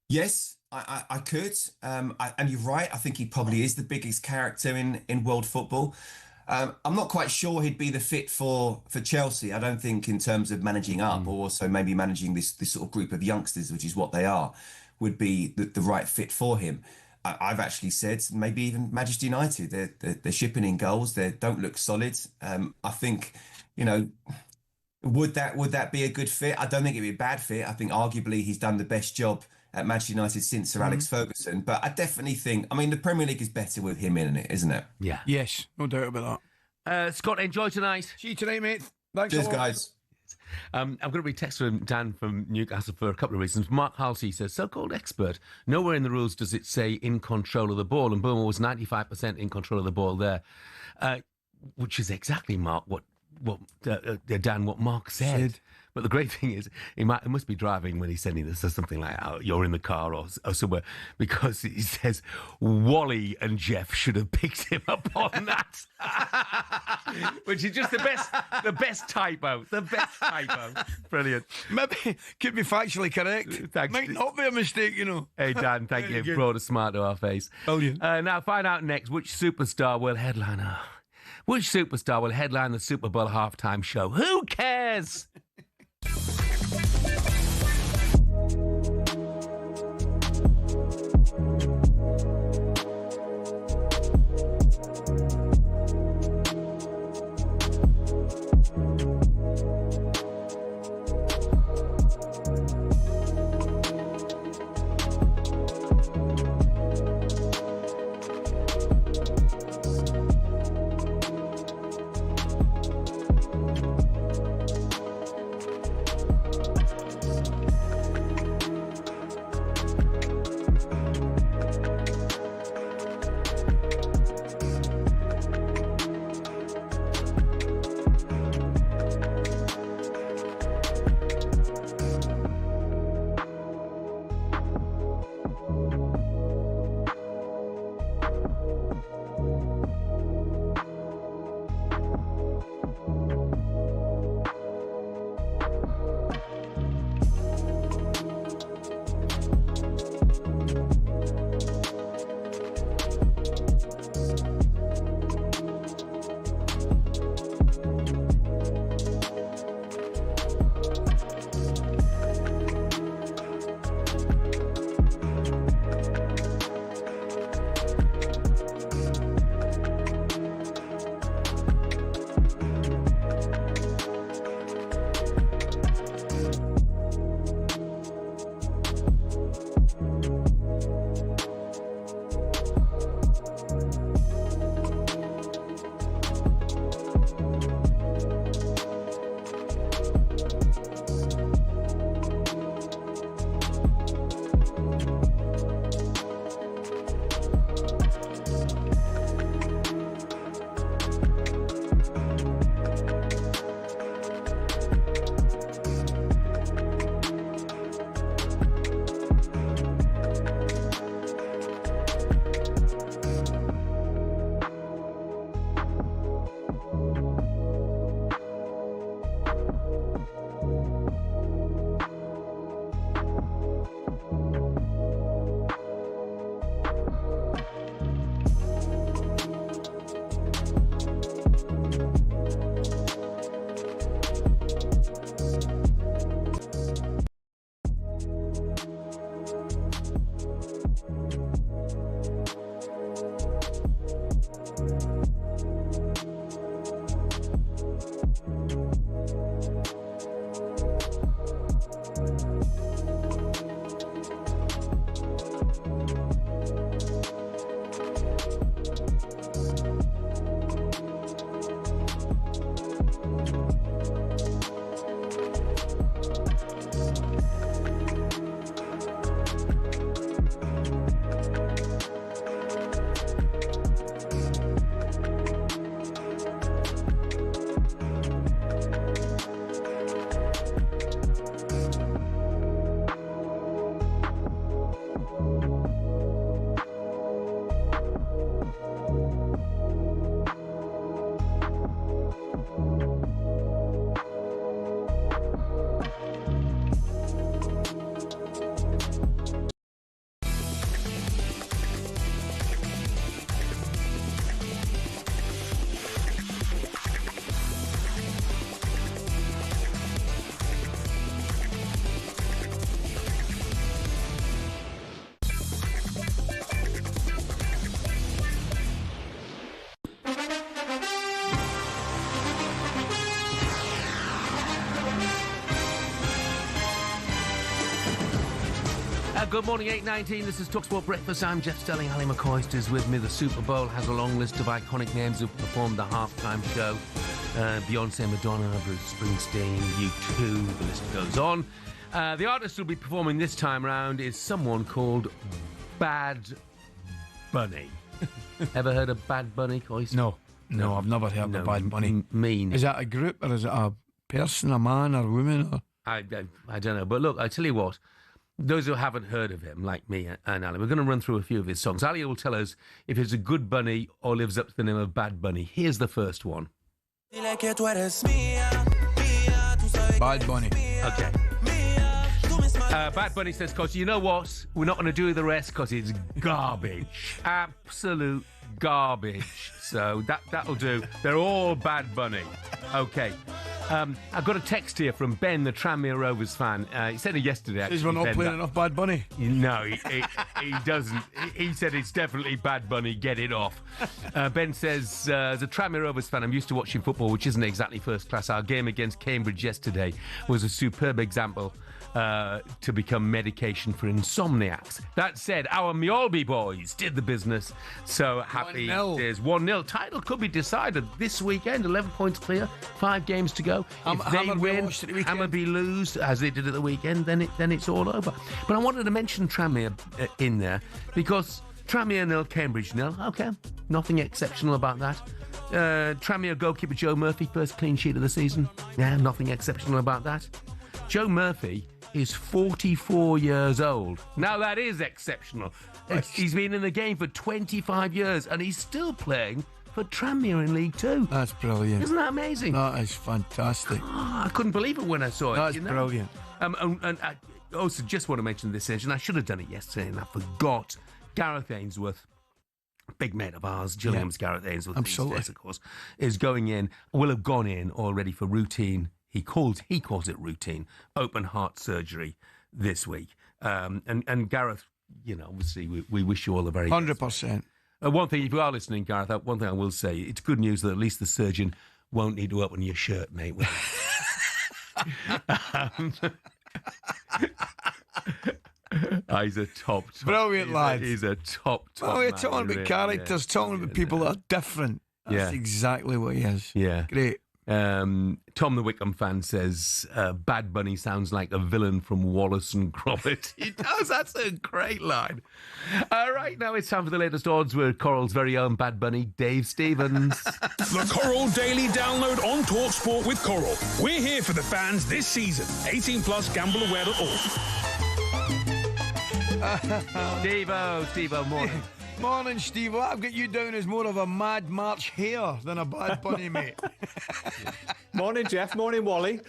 Yes, I could. And you're right. I think he probably is the biggest character in world football. I'm not quite sure he'd be the fit for Chelsea. I don't think in terms of managing up or also maybe managing this sort of group of youngsters, which is what they are, would be the right fit for him. I've actually said maybe even Manchester United. They're shipping in goals. They don't look solid. I think, would that be a good fit? I don't think it'd be a bad fit. I think arguably he's done the best job at Manchester United since Sir Alex Ferguson. But I definitely think, the Premier League is better with him in it, isn't it? Yeah. Yes, no doubt about that. Scott, enjoy tonight. See you tonight, mate. Thanks Cheers, a lot. guys. I'm going to read text from Dan from Newcastle for a couple of reasons. Mark Halsey says, so-called expert. Nowhere in the rules does it say in control of the ball, and Boomer was 95% in control of the ball there, which is exactly, Mark, what Mark said. But the great thing is, he must be driving when he's sending this or something like, you're in the car or somewhere, because he says Wally and Jeff should have picked him up on that, which is just the best typo. The best typo. Brilliant. Maybe could be factually correct. Thanks. Might not be a mistake, Hey, Dan, thank you. Brought a smile to our face. Brilliant. Now, find out next which superstar will headline the Super Bowl halftime show. Who cares? Good morning, 8:19. This is talkSPORT Breakfast. I'm Jeff Stelling Ally McCoist is with me. The Super Bowl has a long list of iconic names who performed the halftime show. Beyonce, Madonna, Bruce Springsteen, U2, the list goes on. The artist who'll be performing this time round is someone called Bad Bunny. Ever heard of Bad Bunny, Coist? No, I've never heard of Bad Bunny. Mean. Is that a group or is it a person, a man or a woman? Or? I don't know. But look, I tell you what. Those who haven't heard of him, like me and Ali, we're going to run through a few of his songs. Ali will tell us if it's a good bunny or lives up to the name of Bad Bunny. Here's the first one. Bad Bunny. Okay. Bad Bunny says, "Cause you know what? We're not going to do the rest because it's garbage. Absolute garbage. So that'll do. They're all Bad Bunny. Okay. I've got a text here from Ben, the Tranmere Rovers fan. He said it yesterday, actually. Says we're not playing enough Bad Bunny. No, he doesn't. He said it's definitely Bad Bunny, get it off. Ben says, as a Tranmere Rovers fan, I'm used to watching football, which isn't exactly first class. Our game against Cambridge yesterday was a superb example to become medication for insomniacs. That said, our Mjolby boys did the business. So happy days. 1-0. Title could be decided this weekend. 11 points clear. 5 games to go. If they win, Hammerby lose, as they did at the weekend, then it's all over. But I wanted to mention Tranmere in there because Tranmere 0, Cambridge 0. Okay, nothing exceptional about that. Tranmere goalkeeper Joe Murphy, first clean sheet of the season. Yeah, nothing exceptional about that. Joe Murphy is 44 years old. Now that is exceptional. He's been in the game for 25 years and he's still playing for Tranmere in League Two. That's brilliant. Isn't that amazing? That is fantastic. I couldn't believe it when I saw it. That's brilliant. And I also just want to mention this, and I should have done it yesterday and I forgot. Gareth Ainsworth, big mate of ours, Gilliam's Gareth Ainsworth, absolutely, these days, of course, is going in, will have gone in already for routine. He calls it routine open heart surgery this week. And Gareth, obviously we wish you all the very 100%. One thing, if you are listening, Gareth, one thing I will say, it's good news that at least the surgeon won't need to open your shirt, mate. He's a top brilliant lad. He's a top well, we're talking about characters, talking about people that are different. That's exactly what he is. Yeah. Great. Tom the Wickham fan says Bad Bunny sounds like a villain from Wallace and Gromit. He does. That's a great line. Right now it's time for the latest odds with Coral's very own Bad Bunny, Dave Stevens. The Coral Daily Download on talkSPORT with Coral. We're here for the fans this season. 18 plus, gambleaware.org. Steve-o, morning. Morning, Steve. Well, I've got you down as more of a Mad March hare than a Bad Bunny, mate. Morning, Jeff. Morning, Wally.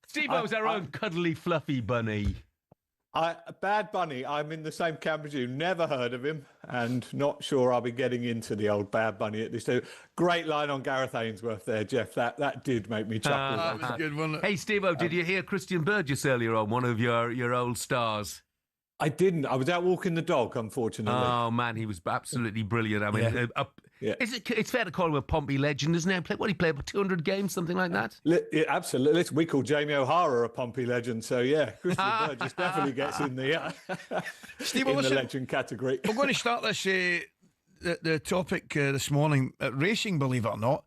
Steve-o's our own cuddly, fluffy bunny. Bad Bunny, I'm in the same camp as you. Never heard of him and not sure I'll be getting into the old Bad Bunny at this too. Great line on Gareth Ainsworth there, Jeff. That did make me chuckle. That was good, wasn't it? Hey, Steve-o, did you hear Christian Burgess earlier on, one of your old stars? I didn't. I was out walking the dog, unfortunately. Oh, man, he was absolutely brilliant. I mean, it's fair to call him a Pompey legend, isn't it? What, he played about 200 games, something like that? Absolutely. Listen, we call Jamie O'Hara a Pompey legend, so yeah, Christian Burgess definitely gets in the, Steve, in the legend category. We're going to start this the topic this morning at racing, believe it or not.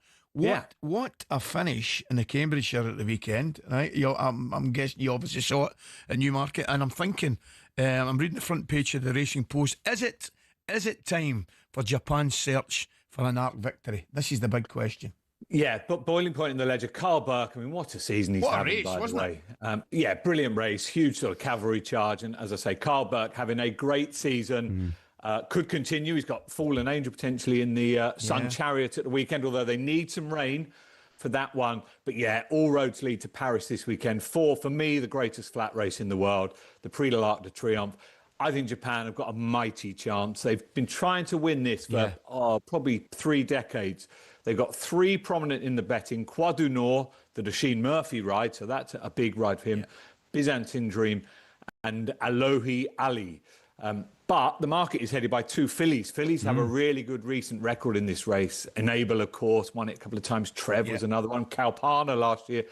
What a finish in the Cambridgeshire at the weekend, right? I'm guessing you obviously saw it in Newmarket, and I'm thinking, I'm reading the front page of the Racing Post. Is it time for Japan's search for an arc victory? This is the big question. Yeah, but boiling point in the ledger, Carl Burke, I mean, what a season he's having, race, by the wasn't way. Brilliant race, huge sort of cavalry charge. And as I say, Carl Burke having a great season. Could continue. He's got Fallen Angel potentially in the Sun Chariot at the weekend, although they need some rain for that one. But yeah, all roads lead to Paris this weekend. For me, the greatest flat race in the world, the Prix de l'Arc de Triomphe. I think Japan have got a mighty chance. They've been trying to win this for probably 3 decades. They've got 3 prominent in the betting. Croix du Nord, the Dasheen Murphy ride, so that's a big ride for him. Byzantine Dream and Alohi Ali. But the market is headed by 2 fillies. Fillies have a really good recent record in this race. Enable, of course, won it a couple of times. Trev was another one. Kalpana last year.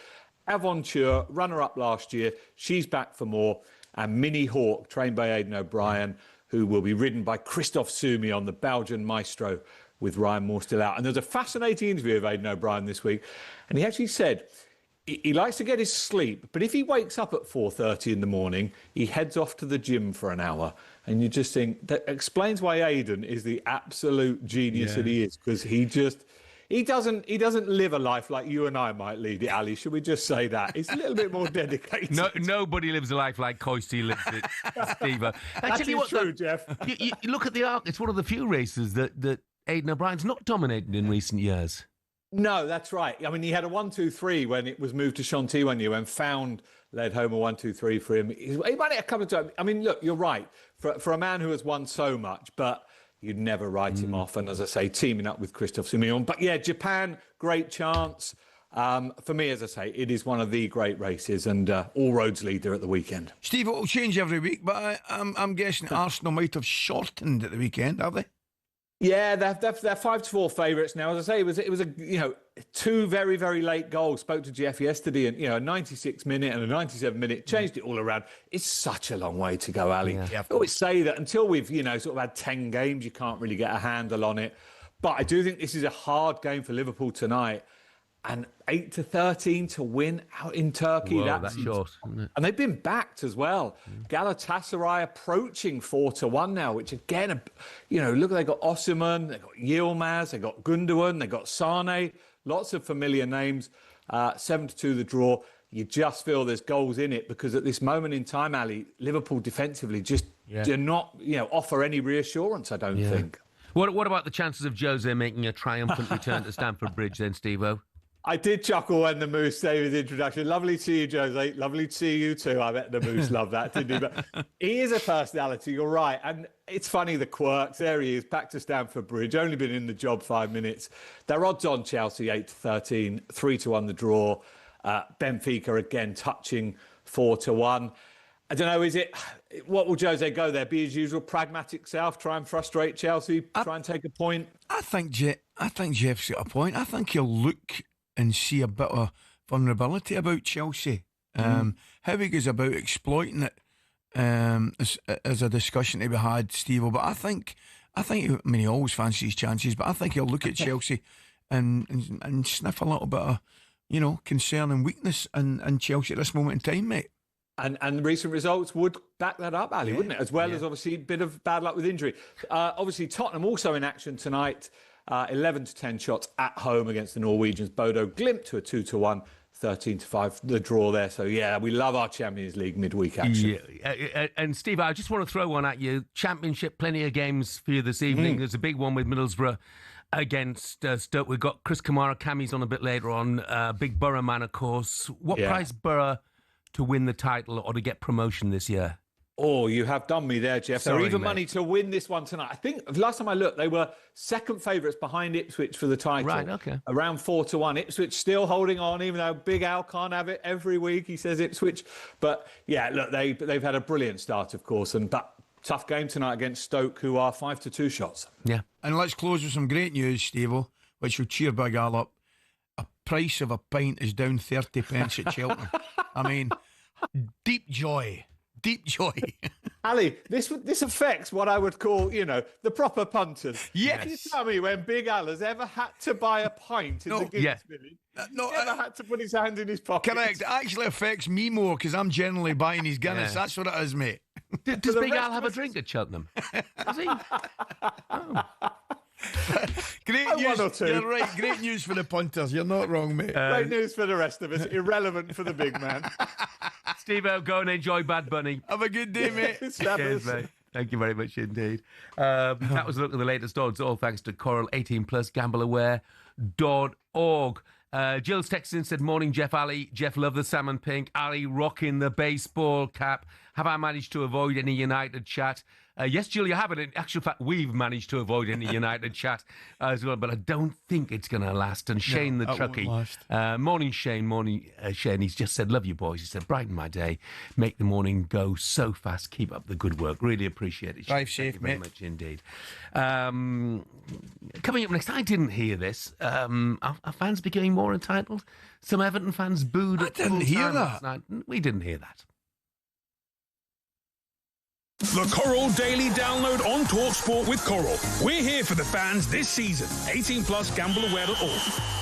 Aventure, runner-up last year. She's back for more. And Mini Hawk, trained by Aidan O'Brien, who will be ridden by Christophe Soumi on the Belgian Maestro with Ryan Moore still out. And there's a fascinating interview of Aidan O'Brien this week. And he actually said he likes to get his sleep, but if he wakes up at 4:30 in the morning, he heads off to the gym for an hour. And you just think that explains why Aidan is the absolute genius that he is, because he doesn't live a life like you and I might lead it, Ali. Should we just say that? He's a little bit more dedicated. Nobody lives a life like Coisty lives it, Steve. That's true, Jeff. You look at the Arc, it's one of the few races that Aidan O'Brien's not dominated in recent years. No, that's right. I mean, he had a 1-2-3 when it was moved to Chantilly one year, when Found led home a 1-2-3 for him. He won it a couple of times. I mean, look, you're right. For a man who has won so much, but you'd never write him off. And as I say, teaming up with Christophe Soumi. But yeah, Japan, great chance. For me, as I say, it is one of the great races, and all roads lead there at the weekend. Steve, it will change every week, but I'm guessing Arsenal might have shortened at the weekend, have they? Yeah, they're 5-4 favourites now. As I say, it was a 2 very, very late goals. Spoke to Jeff yesterday, and a 96-minute and a 97-minute changed it all around. It's such a long way to go, Ali. I always say that until we've sort of had 10 games, you can't really get a handle on it. But I do think this is a hard game for Liverpool tonight. And 8-13 to win out in Turkey. Whoa, that's short, isn't it? And they've been backed as well. Galatasaray approaching 4-1 now, which again, look, they got Osimhen, they got Yilmaz, they got Gundogan, they got Sane, lots of familiar names. 7-2 the draw. You just feel there's goals in it, because at this moment in time, Ali, Liverpool defensively just do not, offer any reassurance, I don't think. What about the chances of Jose making a triumphant return to Stamford Bridge then, Steve-O? I did chuckle when the Moose gave his introduction. Lovely to see you, Jose. Lovely to see you too. I bet the Moose loved that, didn't he? But he is a personality, you're right. And it's funny, the quirks. There he is, back to Stamford Bridge. Only been in the job 5 minutes. Their odds on Chelsea, 8-13, 3-1 the draw. Benfica again touching 4-1. I don't know, what will Jose go there? Be his usual pragmatic self, try and frustrate Chelsea, try and take a point? I think Jeff's got a point. I think he'll look and see a bit of vulnerability about Chelsea. How he goes about exploiting it is a discussion to be had, Steve. But I think he always fancies chances, but I think he'll look at Chelsea and sniff a little bit of, concern and weakness in Chelsea at this moment in time, mate. And recent results would back that up, Ali, wouldn't it? As well as obviously a bit of bad luck with injury. Obviously, Tottenham also in action tonight. 11-10 shots at home against the Norwegians. Bodo Glimt to a 2-1, 13-5 the draw there. So yeah, we love our Champions League midweek action. Yeah. And Steve, I just want to throw one at you. Championship, plenty of games for you this evening. There's a big one with Middlesbrough against Stoke. We've got Chris Kamara. Cammy's on a bit later on. Big Borough man, of course. What price Borough to win the title or to get promotion this year? Oh, you have done me there, Jeff. Sorry, They're even mate. money to win this one tonight. I think last time I looked, they were second favourites behind Ipswich for the title. Right, okay. Around 4-1. Ipswich still holding on, even though Big Al can't have it every week. He says Ipswich. But yeah, look, they've had a brilliant start, of course. But tough game tonight against Stoke, who are 5-2 shots. Yeah. And let's close with some great news, Steve-O, which will cheer Big Al up. A price of a pint is down 30 pence at Cheltenham. I mean, deep joy. Deep joy. Ali, this affects what I would call, the proper punters. Yes. Can you tell me when Big Al has ever had to buy a pint in the Guinness Village? Never had to put his hand in his pocket. Correct. It actually affects me more because I'm generally buying his Guinness. Yeah. That's what it is, mate. Does Big Al have a drink at Cheltenham? Does he? Great One news. or two. You're right. Great news for the punters. You're not wrong, mate. Great news for the rest of us. Irrelevant for the big man. Steve-O, go and enjoy Bad Bunny. Have a good day, mate. Cheers, mate. Thank you very much indeed. That was a look at the latest odds, all thanks to Coral 18 Plus gambleaware.org. Jill's texted in, said, morning, Jeff, Ali. Jeff, love the salmon pink. Ali, rocking the baseball cap. Have I managed to avoid any United chat? Yes, Jill, you haven't. In actual fact, we've managed to avoid any United chat as well, but I don't think it's going to last. And Shane the truckie. Morning, Shane. Morning, Shane. He's just said, love you, boys. He said, brighten my day. Make the morning go so fast. Keep up the good work. Really appreciate it. Drive Shane. safe, Thank you very mate. much indeed. Coming up next, I didn't hear this. Are fans becoming more entitled? Some Everton fans booed at full time last night. We didn't hear that. The Coral Daily Download on talkSPORT with Coral. We're here for the fans this season. 18 plus gambleaware.org.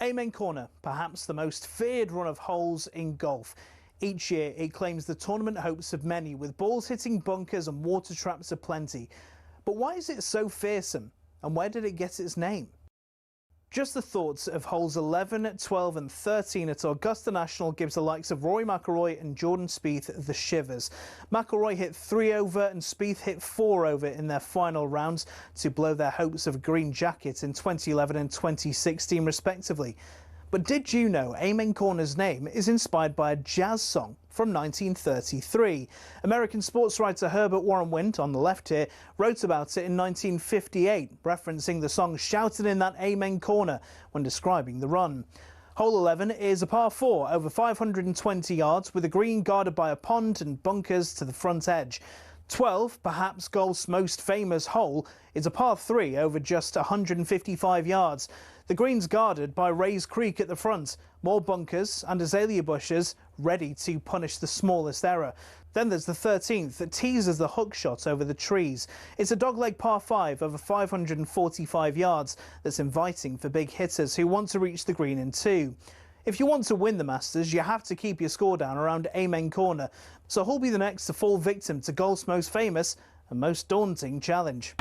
Amen Corner, perhaps the most feared run of holes in golf. Each year it claims the tournament hopes of many, with balls hitting bunkers and water traps aplenty. But why is it so fearsome? And where did it get its name? Just the thoughts of holes 11, 12 and 13 at Augusta National gives the likes of Rory McIlroy and Jordan Spieth the shivers. McIlroy hit 3 over and Spieth hit 4 over in their final rounds to blow their hopes of a green jacket in 2011 and 2016 respectively. But did you know Amen Corner's name is inspired by a jazz song from 1933? American sports writer Herbert Warren Wind, on the left here, wrote about it in 1958, referencing the song shouted in that Amen Corner when describing the run. Hole 11 is a par 4 over 520 yards with a green guarded by a pond and bunkers to the front edge. 12, perhaps golf's most famous hole, is a par 3 over just 155 yards. The green's guarded by Rays Creek at the front, more bunkers and azalea bushes ready to punish the smallest error. Then there's the 13th that teases the hook shot over the trees. It's a dogleg par 5 over 545 yards that's inviting for big hitters who want to reach the green in 2. If you want to win the Masters, you have to keep your score down around Amen Corner. So who'll be the next to fall victim to golf's most famous and most daunting challenge?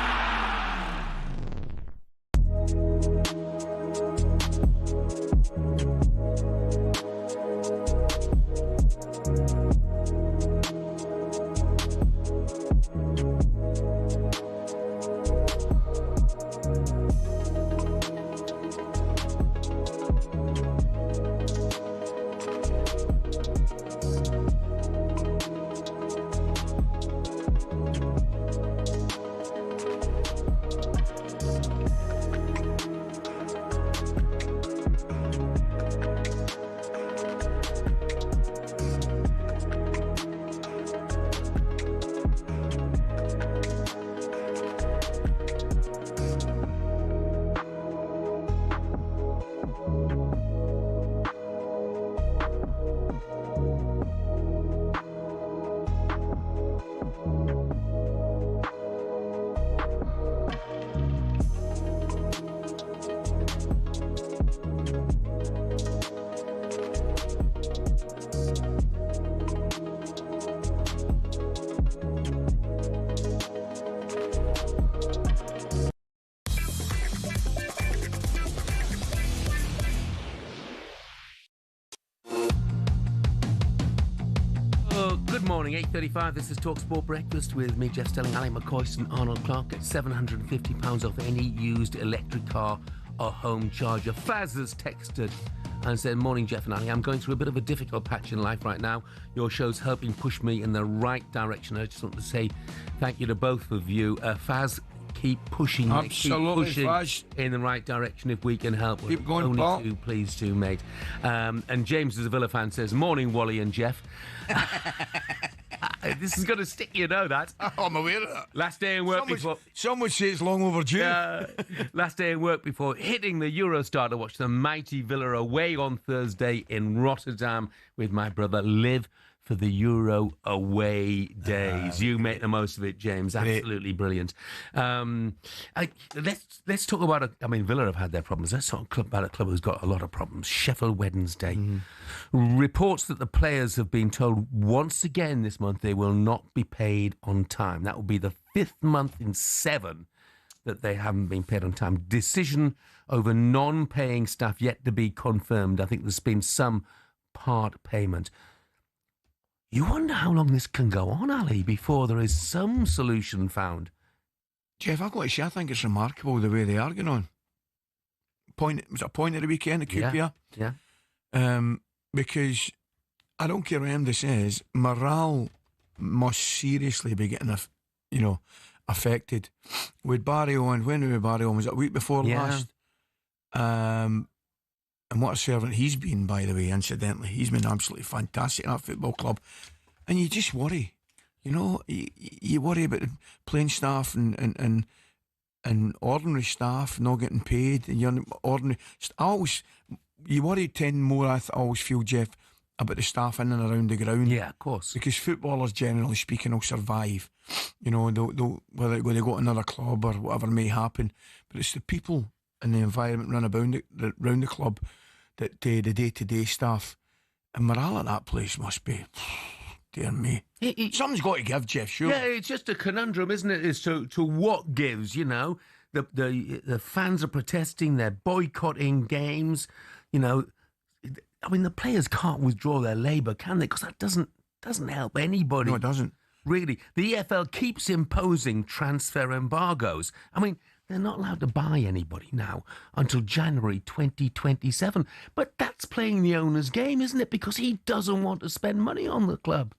Morning, 8:35. This is talkSPORT Breakfast with me, Jeff Stelling Ally McCoist and Arnold Clark. At £750 off any used electric car or home charger. Faz has texted and said, morning Jeff and Ali, I'm going through a bit of a difficult patch in life right now. Your show's helping push me in the right direction. I just want to say thank you to both of you. Faz, keep pushing. Absolutely, keep pushing Faz. In the right direction if we can help. Keep going, only Paul. too pleased to, mate. And James, as a Villa fan, says, morning Wally and Jeff. This is going to stick, you know that. Oh, I'm aware of that. Last day in work before... Some would say it's long overdue. Last day in work before hitting the Eurostar to watch the mighty Villa away on Thursday in Rotterdam with my brother. Live for the Euro away days. You make the most of it, James. Absolutely brilliant. Let's talk about Villa have had their problems. Let's talk about a club who's got a lot of problems. Sheffield Wednesday. Reports that the players have been told once again this month they will not be paid on time. That will be the 5th month in 7 that they haven't been paid on time. Decision over non-paying staff yet to be confirmed. I think there's been some part payment. You wonder how long this can go on, Ali, before there is some solution found. Jeff, I've got to say, I think it's remarkable the way they are going on. Was it a point of the weekend, the QPR? Yeah. Because I don't care what anybody says, morale must seriously be getting, affected. With Barry Owen, when was Barry Owen? Was it a week before last? And what a servant he's been, by the way, incidentally. He's been absolutely fantastic at that football club. And you just worry. You worry about the playing staff and ordinary staff not getting paid. And you worry 10 more, I always feel, Jeff, about the staff in and around the ground. Yeah, of course. Because footballers, generally speaking, will survive. They'll whether they go to another club or whatever may happen. But it's the people and the environment around the club that the day-to-day staff and morale at that place must be, dear me. Something's got to give, Jeff, sure. Yeah, it's just a conundrum, isn't it, as to what gives, the fans are protesting, they're boycotting games. You know, I mean, the players can't withdraw their labour, can they? Because that doesn't help anybody. No, it doesn't. Really. The EFL keeps imposing transfer embargoes. I mean, they're not allowed to buy anybody now until January 2027. But that's playing the owner's game, isn't it? Because he doesn't want to spend money on the club.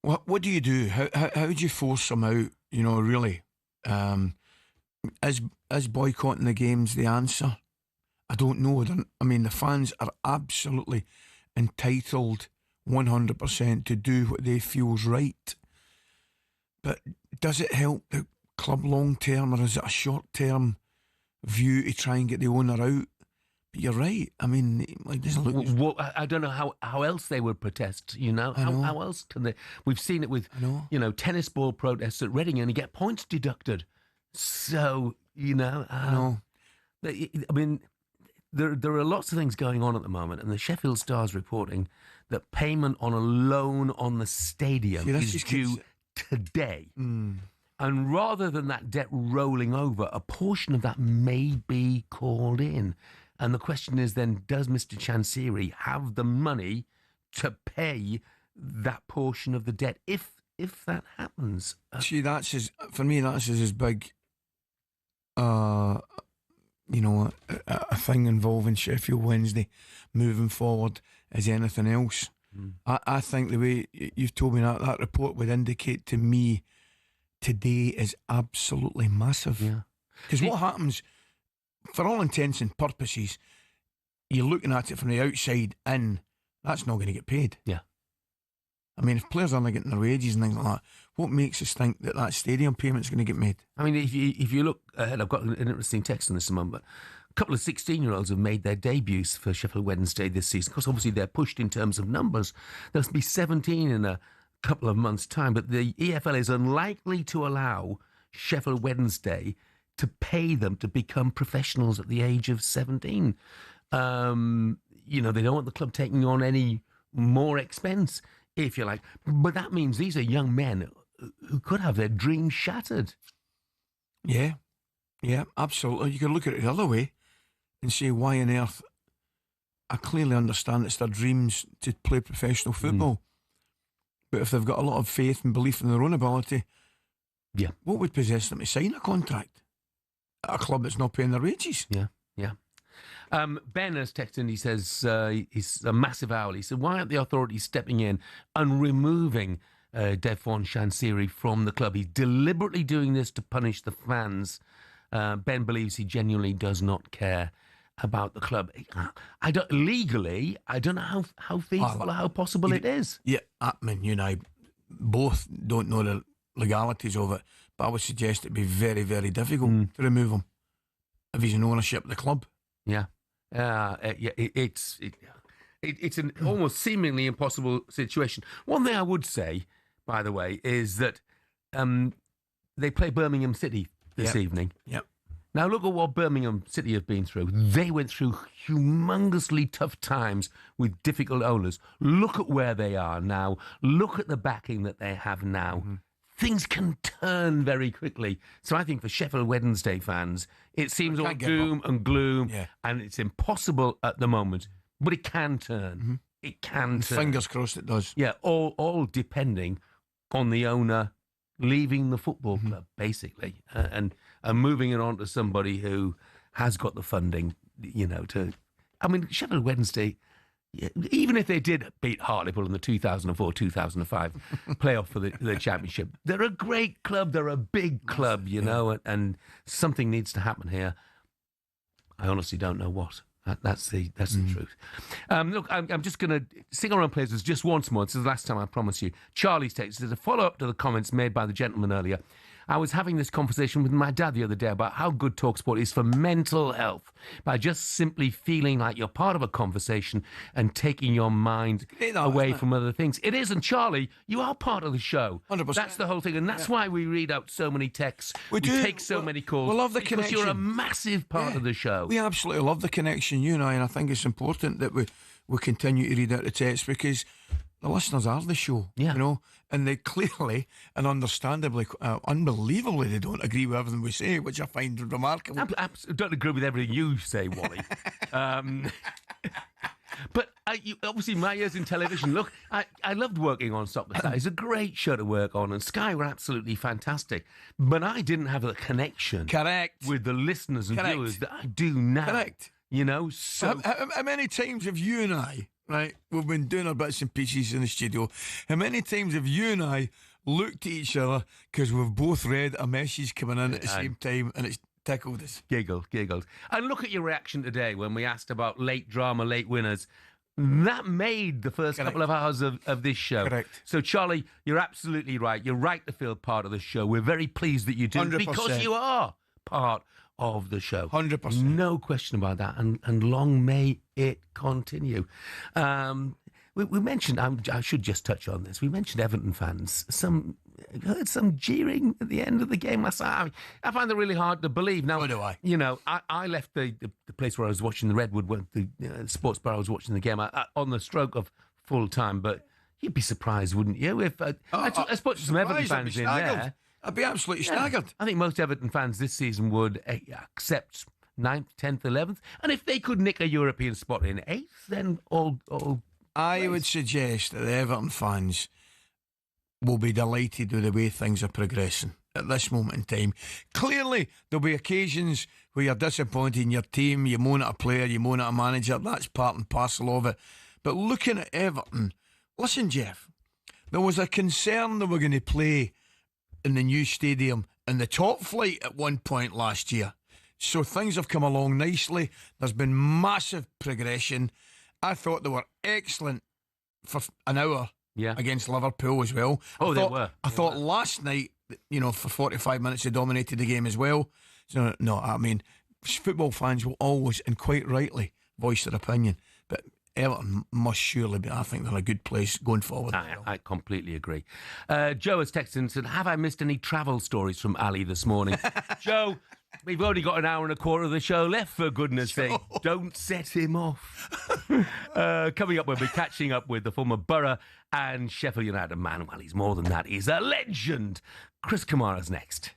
What do you do? How do you force them out? You know, really, is boycotting the games the answer? I don't know. I mean, the fans are absolutely entitled 100% to do what they feel's right. But does it help the club long term, or is it a short term view to try and get the owner out? But you're right. I mean, like, I don't know how else they would protest. You know, how else can they? We've seen it with tennis ball protests at Reading, and you get points deducted. So I mean, there are lots of things going on at the moment, and the Sheffield Star's reporting that payment on a loan on the stadium is due today. And rather than that debt rolling over, a portion of that may be called in. And the question is then, does Mr. Chansiri have the money to pay that portion of the debt if that happens? See, for me, that's as big, a thing involving Sheffield Wednesday moving forward as anything else. I think the way you've told me that report would indicate to me today is absolutely massive. Yeah. Because what happens, for all intents and purposes, you're looking at it from the outside in, that's not going to get paid. Yeah. I mean, if players aren't getting their wages and things like that, what makes us think that stadium payment's going to get made? I mean, if you look ahead, I've got an interesting text on this moment, but a couple of 16-year-olds have made their debuts for Sheffield Wednesday this season, because obviously they're pushed in terms of numbers. There'll be 17 in a couple of months' time, but the EFL is unlikely to allow Sheffield Wednesday to pay them to become professionals at the age of 17. They don't want the club taking on any more expense, if you like. But that means these are young men who could have their dreams shattered. Yeah, absolutely. You can look at it the other way and say, why on earth? I clearly understand it's their dreams to play professional football. But if they've got a lot of faith and belief in their own ability, what would possess them to sign a contract at a club that's not paying their wages? Yeah. Ben has texted in, he says he's a massive owl. He said, why aren't the authorities stepping in and removing Devon Chansiri from the club? He's deliberately doing this to punish the fans. Ben believes he genuinely does not care about the club. I don't know how feasible or how possible it is. Yeah, I mean, you and I both don't know the legalities of it, but I would suggest it'd be very, very difficult to remove him if he's in ownership of the club. Yeah. It's an almost seemingly impossible situation. One thing I would say, by the way, is that they play Birmingham City this evening. Yep. Now look at what Birmingham City have been through. They went through humongously tough times with difficult owners. Look at where they are now. Look at the backing that they have now. Things can turn very quickly. So I think for Sheffield Wednesday fans, it seems all doom and gloom, and it's impossible at the moment. But it can turn. It can turn. Fingers crossed it does. Yeah, all depending on the owner leaving the football club, basically, and moving it on to somebody who has got the funding, to... I mean, Sheffield Wednesday, even if they did beat Hartlepool in the 2004-2005 playoff for the championship, they're a great club, they're a big club, and something needs to happen here. I honestly don't know what. That's the truth. Look, I'm just going to sing our own praises just once more. This is the last time, I promise you. Charlie's text is a follow-up to the comments made by the gentleman earlier. I was having this conversation with my dad the other day about how good talkSPORT is for mental health, by just simply feeling like you're part of a conversation and taking your mind away from other things. It is, and Charlie, you are part of the show. 100%. That's the whole thing, and that's why we read out so many texts. We take so many calls. We love the because connection. You're a massive part of the show. We absolutely love the connection, you and I think it's important that we continue to read out the text, because the listeners are the show, you know, and they clearly and understandably, unbelievably, they don't agree with everything we say, which I find remarkable. I don't agree with everything you say, Wally. But obviously, my years in television, look, I loved working on Stop the Start. It's a great show to work on, and Sky were absolutely fantastic. But I didn't have a connection with the listeners and viewers that I do now. Correct. You know, so... How many times have you and I, right, we've been doing our bits and pieces in the studio, how many times have you and I looked at each other because we've both read a message coming in at the same time, and it's tickled us? Giggled. And look at your reaction today when we asked about late drama, late winners. That made the first couple of hours of this show. Correct. So, Charlie, you're absolutely right. You're right to feel part of the show. We're very pleased that you do 100%. because you are part of the show. 100%. No question about that. And long may it continue. We mentioned, I should just touch on this. We mentioned Everton fans. Heard some jeering at the end of the game last night. I find that really hard to believe. Now, So do I. You know, I left the place where I was watching the Redwood, the sports bar I was watching the game on the stroke of full time. But you'd be surprised, wouldn't you? If I spoke to some Everton fans in there. I'd be absolutely staggered. I think most Everton fans this season would accept 9th, 10th, 11th. And if they could nick a European spot in 8th, then all I would suggest that the Everton fans will be delighted with the way things are progressing at this moment in time. Clearly, there'll be occasions where you're disappointed in your team, you moan at a player, you moan at a manager. That's part and parcel of it. But looking at Everton, listen, Jeff, there was a concern that we're going to play in the new stadium in the top flight at one point last year. So things have come along nicely. There's been massive progression. I thought they were excellent for an hour against Liverpool as well. They were. I thought last night, for 45 minutes they dominated the game as well. So, no, I mean, football fans will always, and quite rightly, voice their opinion. But Everton must surely be, I think they're in a good place going forward. I completely agree. Joe has texted and said, have I missed any travel stories from Ali this morning? Joe, we've only got an hour and a quarter of the show left, for goodness sake. Don't set him off. Coming up, we'll be catching up with the former Borough and Sheffield United man. Well, he's more than that. He's a legend. Chris Kamara's next.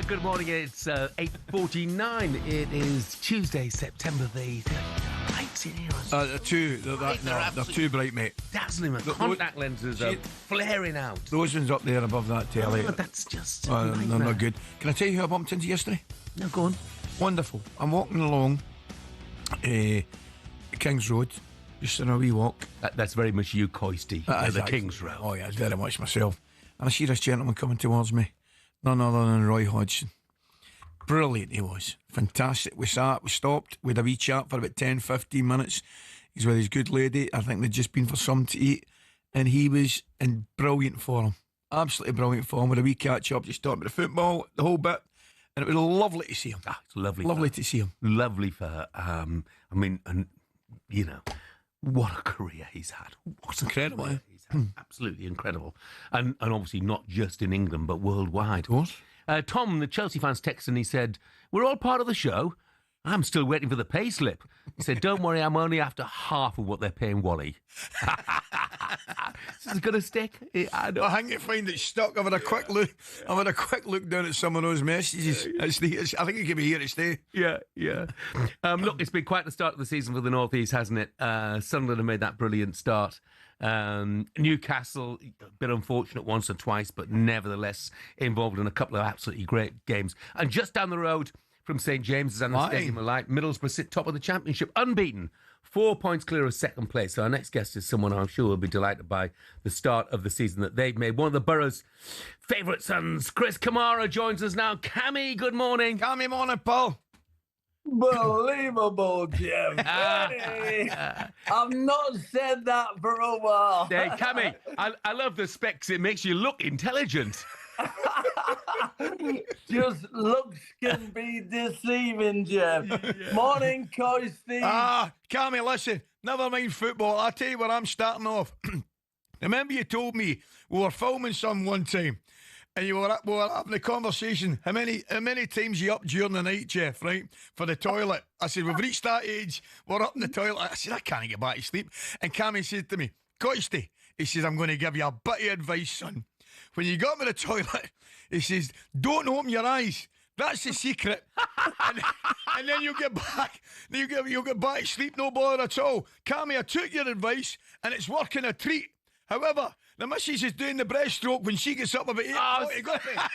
Good morning. It's 8:49. It is Tuesday, September the 3rd. Lights in here. They're too bright, mate. Dazzling. The contact lenses are flaring out. Those ones up there above that telly. Oh, that's just. They're not good. Can I tell you who I bumped into yesterday? No, go on. Wonderful. I'm walking along King's Road, just on a wee walk. That's very much you, Coisty. The King's Road. Oh, yeah, it's very much myself. And I see this gentleman coming towards me. None other than Roy Hodgson. Brilliant he was. Fantastic. We stopped, we had a wee chat for about 10-15 minutes. He's with his good lady. I think they'd just been for something to eat. And he was in brilliant form. Absolutely brilliant form. With a wee catch up, just talking about the football, the whole bit. And it was lovely to see him. It's lovely. Lovely to see him. Lovely for her. I mean, and you know, what a career he's had. What incredible. He's had. Absolutely incredible. And obviously not just in England, but worldwide. Of course. Tom, the Chelsea fans, texted and he said, "We're all part of the show. I'm still waiting for the pay slip." He said, "Don't worry, I'm only after half of what they're paying Wally." This is going to stick. I think you find it stuck. I've had a quick look. Down at some of those messages. I think it could be here to stay. Yeah. Look, it's been quite the start of the season for the North East, hasn't it? Sunderland have made that brilliant start. Newcastle, a bit unfortunate once or twice, but nevertheless involved in a couple of absolutely great games. And just down the road from St James's and the Stadium of Light, Middlesbrough sit top of the Championship, unbeaten, 4 points clear of second place. So our next guest is someone I'm sure will be delighted by the start of the season that they've made. One of the borough's favourite sons, Chris Kamara, joins us now. Cammy, good morning. Cammy, morning, Paul. Believable, Jeff. I've not said that for a while. Hey, Cammy, I love the specs. It makes you look intelligent. Just looks can be deceiving, Jeff. Yeah. Morning, Coisty. Cammy, listen, never mind football. I'll tell you where I'm starting off. Remember you told me we were filming some one time and we were having a conversation. How many times you up during the night, Jeff, right, for the toilet? I said, we've reached that age, we're up in the toilet. I said, I can't get back to sleep. And Cammy said to me, Coisty, he says, I'm going to give you a bit of advice, son. When you got to the toilet, he says, don't open your eyes. That's the secret. and then you'll get back. You'll get back to sleep, no bother at all. Cammy, I took your advice, and it's working a treat. However, the missus is doing the breaststroke when she gets up about 8:40.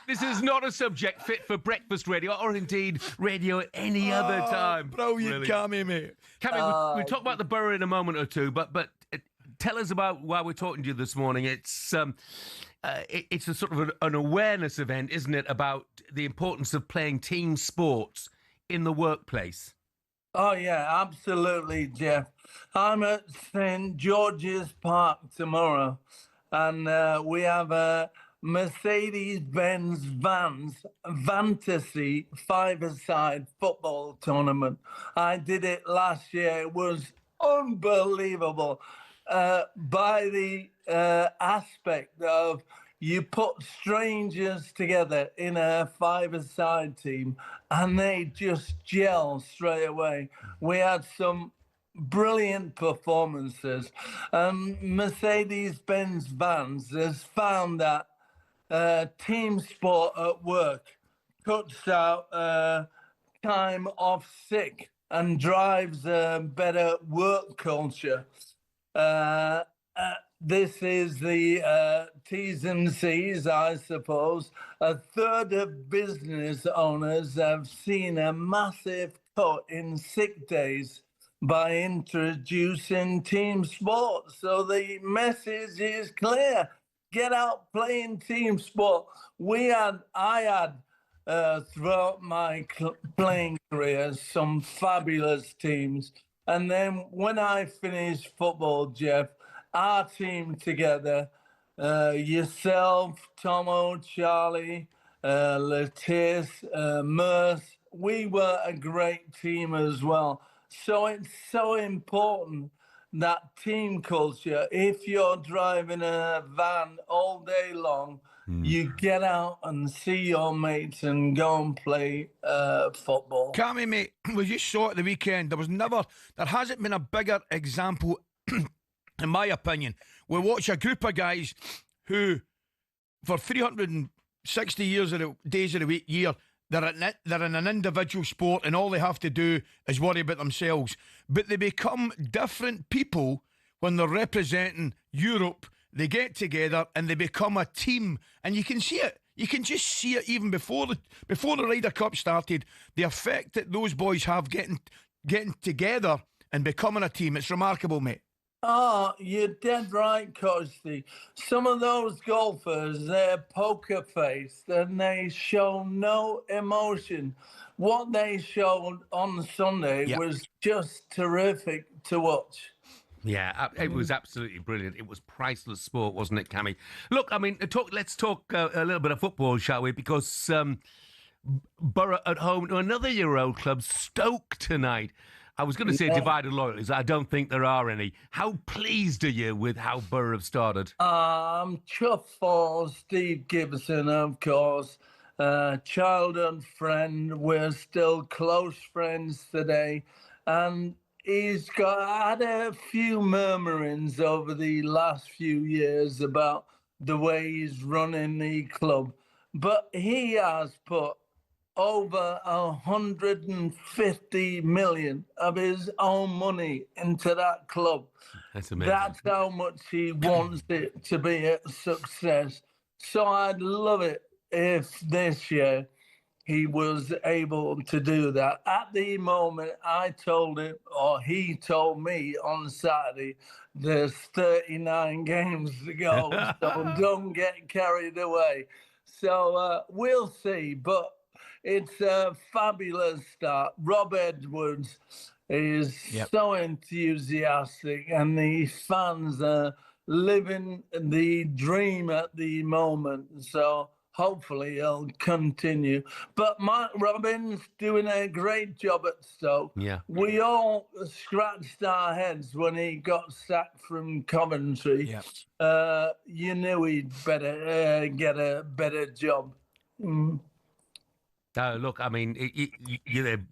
This is not a subject fit for breakfast radio or indeed radio at any other time. Brilliant, Cammy, mate. Cammy, we'll talk about the borough in a moment or two, but tell us about why we're talking to you this morning. It's a sort of an awareness event, isn't it, about the importance of playing team sports in the workplace? Oh, yeah, absolutely, Jeff. I'm at St George's Park tomorrow, and we have a Mercedes-Benz Vans Fantasy five-a-side football tournament. I did it last year. It was unbelievable by the aspect of you put strangers together in a five-a-side team and they just gel straight away. We had some brilliant performances. Mercedes-Benz Vans has found that team sport at work cuts out time off sick and drives a better work culture. This is the T's and C's, I suppose. A third of business owners have seen a massive cut in sick days by introducing team sports. So the message is clear. Get out playing team sport. I had throughout my playing career some fabulous teams. And then when I finished football, Jeff, our team together, yourself, Tomo, Charlie, Letice, Merce, we were a great team as well. So it's so important, that team culture. If you're driving a van all day long, you get out and see your mates and go and play football. Cammy, mate, we just saw it the weekend. There hasn't been a bigger example, in my opinion. We watch a group of guys who, for 360 days of the year, they're in an individual sport and all they have to do is worry about themselves. But they become different people when they're representing Europe. They get together and they become a team. And you can see it. You can just see it even before the Ryder Cup started. The effect that those boys have getting together and becoming a team. It's remarkable, mate. Oh, you're dead right, Coasty. Some of those golfers, they're poker faced and they show no emotion. What they showed on Sunday was just terrific to watch. Yeah, it was absolutely brilliant. It was priceless sport, wasn't it, Cammy? Look, I mean, let's talk a little bit of football, shall we? Because Borough at home to another year-old club, Stoke, tonight. I was going to say divided loyalties. I don't think there are any. How pleased are you with how Borough have started? I'm chuffed for Steve Gibson, of course. Childhood friend. We're still close friends today. And he's had a few murmurings over the last few years about the way he's running the club. But he has put over 150 million of his own money into that club. That's amazing. That's how much he wants it to be a success. So I'd love it if this year he was able to do that. At the moment, I told him, or he told me on Saturday, there's 39 games to go, so don't get carried away. So we'll see, but it's a fabulous start. Rob Edwards is so enthusiastic, and the fans are living the dream at the moment. So hopefully he'll continue. But Mark Robins doing a great job at Stoke. Yeah. We all scratched our heads when he got sacked from Coventry. You knew he'd better get a better job. Look, I mean,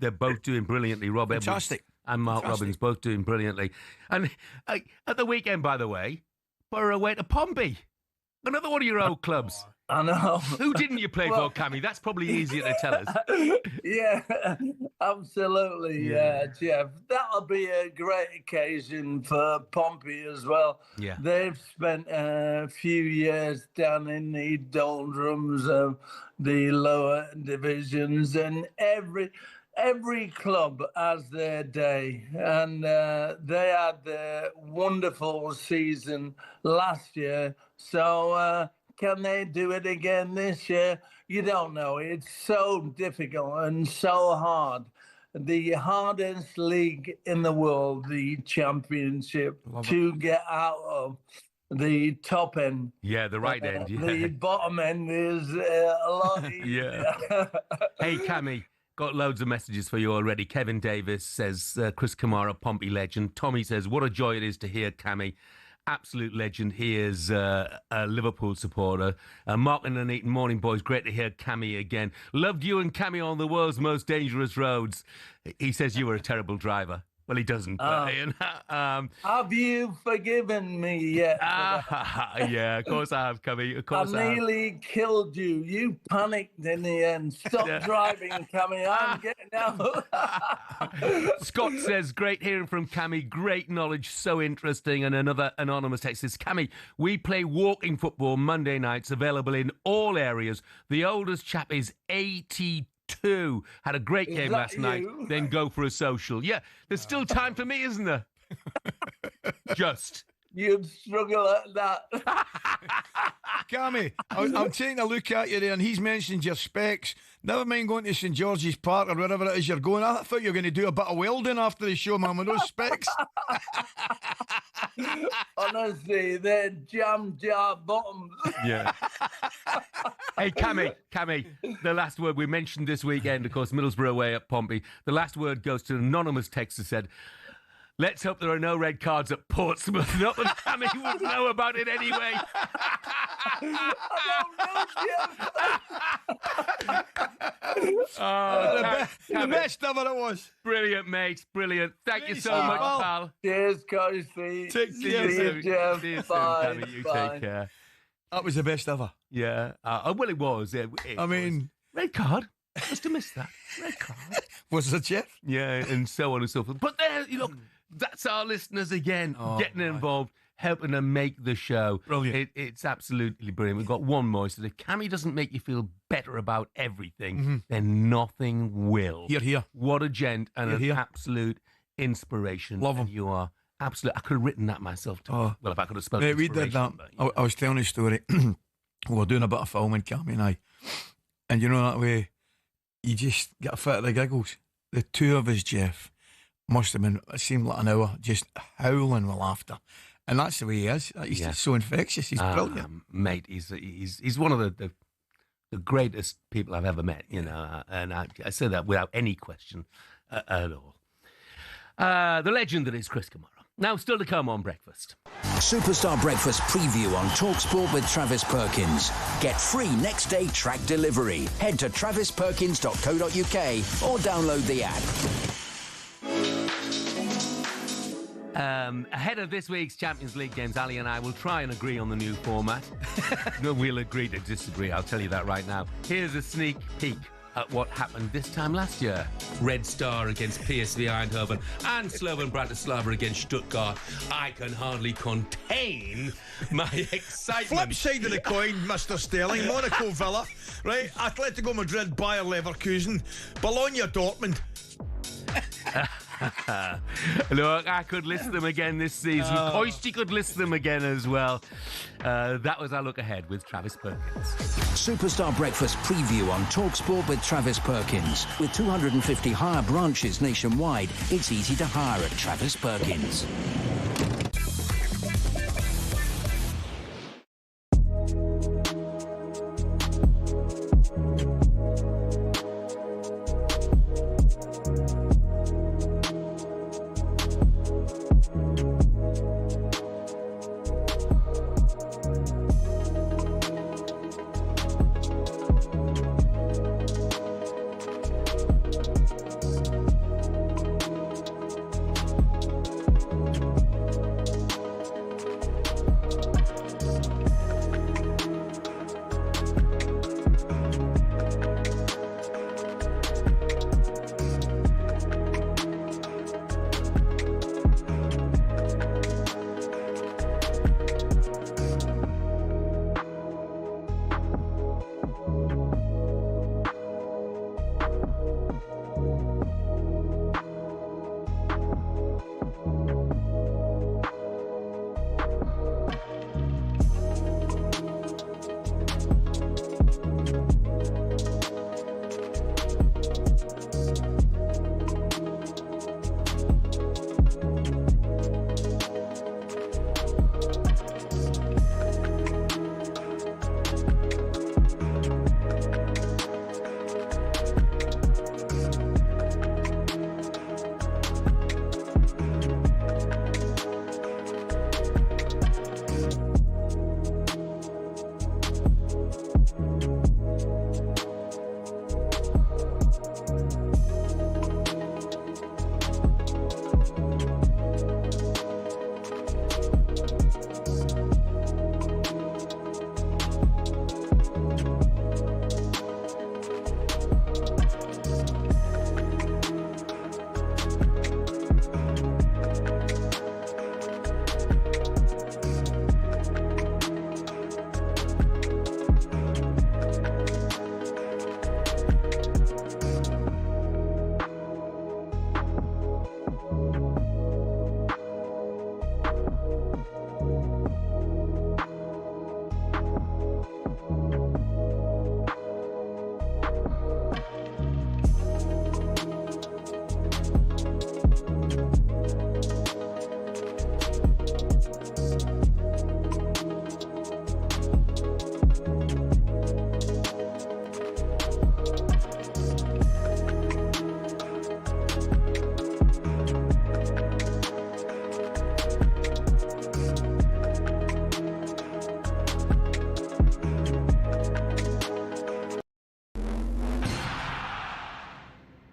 they're both doing brilliantly. Rob Edwards and Mark Robins both doing brilliantly. And at the weekend, by the way, Borough went to Pompey, another one of your old clubs. I know. Who didn't you play for, Cammy? That's probably easier to tell us. Yeah, absolutely, Jeff. That'll be a great occasion for Pompey as well. Yeah. They've spent a few years down in the doldrums of the lower divisions, and every club has their day, and they had their wonderful season last year. So can they do it again this year? You don't know. It's so difficult and so hard. The hardest league in the world, the Championship, to get out of. The top end. Yeah, the right end. Yeah. The bottom end is a lot easier. Yeah. Hey, Cammy. Got loads of messages for you already. Kevin Davis says, Chris Kamara, Pompey legend. Tommy says, what a joy it is to hear Cammy. Absolute legend. He is a Liverpool supporter. Mark and Anita, morning boys. Great to hear Cammy again. Loved you and Cammy on the world's most dangerous roads. He says you were a terrible driver. Well, he doesn't. Have you forgiven me yet? Yeah, of course I have, Cammy. Of course I have. Nearly killed you. You panicked in the end. Stop driving, Cammy. I'm getting out. Scott says, great hearing from Cammy. Great knowledge. So interesting. And another anonymous text says, Cammy, we play walking football Monday nights, available in all areas. The oldest chap is 82. Had a great game last night. Then go for a social. Yeah, there's still time for me, isn't there? Just. You'd struggle at that. Cammy, I'm taking a look at you there, and he's mentioned your specs. Never mind going to St George's Park or wherever it is you're going. I thought you were going to do a bit of welding after the show, man, with those specs. Honestly, they're jam jar bottoms. Yeah. Hey, Cammy, the last word we mentioned this weekend, of course, Middlesbrough away at Pompey. The last word goes to an anonymous texter said, let's hope there are no red cards at Portsmouth. Not that Cammy would know about it anyway. I don't know, the best ever it was. Brilliant, mate. Brilliant. Thank you so much, pal. Cheers, Coasty. See you soon, Jeff. See you soon, Bye. Cammy. You Bye. take care. That was the best ever. Yeah. Well, it was. Red card. Must have missed that. Red card. Was it, Jeff? Yeah, and so on and so forth. But there, look, that's our listeners again, getting involved, helping them make the show. Brilliant. It's absolutely brilliant. We've got one more. So if Cammy doesn't make you feel better about everything, then nothing will. Here. What a gent and an absolute inspiration. Love him. You are absolute. I could have written that myself too. Well, if I could have spelled it. We did that. I was telling a story. We were doing a bit of filming, Cammy and I. And you know that way, you just get a fit of the giggles. The two of us, Jeff, must have been, it seemed like an hour, just howling with laughter. And that's the way he is. He's just so infectious. He's brilliant. Mate, he's one of the greatest people I've ever met, you know, and I say that without any question at all. The legend that is Chris Kamara. Now, still to come on Breakfast. Superstar Breakfast preview on talkSPORT with Travis Perkins. Get free next day track delivery. Head to travisperkins.co.uk or download the app. Ahead of this week's Champions League games, Ali and I will try and agree on the new format. No, we'll agree to disagree, I'll tell you that right now. Here's a sneak peek at what happened this time last year. Red Star against PSV Eindhoven and Slovan Bratislava against Stuttgart. I can hardly contain my excitement. Flip side of the coin, Mr. Stelling. Monaco Villa, right? Atletico Madrid, Bayer Leverkusen, Bologna Dortmund. Look, I could list them again this season. Coisty could list them again as well. That was our look ahead with Travis Perkins. Superstar Breakfast preview on talkSPORT with Travis Perkins. With 250 hire branches nationwide, it's easy to hire at Travis Perkins.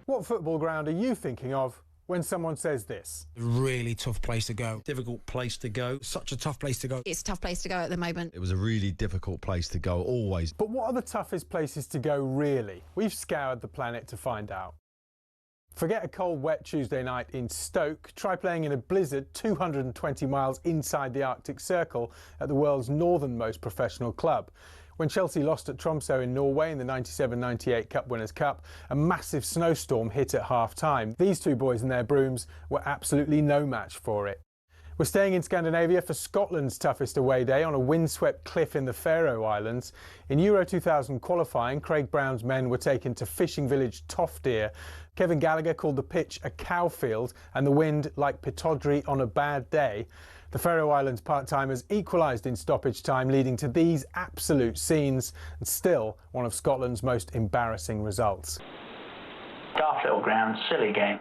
What football ground are you thinking of when someone says this. Really tough place to go. Difficult place to go. Such a tough place to go. It's a tough place to go at the moment. It was a really difficult place to go, always. But what are the toughest places to go, really? We've scoured the planet to find out. Forget a cold, wet Tuesday night in Stoke. Try playing in a blizzard 220 miles inside the Arctic Circle at the world's northernmost professional club. When Chelsea lost at Tromsø in Norway in the 97-98 Cup Winners' Cup, a massive snowstorm hit at half-time. These two boys and their brooms were absolutely no match for it. We're staying in Scandinavia for Scotland's toughest away day on a windswept cliff in the Faroe Islands. In Euro 2000 qualifying, Craig Brown's men were taken to fishing village Toftir. Kevin Gallagher called the pitch a cowfield and the wind like Pitodry on a bad day. The Faroe Islands part-timers equalised in stoppage time, leading to these absolute scenes, and still one of Scotland's most embarrassing results. Daft little ground, silly game.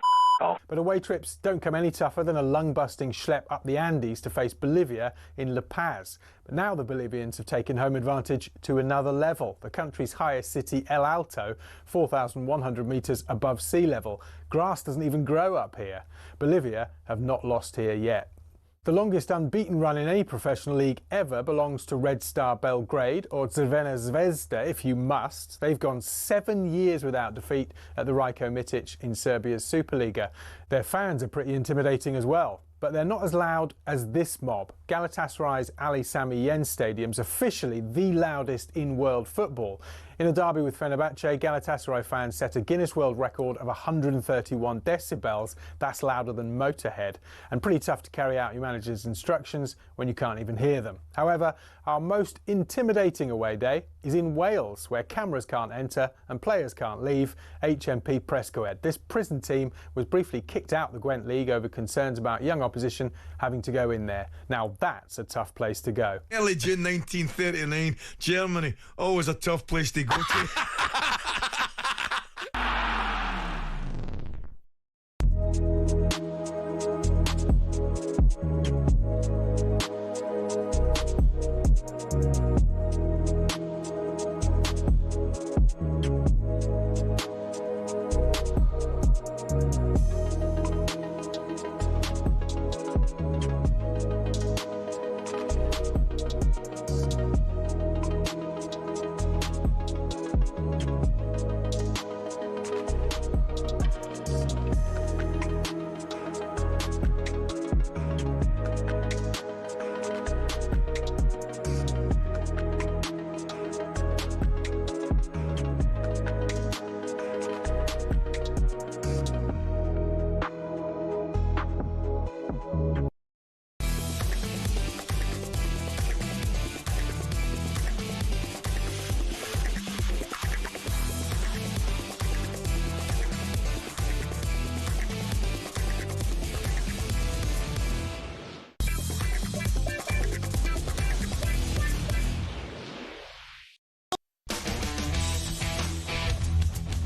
But away trips don't come any tougher than a lung-busting schlep up the Andes to face Bolivia in La Paz. But now the Bolivians have taken home advantage to another level. The country's highest city, El Alto, 4,100 metres above sea level. Grass doesn't even grow up here. Bolivia have not lost here yet. The longest unbeaten run in any professional league ever belongs to Red Star Belgrade, or Crvena Zvezda if you must. They've gone 7 years without defeat at the Rajko Mitic in Serbia's Superliga. Their fans are pretty intimidating as well, but they're not as loud as this mob. Galatasaray's Ali Sami Yen Stadium's officially the loudest in world football. In a derby with Fenerbahce, Galatasaray fans set a Guinness World Record of 131 decibels. That's louder than Motorhead, and pretty tough to carry out your manager's instructions when you can't even hear them. However, our most intimidating away day is in Wales, where cameras can't enter and players can't leave. HMP Prescoed. This prison team was briefly kicked out the Gwent League over concerns about young opposition having to go in there. Now that's a tough place to go. Early June 1939, Germany, always a tough place to go to.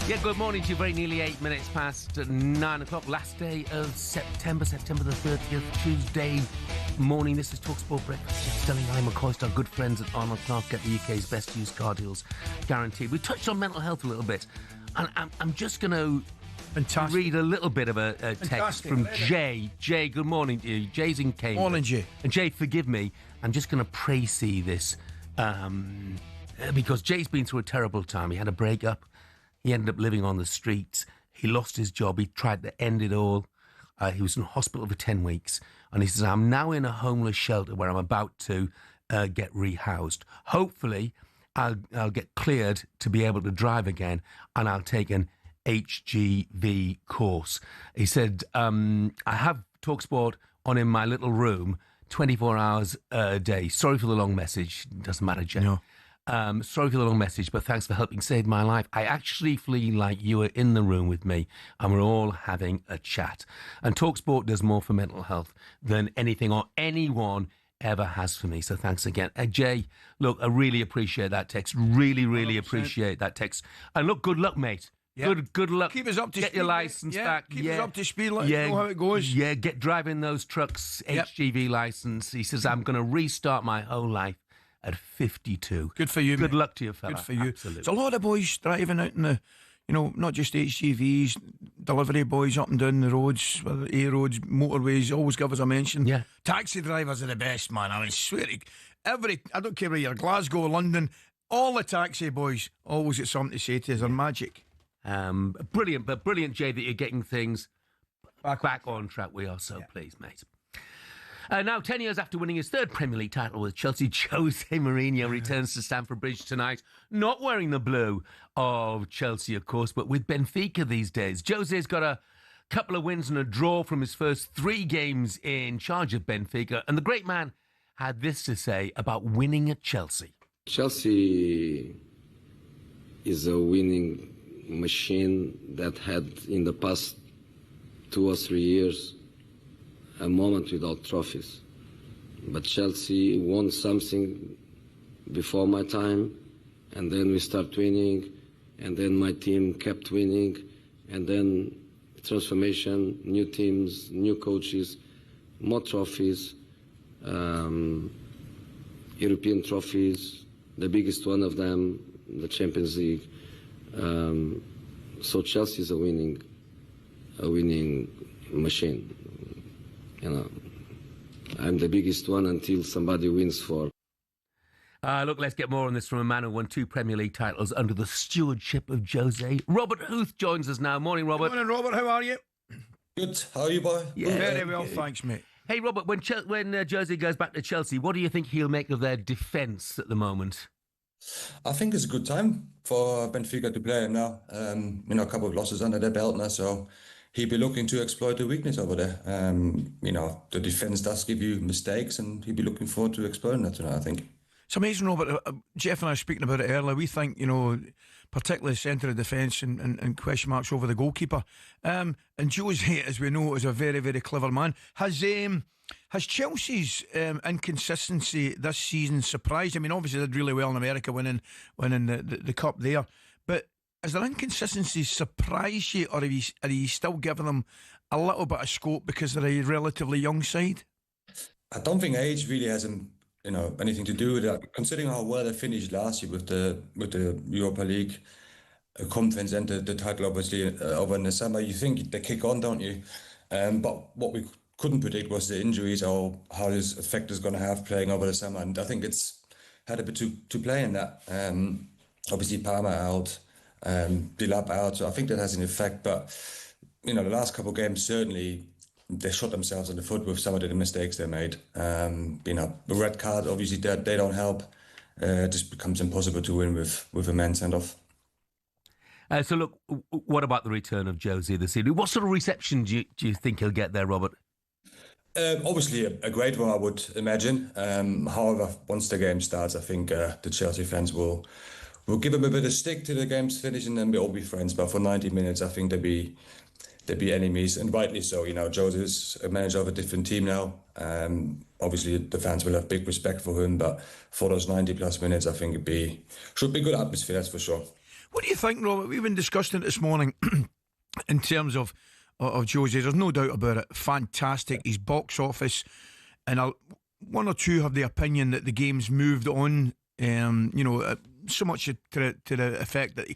Yeah, good morning to you. Very nearly 8 minutes past 9 o'clock. Last day of September the 30th, Tuesday morning. This is talkSPORT Breakfast. Jeff Stelling Ally McCoist, our good friends at Arnold Clark, get the UK's best used car deals guaranteed. We touched on mental health a little bit, and I'm just going to read a little bit of a text from Jay. Jay, good morning to you. Jay's in Cambridge. Morning, Jay. And Jay, forgive me, I'm just going to pray-see this because Jay's been through a terrible time. He had a breakup. He ended up living on the streets. He lost his job. He tried to end it all. He was in hospital for 10 weeks. And he says, I'm now in a homeless shelter where I'm about to get rehoused. Hopefully, I'll get cleared to be able to drive again, and I'll take an HGV course. He said, I have talkSPORT on in my little room 24 hours a day. Sorry for the long message. Doesn't matter, Jay. No. Sorry for the long message, but thanks for helping save my life. I actually feel like you were in the room with me and we're all having a chat. And talkSPORT does more for mental health than anything or anyone ever has for me. So thanks again. Jay, look, I really appreciate that text. Really appreciate that text. And look, good luck, mate. Yep. Good luck. Keep us up to speed. Get your licence back. Keep us up to speed. Let us know how it goes. Yeah, get driving those trucks, HGV licence. He says, I'm going to restart my whole life at 52. Good for you, Good mate. luck to you, fella. Good for you. Absolutely. It's a lot of boys driving out in the, not just HGVs, delivery boys up and down the roads, whether A roads, motorways, always give us a mention. Yeah. Taxi drivers are the best, man. I mean, swear to I don't care where you're, Glasgow, London, all the taxi boys always get something to say to us. They're magic. Brilliant, Jay, that you're getting things back on track. We are so pleased, mate. Now, 10 years after winning his third Premier League title with Chelsea, Jose Mourinho returns to Stamford Bridge tonight, not wearing the blue of Chelsea, of course, but with Benfica these days. Jose's got a couple of wins and a draw from his first 3 games in charge of Benfica, and the great man had this to say about winning at Chelsea. Chelsea is a winning machine that had in the past 2 or 3 years a moment without trophies. But Chelsea won something before my time, and then we start winning, and then my team kept winning, and then transformation, new teams, new coaches, more trophies, European trophies, the biggest one of them, the Champions League. So Chelsea is a winning machine. You know, I'm the biggest one until somebody wins for. Look, let's get more on this from a man who won 2 Premier League titles under the stewardship of Jose. Robert Huth joins us now. Morning, Robert. Morning, Robert. How are you? Good. How are you, boy? Yeah, very well, thanks, mate. Hey, Robert, when Jose goes back to Chelsea, what do you think he'll make of their defence at the moment? I think it's a good time for Benfica to play him now. A couple of losses under their belt now, so he'll be looking to exploit the weakness over there. The defence does give you mistakes, and he'll be looking forward to exploiting that tonight, I think. It's amazing, Robert. Jeff and I were speaking about it earlier. We think, particularly centre of defence and question marks over the goalkeeper. And Jose, as we know, is a very, very clever man. Has Chelsea's inconsistency this season surprised? I mean, obviously they did really well in America, winning the cup there. But has their inconsistency surprised you, or are you still giving them a little bit of scope because they're a relatively young side? I don't think age really has anything to do with that. Considering how well they finished last year with the Europa League conference and the title, obviously over in the summer, you think they kick on, don't you? But what we couldn't predict was the injuries or how this effect is going to have playing over the summer, and I think it's had a bit to play in that. Obviously, Palmer out, Dilap out, so I think that has an effect. But the last couple of games certainly they shot themselves in the foot with some of the mistakes they made. The red card, obviously, they don't help. It just becomes impossible to win with a man sent off. So look, what about the return of Jose this evening? What sort of reception do you think he'll get there, Robert? Obviously a great one, I would imagine. However, once the game starts, I think the Chelsea fans will give him a bit of stick till the game's finished, and then we'll all be friends. But for 90 minutes, I think they'd be enemies, and rightly so. Jose is a manager of a different team now. Obviously, the fans will have big respect for him, but for those 90+ minutes, I think should be good atmosphere, that's for sure. What do you think, Robert? We've been discussing it this morning in terms of Jose. There's no doubt about it. Fantastic. His box office, and one or two have the opinion that the game's moved on. So much to the effect that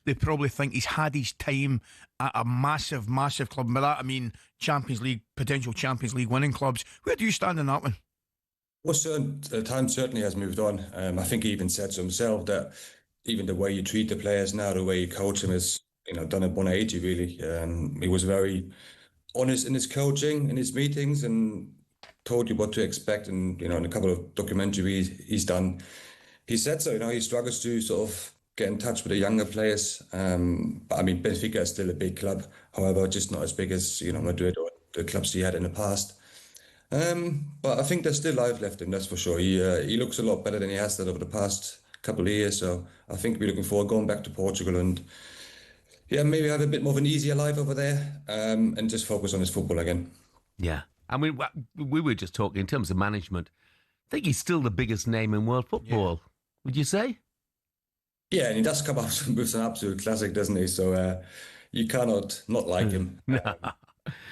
they probably think he's had his time at a massive club. And by that I mean potential Champions League winning clubs. Where do you stand on that one? Well, time certainly has moved on. I think he even said to himself that even the way you treat the players now, the way you coach them is, done at 180 really. He was very honest in his coaching, in his meetings, and told you what to expect. And in a couple of documentaries he's done, he said so. He struggles to sort of get in touch with the younger players. But I mean, Benfica is still a big club, however, just not as big as Madrid or the clubs he had in the past. But I think there's still life left in him, that's for sure. He looks a lot better than he has done over the past couple of years. So I think we're looking forward going back to Portugal and maybe have a bit more of an easier life over there, and just focus on his football again. Yeah, I mean, we were just talking in terms of management. I think he's still the biggest name in world football. Yeah. Would you say? Yeah, and he does come out with an absolute classic, doesn't he? So you cannot not like him.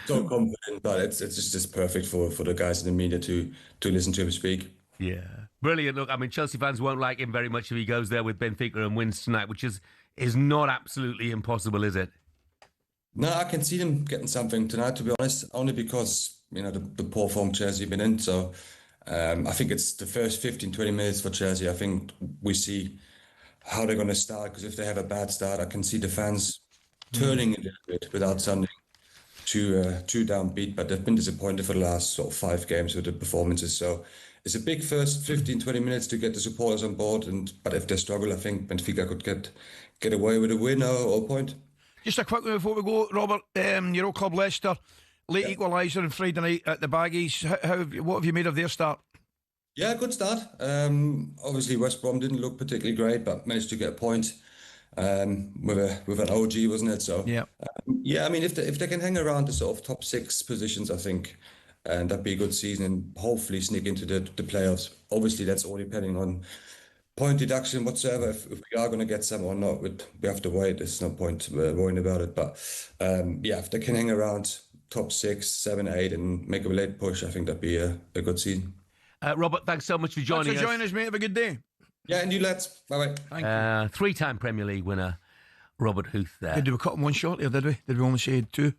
So confident, but it's just perfect for the guys in the media to listen to him speak. Yeah, brilliant. Look, I mean, Chelsea fans won't like him very much if he goes there with Benfica and wins tonight, which is not absolutely impossible, is it? No, I can see them getting something tonight, to be honest, only because, the poor form Chelsea have been in. So I think it's the first 15, 20 minutes for Chelsea. I think we see how they're going to start, because if they have a bad start, I can see the fans turning a little bit without sounding too downbeat, but they've been disappointed for the last sort of 5 games with the performances. So it's a big first 15, 20 minutes to get the supporters on board. But if they struggle, I think Benfica could get away with a win or a point. Just a quick one before we go, Robert. Your old club Leicester, late equaliser on Friday night at the Baggies. What have you made of their start? Yeah, good start. Obviously West Brom didn't look particularly great, but managed to get a point. With an OG, wasn't it? So I mean, if they can hang around the sort of top 6 positions, I think, and that'd be a good season, and hopefully sneak into the playoffs. Obviously, that's all depending on point deduction whatsoever. If we are going to get some or not, we have to wait. There's no point worrying about it. But if they can hang around top 6, 7, 8, and make a late push, I think that'd be a good season. Robert, thanks so much for joining us. Thanks for joining us, mate. Have a good day. Yeah, and you lads. Bye-bye. Thank you. 3-time Premier League winner, Robert Huth there. Did we cut him one short here, did we? Did we only say 2?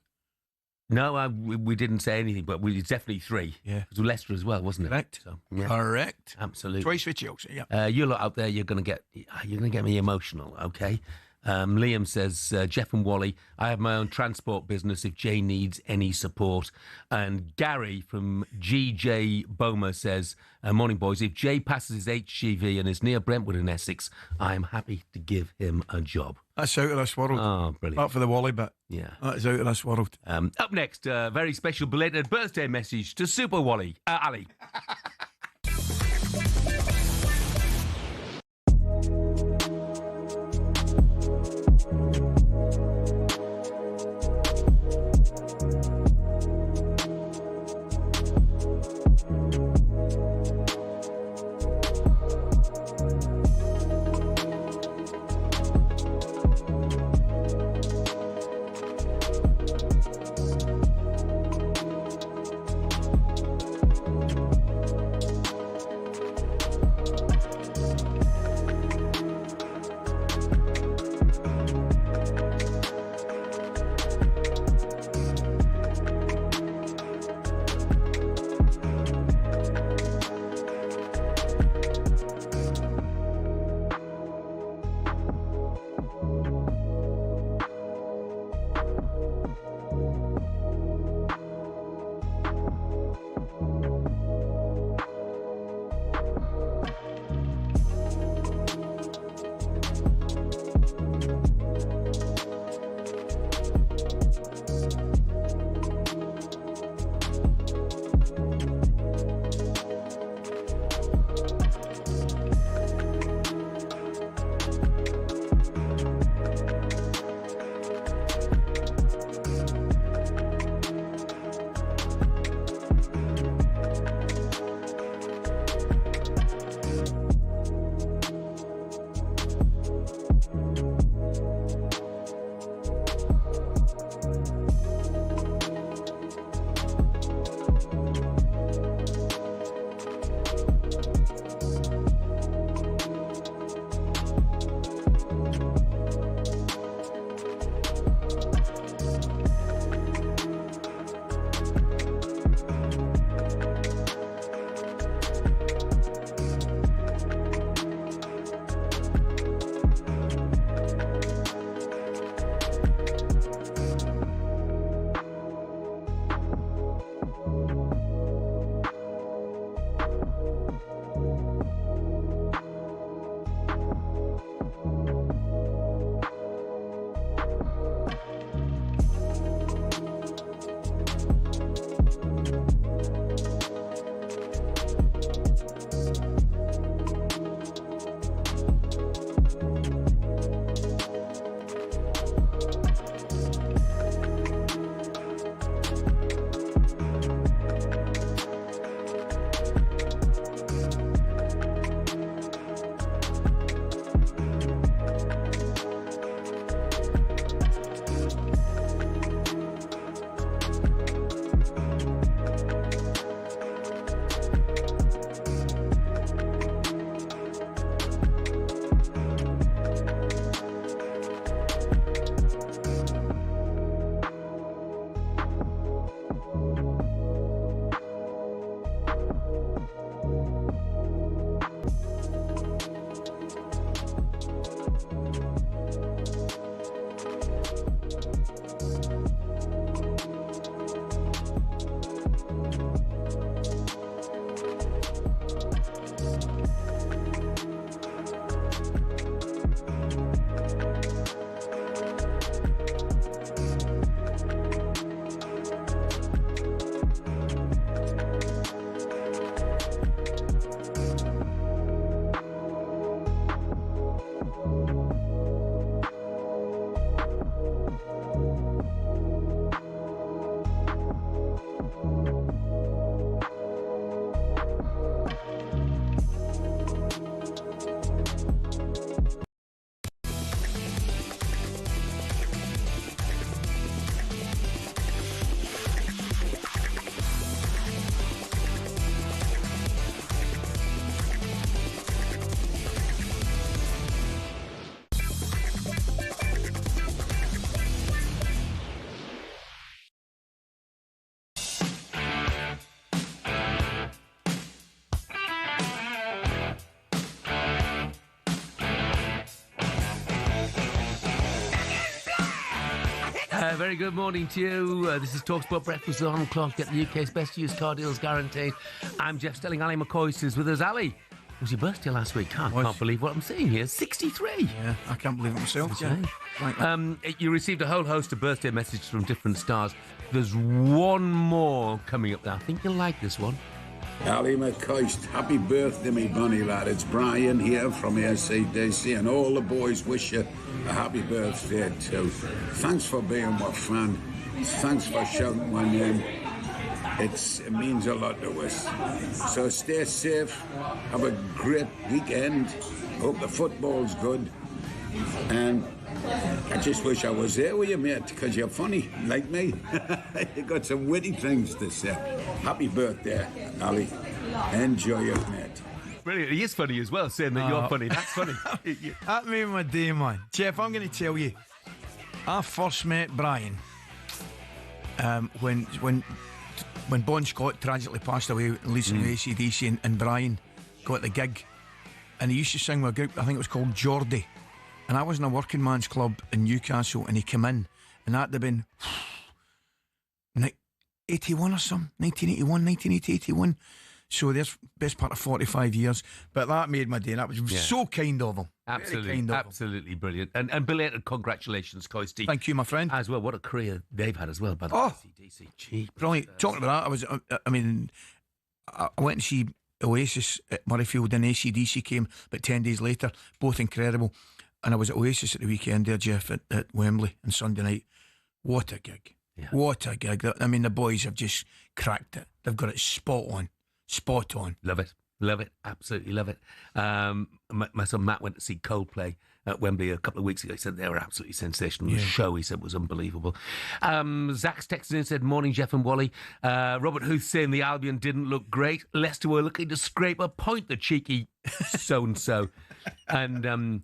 No, we didn't say anything, but it's definitely 3. Yeah. It was Leicester as well, wasn't it? Correct. So, yeah. Correct. Absolutely. Twice for Chelsea, yeah. You lot out there, you're gonna get me emotional, okay? Liam says, Jeff and Wally, I have my own transport business if Jay needs any support. And Gary from GJ Boma says, morning boys, if Jay passes his HGV and is near Brentwood in Essex, I am happy to give him a job. That's out of this world. Oh, brilliant. Not for the Wally bit. Yeah. That is out of this world. Up next, a very special belated birthday message to Super Wally, Ali. Very good morning to you. This is talkSPORT Breakfast on Clock. Get the UK's best used car deals guaranteed. I'm Jeff Stelling Ally McCoist is with us. Ali, it was your birthday last week. I can't believe what I'm seeing here. 63. Yeah, I can't believe it myself. Yeah. You received a whole host of birthday messages from different stars. There's one more coming up there. I think you'll like this one. Ally McCoist, happy birthday, me bunny lad. It's Brian here from ACDC, and all the boys wish you a happy birthday too. Thanks for being my fan. Thanks for shouting my name. It means a lot to us. So stay safe. Have a great weekend. Hope the football's good. And I just wish I was there with you, mate, because you're funny, like me. You got some witty things to say. Happy birthday, Ali. Enjoy it, mate. Brilliant. He is funny as well, saying that you're funny. That's funny. That made my day, man. Jeff, I'm going to tell you, I first met Brian when Bon Scott tragically passed away, leading the ACDC, and Brian got the gig. And he used to sing with a group, I think it was called Geordie. And I was in a working man's club in Newcastle, and he came in, and that'd have been 81 or something, 1981, 1980, 81. So there's best part of 45 years. But that made my day, and that was so kind of him. Absolutely brilliant. And belated congratulations, Coisty. Thank you, my friend. As well, what a career they've had as well, by the way. ACDC. Cheap. Brilliant. Talking about that, I went to see Oasis at Murrayfield, and ACDC came about 10 days later, both incredible. And I was at Oasis at the weekend there, Jeff, at Wembley on Sunday night. What a gig. Yeah. What a gig. I mean, the boys have just cracked it. They've got it spot on. Spot on. Love it. Love it. Absolutely love it. My son Matt went to see Coldplay at Wembley a couple of weeks ago. He said they were absolutely sensational. The show, he said, was unbelievable. Zach's texted in and said, morning, Jeff and Wally. Robert Huth saying the Albion didn't look great. Leicester were looking to scrape a point, the cheeky so-and-so. And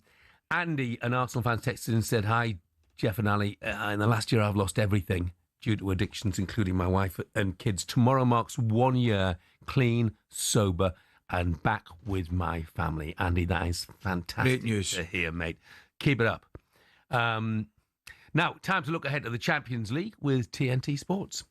Andy, an Arsenal fan, texted in and said, hi, Jeff and Ali. In the last year, I've lost everything due to addictions, including my wife and kids. Tomorrow marks 1 year clean, sober, and back with my family. Andy, that is fantastic. Great news to hear, mate. Keep it up. Now, time to look ahead to the Champions League with TNT Sports.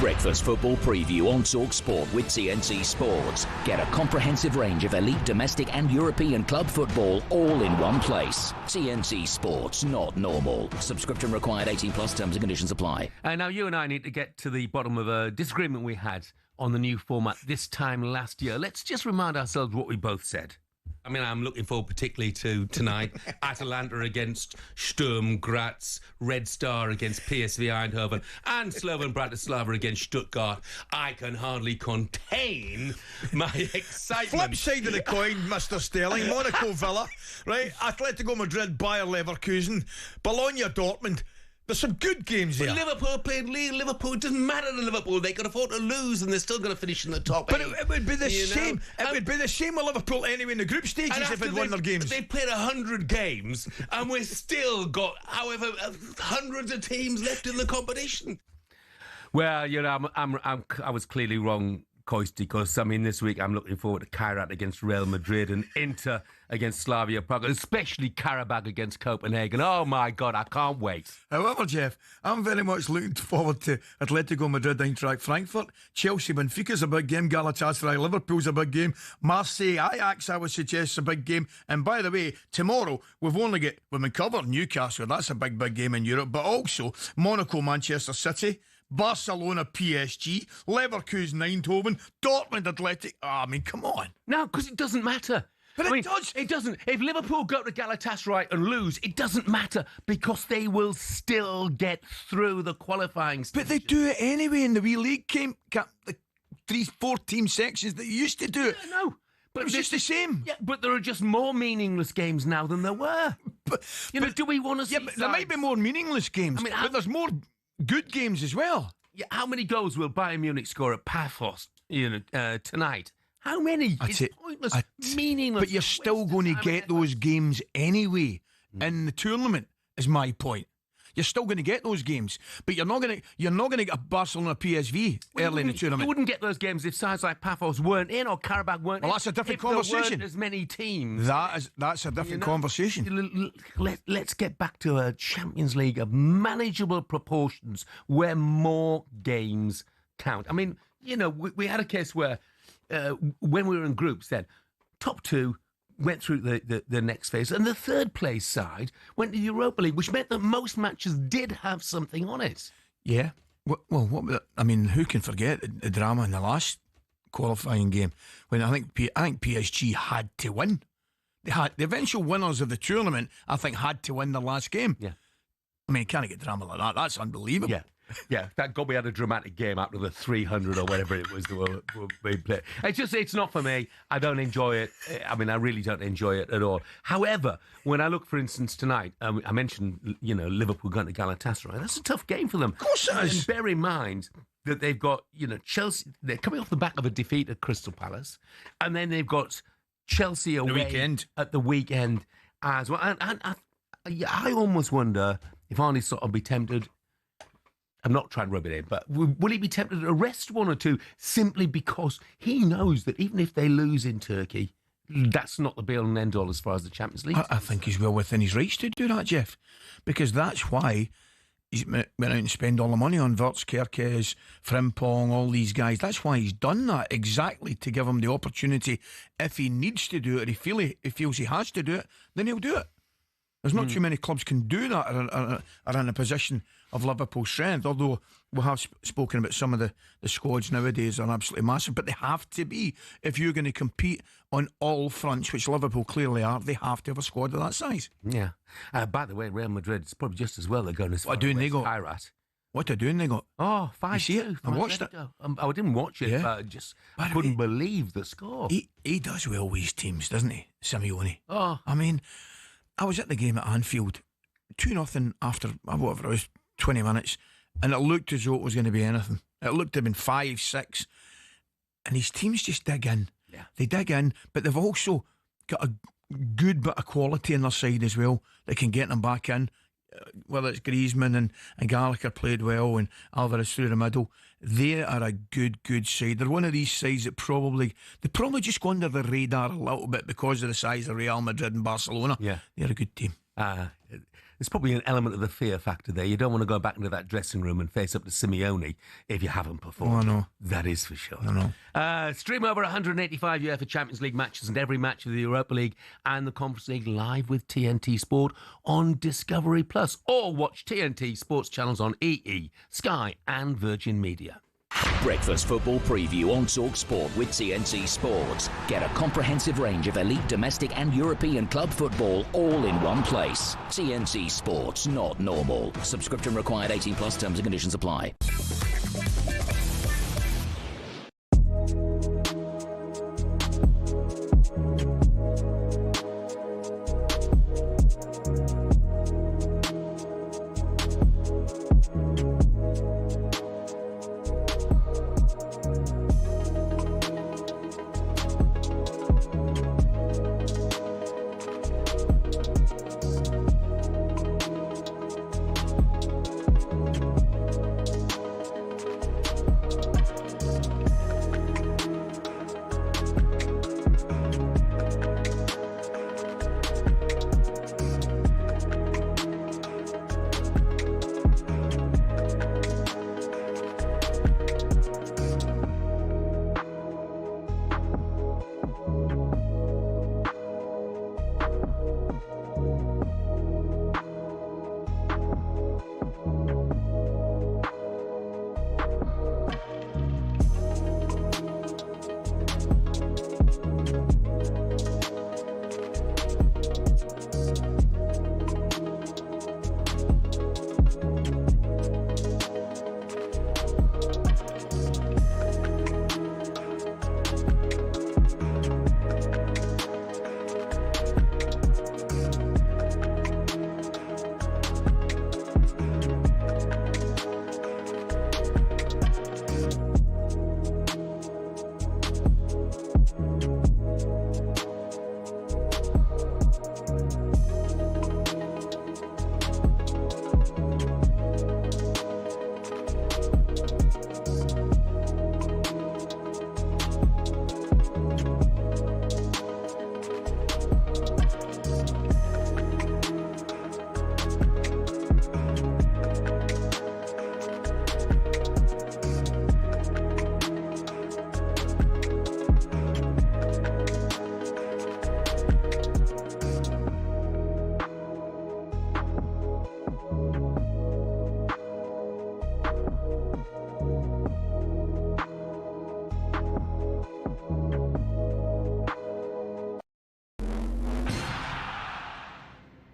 Breakfast football preview on talkSPORT with TNT Sports. Get a comprehensive range of elite domestic and European club football all in one place. TNT Sports, not normal. Subscription required. 18 plus. Terms and conditions apply. Now you and I need to get to the bottom of a disagreement we had on the new format this time last year. Let's just remind ourselves what we both said. I mean, I'm looking forward particularly to tonight. Atalanta against Sturm Graz, Red Star against PSV Eindhoven, and Slovan Bratislava against Stuttgart. I can hardly contain my excitement. Flip side of the coin, Mr. Stelling. Monaco Villa, right? Atletico Madrid, Bayer Leverkusen, Bologna Dortmund. There's some good games there. But Liverpool played Liverpool. It doesn't matter to Liverpool. They could afford to lose, and they're still going to finish in the top. But it would be the same. It would be the same with Liverpool anyway in the group stages if they'd won their games. They played 100 games, and we've still got, however, hundreds of teams left in the competition. Well, I was clearly wrong, Coisty, because this week I'm looking forward to Kairat against Real Madrid and Inter against Slavia Prague, especially Karabakh against Copenhagen. Oh my God, I can't wait. However, Jeff, I'm very much looking forward to Atletico Madrid, Eintracht Frankfurt, Chelsea, Benfica's a big game, Galatasaray, Liverpool's a big game, Marseille, Ajax, I would suggest, is a big game. And by the way, tomorrow we've covered Newcastle, that's a big game in Europe, but also Monaco, Manchester City, Barcelona, PSG, Leverkusen, Eindhoven, Dortmund, Athletic. Come on. No, because it doesn't matter. But it does. It doesn't. If Liverpool go to Galatasaray and lose, it doesn't matter because they will still get through the qualifying stage. But they do it anyway in the wee league game, the 3-4 team sections that you used to do it. Yeah, no. But it's just the same. Yeah, but there are just more meaningless games now than there were. But do we want to see... Yeah, but there might be more meaningless games, but there's more good games as well. Yeah, how many goals will Bayern Munich score at Paphos tonight? How many? It's pointless, meaningless. But you're still going to get those games anyway in the tournament, is my point. You're still going to get those games, but you're not going to get a Barcelona PSV early in the tournament. You wouldn't get those games if sides like Paphos weren't in or Karabakh weren't in. Well, that's a different if conversation. There weren't as many teams. That's a different conversation. Let's get back to a Champions League of manageable proportions where more games count. I mean, we had a case where when we were in groups then, top two went through the next phase, and the third place side went to the Europa League, which meant that most matches did have something on it. Yeah. Well, who can forget the drama in the last qualifying game when I think PSG had to win. They had the eventual winners of the tournament. I think had to win the last game. Yeah. I mean, you can't get drama like that. That's unbelievable. Yeah, thank God we had a dramatic game after the 300 or whatever it was that were being played. It's not for me. I don't enjoy it. I mean, I really don't enjoy it at all. However, when I look, for instance, tonight, I mentioned, Liverpool going to Galatasaray. That's a tough game for them. Of course it is. And bear in mind that they've got, Chelsea, they're coming off the back of a defeat at Crystal Palace, and then they've got Chelsea away at the weekend as well. And I almost wonder if Arnie sort of be tempted. I'm not trying to rub it in, but will he be tempted to arrest one or two simply because he knows that even if they lose in Turkey, that's not the be-all and end-all as far as the Champions League? I think he's well within his rights to do that, Jeff, because that's why he's went out and spent all the money on Wirtz, Kerkez, Frimpong, all these guys. That's why he's done that, exactly to give him the opportunity. If he needs to do it, or he feels he has to do it, then he'll do it. There's not too many clubs can do that are in a position of Liverpool's strength, although we have spoken about some of the squads nowadays are absolutely massive, but they have to be. If you're going to compete on all fronts, which Liverpool clearly are, they have to have a squad of that size. Yeah. By the way, Real Madrid, it's probably just as well they're going as far as Kairat. What they're doing they got? Oh, 5-2. You see it? I watched it. I didn't watch it, but I couldn't believe the score. He does well with his teams, doesn't he, Simeone? Oh. I mean, I was at the game at Anfield, 2-0 after, whatever it was, 20 minutes, and it looked as though it was going to be anything. It looked to have been 5-6, and his teams just dig in. Yeah. They dig in, but they've also got a good bit of quality on their side as well that can get them back in. Whether it's Griezmann and Gallagher played well and Alvarez through the middle, they are a good side. They're one of these sides that probably just go under the radar a little bit because of the size of Real Madrid and Barcelona. Yeah. They're a good team. There's probably an element of the fear factor there. You don't want to go back into that dressing room and face up to Simeone if you haven't performed. Oh, I know. That is for sure. I know. Stream over 185 UEFA Champions League matches and every match of the Europa League and the Conference League live with TNT Sport on Discovery Plus, or watch TNT Sports channels on EE, Sky and Virgin Media. Breakfast football preview on talkSPORT with TNT Sports. Get a comprehensive range of elite domestic and European club football all in one place. TNT Sports, not normal. Subscription required. 18 plus. Terms and conditions apply.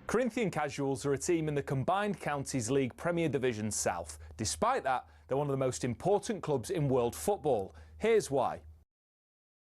Corinthian Casuals are a team in the Combined Counties League Premier Division South. Despite that, they're one of the most important clubs in world football. Here's why.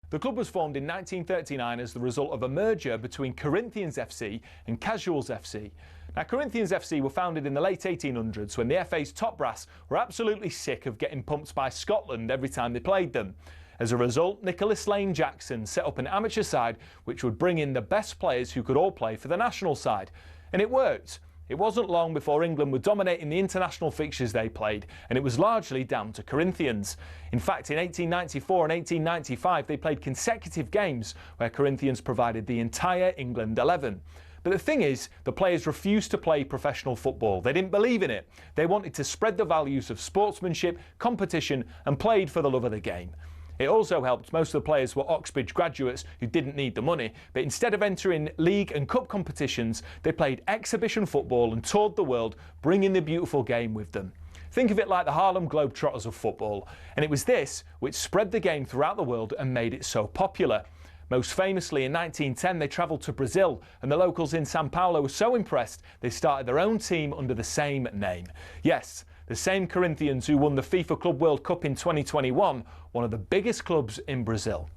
The club was formed in 1939 as the result of a merger between Corinthians FC and Casuals FC. Now, Corinthians FC were founded in the late 1800s when the FA's top brass were absolutely sick of getting pumped by Scotland every time they played them. As a result, Nicholas Lane Jackson set up an amateur side which would bring in the best players who could all play for the national side. And it worked. It wasn't long before England were dominating the international fixtures they played, and it was largely down to Corinthians. In fact, in 1894 and 1895, they played consecutive games where Corinthians provided the entire England 11. But the thing is, the players refused to play professional football. They didn't believe in it. They wanted to spread the values of sportsmanship, competition, and played for the love of the game. It also helped most of the players were Oxbridge graduates who didn't need the money, but instead of entering league and cup competitions, they played exhibition football and toured the world, bringing the beautiful game with them. Think of it like the Harlem Globetrotters of football, and it was this which spread the game throughout the world and made it so popular. Most famously, in 1910, they travelled to Brazil, and the locals in Sao Paulo were so impressed they started their own team under the same name. Yes, the same Corinthians who won the FIFA Club World Cup in 2021, one of the biggest clubs in Brazil.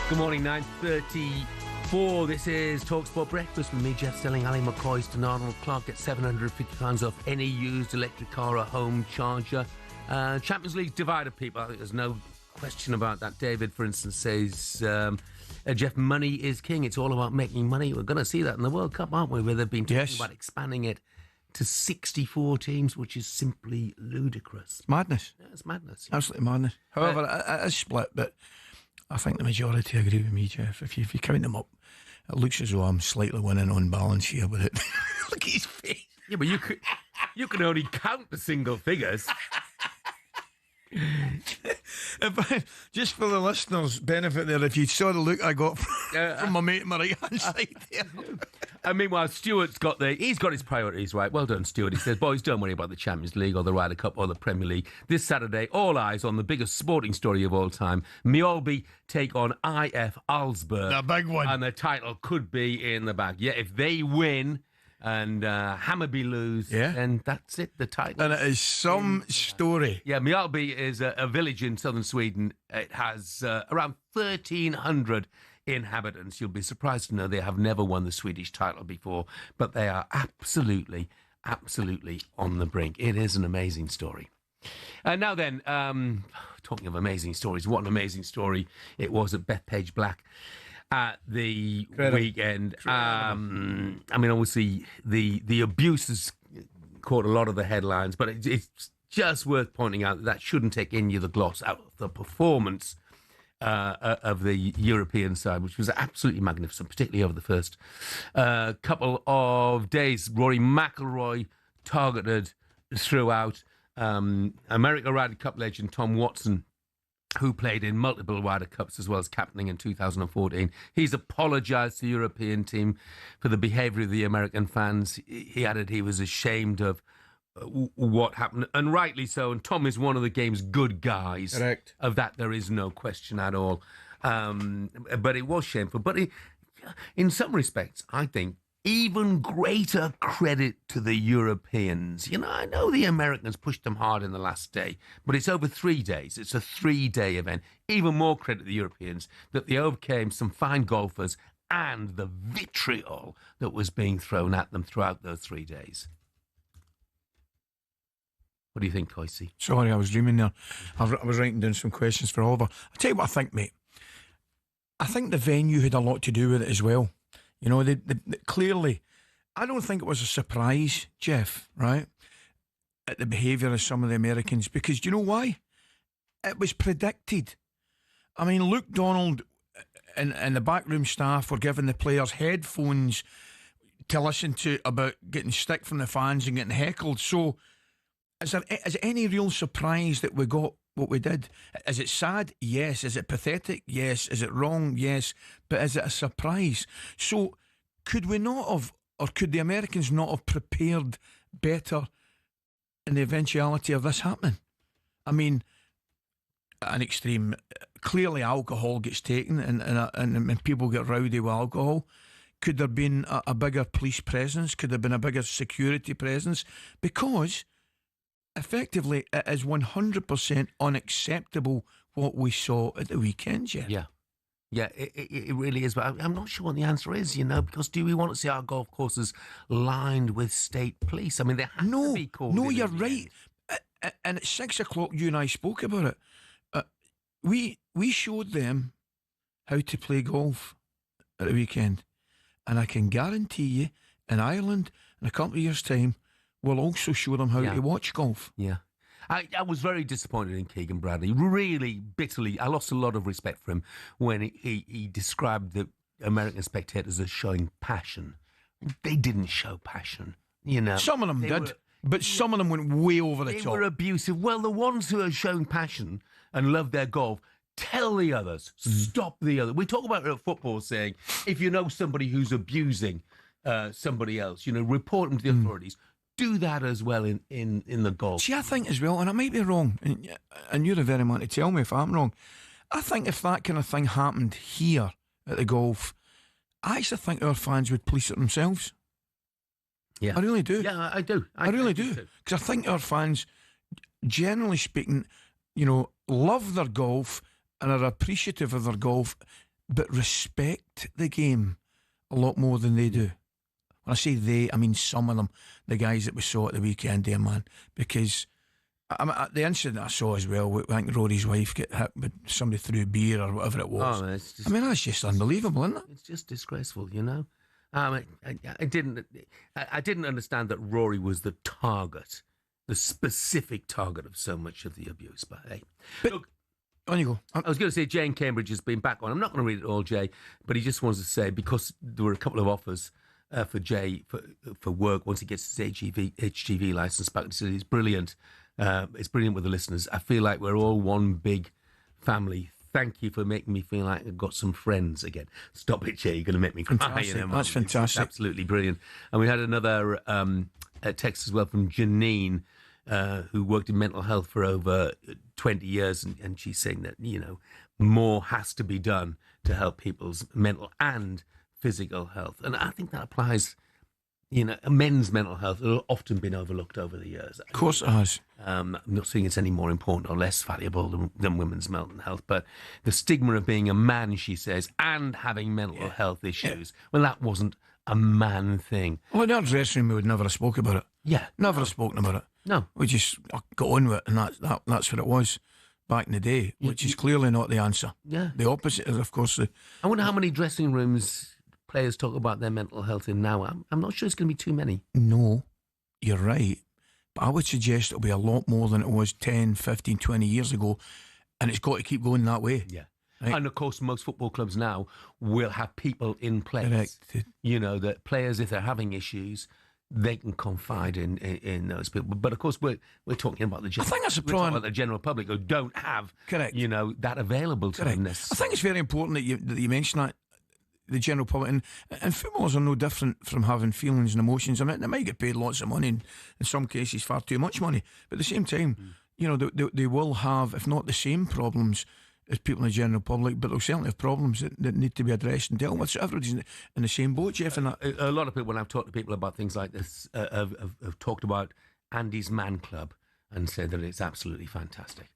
Good morning, 9:34. This is talkSPORT Breakfast with me, Jeff Stelling Ally McCoist, and Arnold Clark. Get £750 off any used electric car or home charger. Champions League divided people. I think there's no question about that. David, for instance, says, Jeff, money is king. It's all about making money. We're going to see that in the World Cup, aren't we? Where they've been talking about expanding it to 64 teams, which is simply ludicrous. Madness. Yeah, it's madness. Yeah. Absolutely madness. However, it is split, but I think the majority agree with me, Jeff. If you count them up, it looks as though I'm slightly winning on balance here with it. Look at his face. Yeah, but you can only count the single figures. Just for the listeners' benefit there, if you saw the look I got from my mate on my right-hand side there. And meanwhile, Stuart's got he's got his priorities right. Well done, Stuart. He says, boys, don't worry about the Champions League or the Ryder Cup or the Premier League. This Saturday, all eyes on the biggest sporting story of all time. Mjolby take on IF Alsberg. The big one. And the title could be in the bag. Yeah, if they win and Hammarby lose, then that's it, the title. And it is some story. Yeah, Mjolby is a village in southern Sweden. It has around 1,300 inhabitants. You'll be surprised to know they have never won the Swedish title before, but they are absolutely on the brink. It is an amazing story. Now then, talking of amazing stories, what an amazing story it was at Bethpage Black at the weekend. I mean, obviously, the abuse has caught a lot of the headlines, but it's just worth pointing out that shouldn't take any of the gloss out of the performance of the European side, which was absolutely magnificent, particularly over the first couple of days. Rory McIlroy targeted throughout. America Ryder Cup legend Tom Watson, who played in multiple Ryder Cups as well as captaining in 2014. He's apologised to the European team for the behaviour of the American fans. He added he was ashamed of what happened, and rightly so. And Tom is one of the game's good guys. Correct. Of that, there is no question at all. But it was shameful. But in some respects, I think even greater credit to the Europeans. You know, I know the Americans pushed them hard in the last day, but it's over 3 days. It's a 3-day event. Even more credit to the Europeans that they overcame some fine golfers and the vitriol that was being thrown at them throughout those 3 days. What do you think, Coisey? Sorry, I was dreaming there. I was writing down some questions for Oliver. I'll tell you what I think, mate. I think the venue had a lot to do with it as well. You know, they clearly, I don't think it was a surprise, Jeff, right, at the behaviour of some of the Americans, because do you know why? It was predicted. I mean, Luke Donald and the backroom staff were giving the players headphones to listen to about getting stick from the fans and getting heckled. So, is it any real surprise that we got what we did? Is it sad? Yes. Is it pathetic? Yes. Is it wrong? Yes. But is it a surprise? So could we not have, or could the Americans not have prepared better in the eventuality of this happening? I mean, an extreme, clearly alcohol gets taken and people get rowdy with alcohol. Could there have been a bigger police presence? Could there have been a bigger security presence? Because effectively, it is 100% unacceptable what we saw at the weekend, Yeah. Yeah, it really is. But I'm not sure what the answer is, you know, because do we want to see our golf courses lined with state police? I mean, they have to be called. No, you're right. And at 6 o'clock, you and I spoke about it. We showed them how to play golf at the weekend. And I can guarantee you, in Ireland, in a couple of years' time, we'll also show them how to watch golf. Yeah. I was very disappointed in Keegan Bradley. Really bitterly. I lost a lot of respect for him when he described the American spectators as showing passion. They didn't show passion, you know. Some of them did, but some of them went way over the top. They were abusive. Well, the ones who are showing passion and love their golf, tell the others, stop the other. We talk about it at football, saying, if you know somebody who's abusing somebody else, you know, report them to the authorities. Do that as well in the golf. See, I think as well, and I might be wrong, and you're the very man to tell me if I'm wrong. I think if that kind of thing happened here at the golf, I actually think our fans would police it themselves. Yeah, I really do. Yeah, I do. I really do. Because I think our fans, generally speaking, you know, love their golf and are appreciative of their golf, but respect the game a lot more than they do. When I say they, I mean some of them, the guys that we saw at the weekend there, man. Because the incident I saw as well, I think Rory's wife get hit with somebody threw beer or whatever it was. It's just, I mean, that's just unbelievable, isn't it? It's just disgraceful, you know. I didn't understand that Rory was the target, the specific target of so much of the abuse. But hey, look, on you go. I was going to say Jay in Cambridge has been back on. I'm not going to read it all, Jay, but he just wants to say, because there were a couple of offers for Jay for work once he gets his HGV license back. He said it's brilliant. It's brilliant with the listeners. I feel like we're all one big family. Thank you for making me feel like I've got some friends again. Stop it, Jay. You're going to make me cry. Fantastic. That's fantastic. It's absolutely brilliant. And we had another text as well from Janine, who worked in mental health for over 20 years. And she's saying that, you know, more has to be done to help people's mental and physical health. And I think that applies, you know, men's mental health has often been overlooked over the years. Of course it has. I'm not saying it's any more important or less valuable than women's mental health, but the stigma of being a man, she says, and having mental health issues, well, that wasn't a man thing. Well, in our dressing room, we would never have spoke about it. Yeah. Never have spoken about it. No. We just got on with it, and that's what it was back in the day, which is clearly not the answer. Yeah. The opposite is, of course, I wonder how many dressing rooms players talk about their mental health in now. I'm not sure it's going to be too many. No, you're right. But I would suggest it'll be a lot more than it was 10, 15, 20 years ago. And it's got to keep going that way. Yeah. Right? And of course, most football clubs now will have people in place. Correct. You know, that players, if they're having issues, they can confide in those people. But of course, we're talking about the general public who don't have, correct, you know, that available to them. I think it's very important that you mention that. the general public, and footballers are no different from having feelings and emotions. I mean, they might get paid lots of money, and in some cases far too much money, but at the same time, you know, they will have, if not the same problems as people in the general public, but they'll certainly have problems that need to be addressed and dealt with. So everybody's in the same boat, Jeff. And a lot of people, when I've talked to people about things like this, have talked about Andy's Man Club and said that it's absolutely fantastic.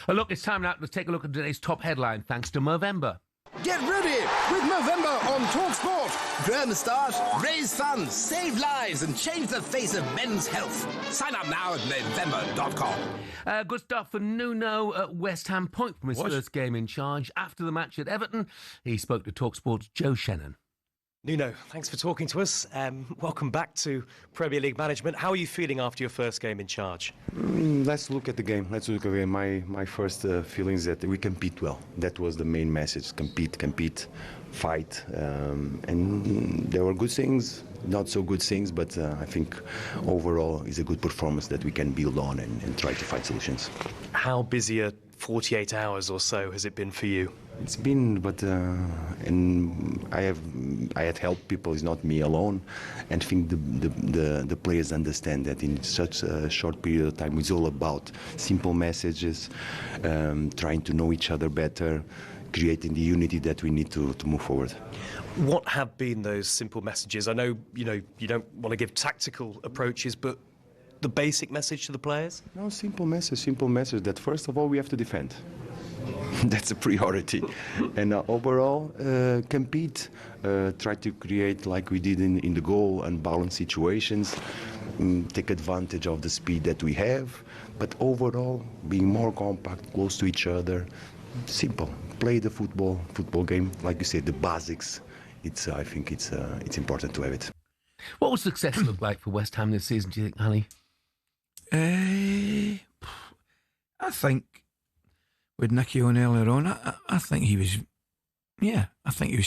Look, it's time now to take a look at today's top headline, thanks to Movember. Get ready with Movember on talkSPORT. Burn the start, raise funds, save lives and change the face of men's health. Sign up now at Movember.com. Good stuff for Nuno at West Ham. Point from his first game in charge. After the match at Everton, he spoke to talkSPORT's Joe Shannon. Nuno, thanks for talking to us. Welcome back to Premier League management. How are you feeling after your first game in charge? Let's look at the game. My first feelings that we compete well. That was the main message. Compete, fight. And there were good things, not so good things, but I think overall it's a good performance that we can build on and try to find solutions. How busy a 48 hours or so has it been for you? It's been, but and I had helped people. It's not me alone, and I think the players understand that in such a short period of time, it's all about simple messages, trying to know each other better, creating the unity that we need to move forward. What have been those simple messages? I know you don't want to give tactical approaches, but the basic message to the players? No, simple message that first of all we have to defend. That's a priority. And overall, compete, try to create, like we did in the goal, unbalanced situations, take advantage of the speed that we have, but overall, being more compact, close to each other, simple. Play the football game, like you said, the basics. I think it's important to have it. What would success look like for West Ham this season, do you think, Ali? I think with Nikki on earlier on, I think he was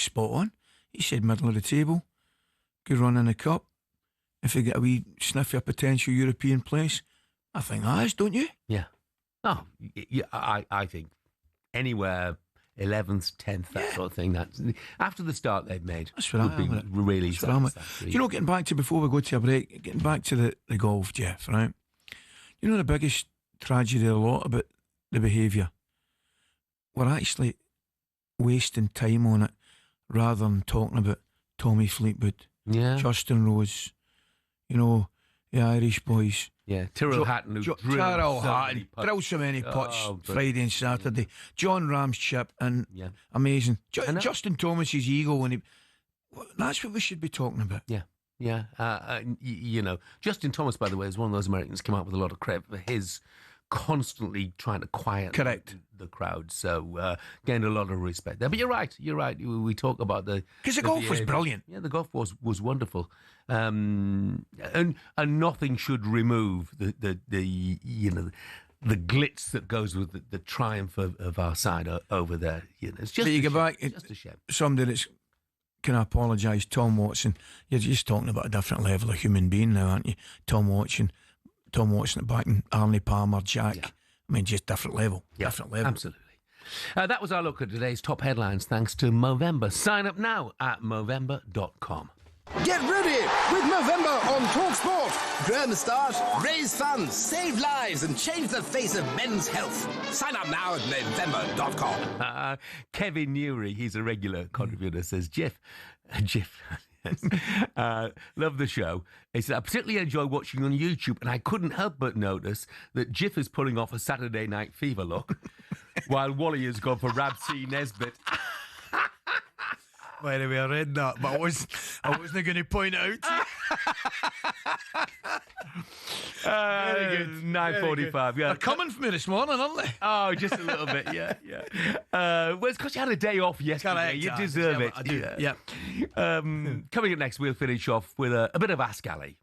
spot on. He said middle of the table, good run in the cup. If they get a wee sniff of a potential European place, I think that is, don't you? Yeah. Oh, yeah. I think anywhere 11th, 10th, that sort of thing. That's after the start they've made. That's what would be really satisfactory. You know, getting back to before we go to a break, getting back to the golf, Jeff. Right? You know the biggest tragedy a lot about the behaviour. We're actually wasting time on it rather than talking about Tommy Fleetwood, Justin Rose, you know, the Irish boys. Yeah, Tyrrell Hatton, who drilled so many putts Friday and Saturday. John Ram's chip, and amazing. Justin Thomas's ego, that's what we should be talking about. Yeah. You know, Justin Thomas, by the way, is one of those Americans come out with a lot of credit for his constantly trying to quiet the crowd. So gained a lot of respect there. But you're right. We talk about because the golf was brilliant. Yeah, the golf was wonderful. And nothing should remove the glitz that goes with the triumph of our side over there. You know, it's just you go back. Just a shame. Somebody that's can I apologise, Tom Watson. You're just talking about a different level of human being now, aren't you? Tom Watson at back, and Arnie Palmer, Jack. Yeah. I mean, just different level. Yeah, different level. Absolutely. That was our look at today's top headlines, thanks to Movember. Sign up now at Movember.com. Get ready with Movember on talkSPORT. Burn the start, raise funds, save lives and change the face of men's health. Sign up now at Movember.com. Kevin Newry, he's a regular contributor, says, Jeff, love the show. He said, I particularly enjoy watching on YouTube, and I couldn't help but notice that Jiff is pulling off a Saturday Night Fever look, while Wally has gone for Rab C. Nesbitt. By the way, I read that, but I wasn't going to point it out to you. Very good. 9:45. Yeah, they're coming for me this morning, aren't they? Oh, just a little bit. Yeah. Well, it's because you had a day off yesterday. You deserve it. I do. Yeah. Coming up next, we'll finish off with a bit of Ask Ali.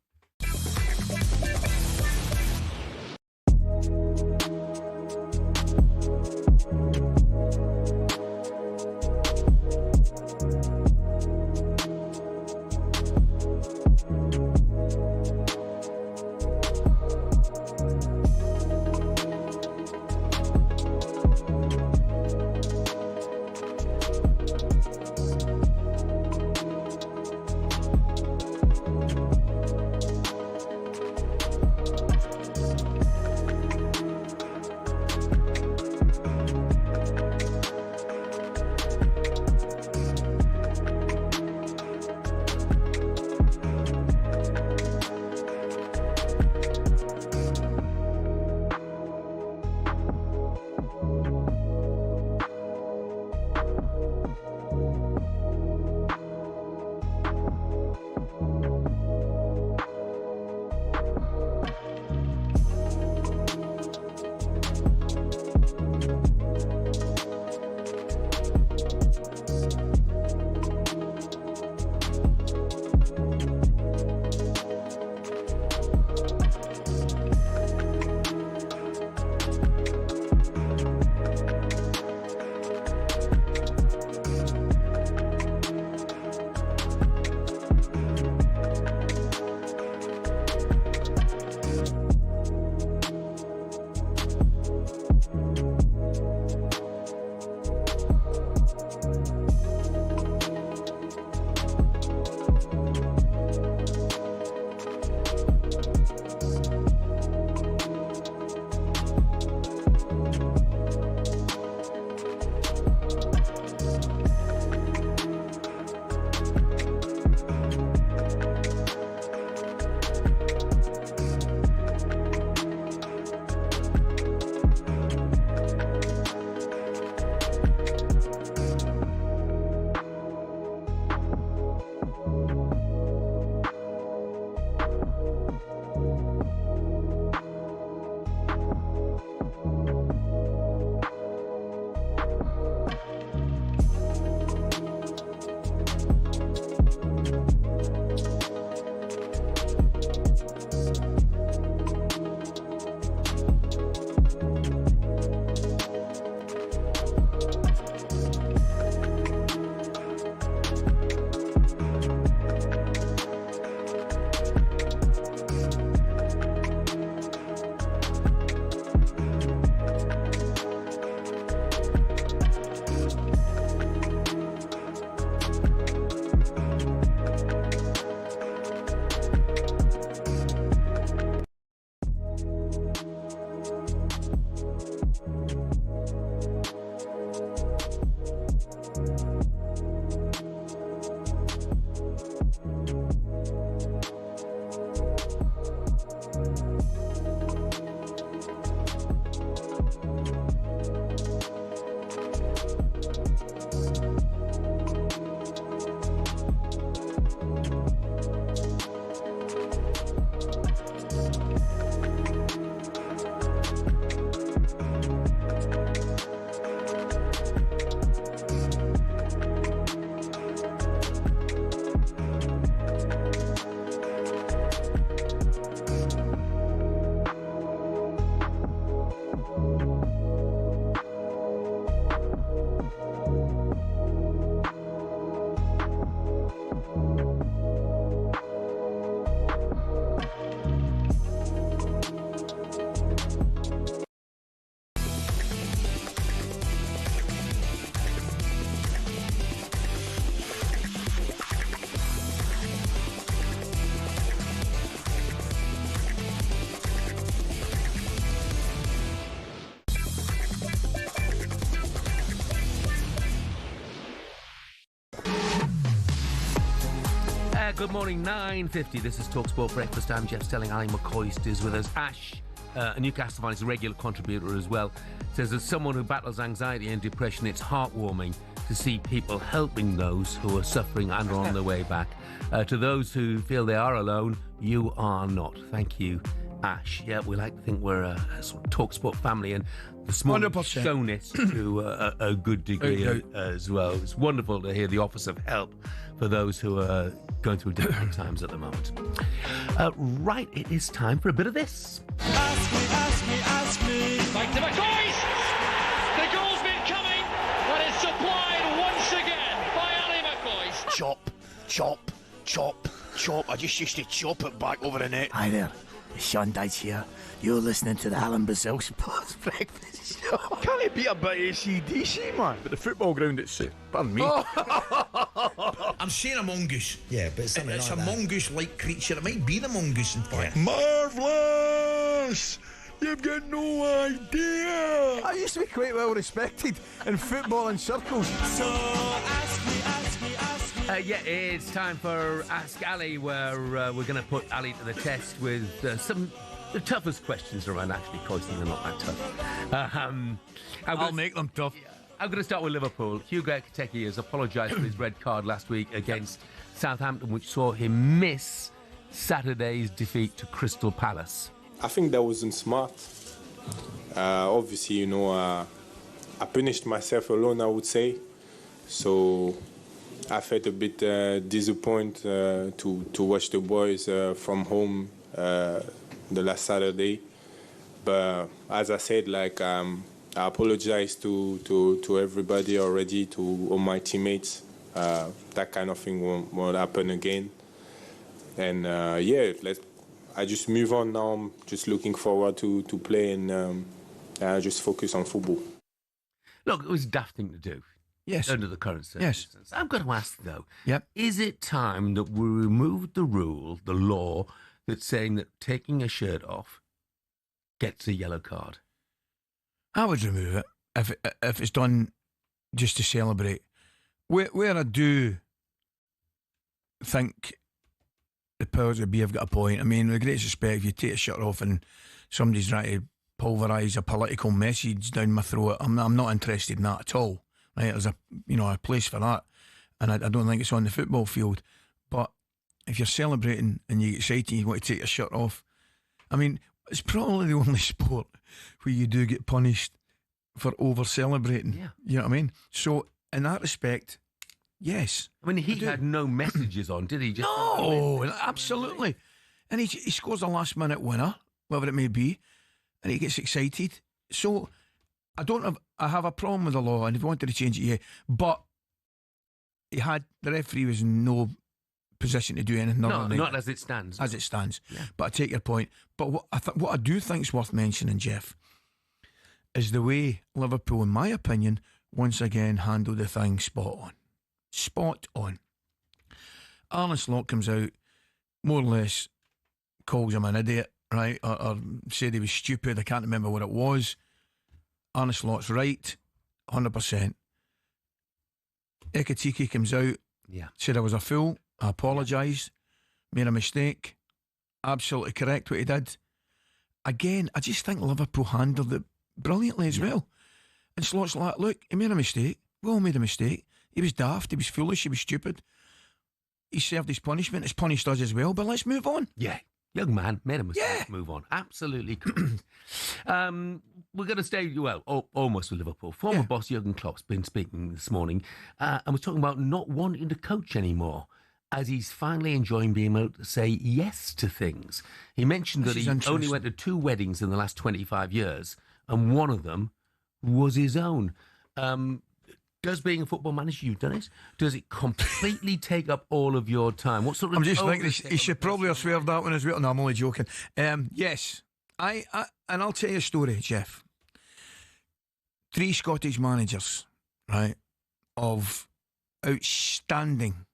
Good morning, 9:50. This is talkSPORT Breakfast. I'm Jeff Stelling Ally McCoist is with us. Ash, a Newcastle fan, is a regular contributor as well. Says, as someone who battles anxiety and depression, it's heartwarming to see people helping those who are suffering and are on their way back. To those who feel they are alone, you are not. Thank you, Ash. Yeah, we like to think we're a sort of talkSPORT family, and this morning has shown it to a good degree as well. It's wonderful to hear the offers of help for those who are going through difficult times at the moment. Right, it is time for a bit of this. Ask me. Back to McCoist. The goal's been coming, but it's supplied once again by Ali McCoist. Chop, chop, chop, chop. I just used to chop it back over the net. Hi there, it's Sean Dyche here. You're listening to the Alan Brazil Sports Breakfast Show. Can't it be a bit AC/DC, man? But the football ground, it's pardon me. I'm saying a mongoose. Yeah, but it's a mongoose-like creature. It might be the mongoose, in fact. Marvellous! You've got no idea. I used to be quite well respected in footballing circles. So ask me. Yeah, it's time for Ask Ali, where we're going to put Ali to the test with some the toughest questions around. Actually, Coisting, they're not that tough. I'll make them tough. I'm going to start with Liverpool. Hugo Ekitike has apologised for his red card last week against Southampton, which saw him miss Saturday's defeat to Crystal Palace. I think that wasn't smart. Obviously, I punished myself alone, I would say. So I felt a bit disappointed to watch the boys from home the last Saturday. But as I said, I apologize to everybody already, to all my teammates. That kind of thing won't happen again. And I just move on now. I'm just looking forward to play and just focus on football. Look, it was a daft thing to do. Yes. Under the current circumstances. Yes. I've got to ask, though, is it time that we removed the rule, the law, that's saying that taking a shirt off gets a yellow card? I would remove it if it's done just to celebrate. Where I do think the powers that be have got a point. I mean, with great respect, if you take a shirt off and somebody's trying to pulverise a political message down my throat, I'm not interested in that at all. Right? There's a place for that, and I don't think it's on the football field. But if you're celebrating and you get excited, you want to take your shirt off. I mean, it's probably the only sport where you do get punished for over celebrating. Yeah. You know what I mean? So in that respect, yes. I mean, he had no messages on, did he? Just no, absolutely. And he scores a last minute winner, whatever it may be, and he gets excited. So I have a problem with the law, and if you wanted to change it, yeah. But the referee was in no position to do anything. Not as it stands. As it stands. Yeah. But I take your point. But what I do think is worth mentioning, Jeff, is the way Liverpool, in my opinion, once again handled the thing spot on. Spot on. Arne Slot comes out, more or less calls him an idiot, right? Or said he was stupid. I can't remember what it was. Arne Slot's right, 100%. Ekitike comes out, said I was a fool. I apologised, made a mistake. Absolutely correct what he did. Again, I just think Liverpool handled it brilliantly as well. And Slot's like, look, he made a mistake. We all made a mistake. He was daft, he was foolish, he was stupid. He served his punishment. It's punished us as well, but let's move on. Yeah. Young man, made a mistake. Yeah. Move on. Absolutely correct. We're going to stay, almost with Liverpool. Former boss Jurgen Klopp's been speaking this morning and was talking about not wanting to coach anymore, as he's finally enjoying being able to say yes to things. He mentioned that he only went to 2 weddings in the last 25 years, and one of them was his own. Does being a football manager, you've done it, does it completely take up all of your time? What sort of? I'm just thinking he should probably have swerved that one as well. No, I'm only joking. Yes, and I'll tell you a story, Jeff. 3 Scottish managers, right, of outstanding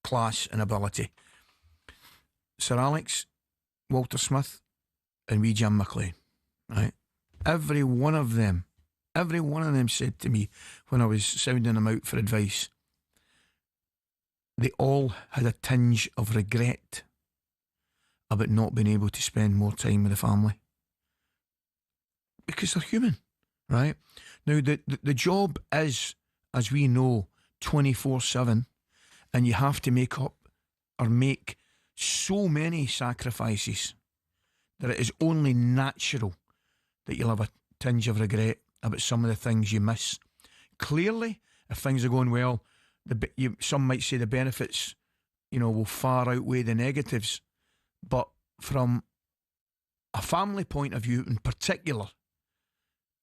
class and ability. Sir Alex, Walter Smith, and wee Jim McLean, right? Every one of them said to me when I was sounding them out for advice, they all had a tinge of regret about not being able to spend more time with the family. Because they're human, right? Now, the job is, as we know, 24/7, and you have to make so many sacrifices that it is only natural that you'll have a tinge of regret about some of the things you miss. Clearly, if things are going well, some might say the benefits, will far outweigh the negatives. But from a family point of view in particular,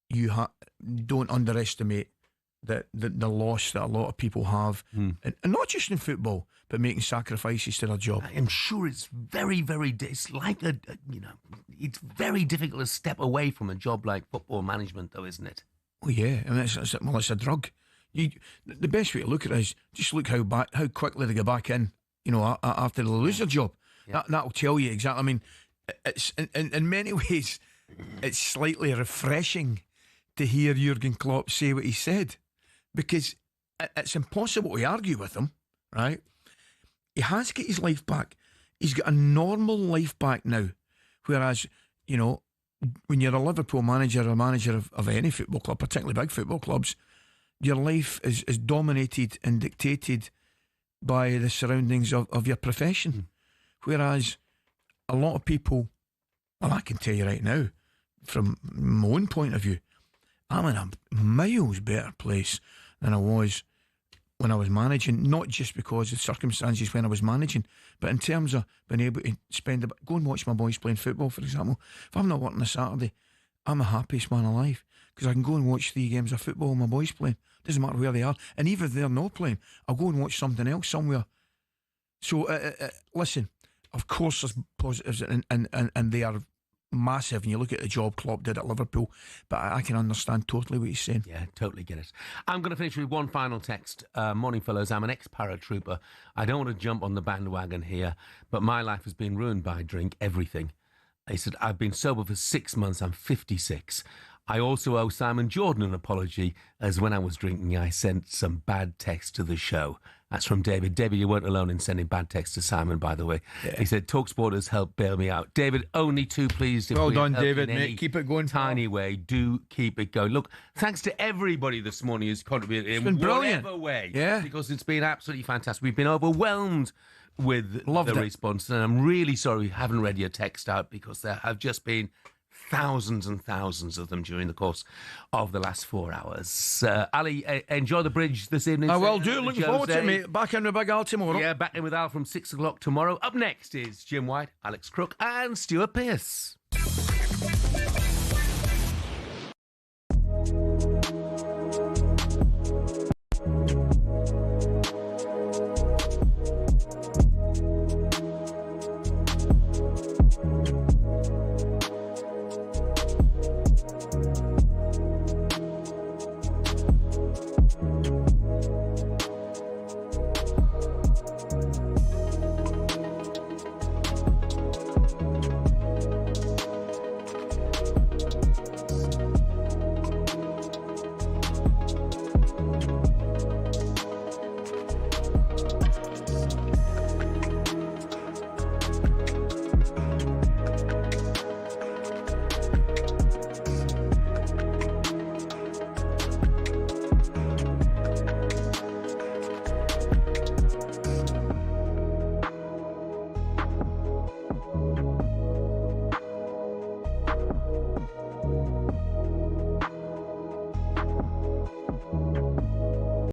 you don't underestimate the loss that a lot of people have, and not just in football, but making sacrifices to their job. I'm sure it's very, very. It's like it's very difficult to step away from a job like football management, though, isn't it? Oh yeah, I mean, it's a drug. The best way to look at it is just look how quickly they go back in. After they lose their job, that'll tell you exactly. I mean, it's in many ways, it's slightly refreshing to hear Jurgen Klopp say what he said, because it's impossible to argue with him, right? He has got his life back. He's got a normal life back now. Whereas, when you're a Liverpool manager or a manager of any football club, particularly big football clubs, your life is dominated and dictated by the surroundings of your profession. Whereas a lot of people, well, I can tell you right now, from my own point of view, I'm in a miles better place than I was when I was managing, not just because of circumstances when I was managing, but in terms of being able to go and watch my boys playing football, for example. If I'm not working a Saturday, I'm the happiest man alive, because I can go and watch 3 games of football with my boys playing. Doesn't matter where they are. And even if they're not playing, I'll go and watch something else somewhere. So, listen, of course there's positives, and they are massive, and you look at the job Klopp did at Liverpool, but I can understand totally what he's saying. Yeah, totally get it. I'm going to finish with one final text. Morning, fellows. I'm an ex-paratrooper. I don't want to jump on the bandwagon here, but my life has been ruined by drink, everything. He said, I've been sober for 6 months. I'm 56. I also owe Simon Jordan an apology, as when I was drinking, I sent some bad texts to the show. That's from David. David, you weren't alone in sending bad texts to Simon, by the way. Yeah. He said, talkSPORT has helped bail me out. David, only too pleased. Well done, David, mate. Keep it going. Tiny way. Do keep it going. Look, thanks to everybody this morning who's contributed in whatever way. Yeah. Because it's been absolutely fantastic. We've been overwhelmed with the response, and I'm really sorry we haven't read your text out, because there have just been thousands and thousands of them during the course of the last 4 hours. Ali, enjoy the bridge this evening. I will do. Looking forward to it, mate. Back in with Big Al tomorrow. Yeah, back in with Al from 6 o'clock tomorrow. Up next is Jim White, Alex Crook and Stuart Pearce.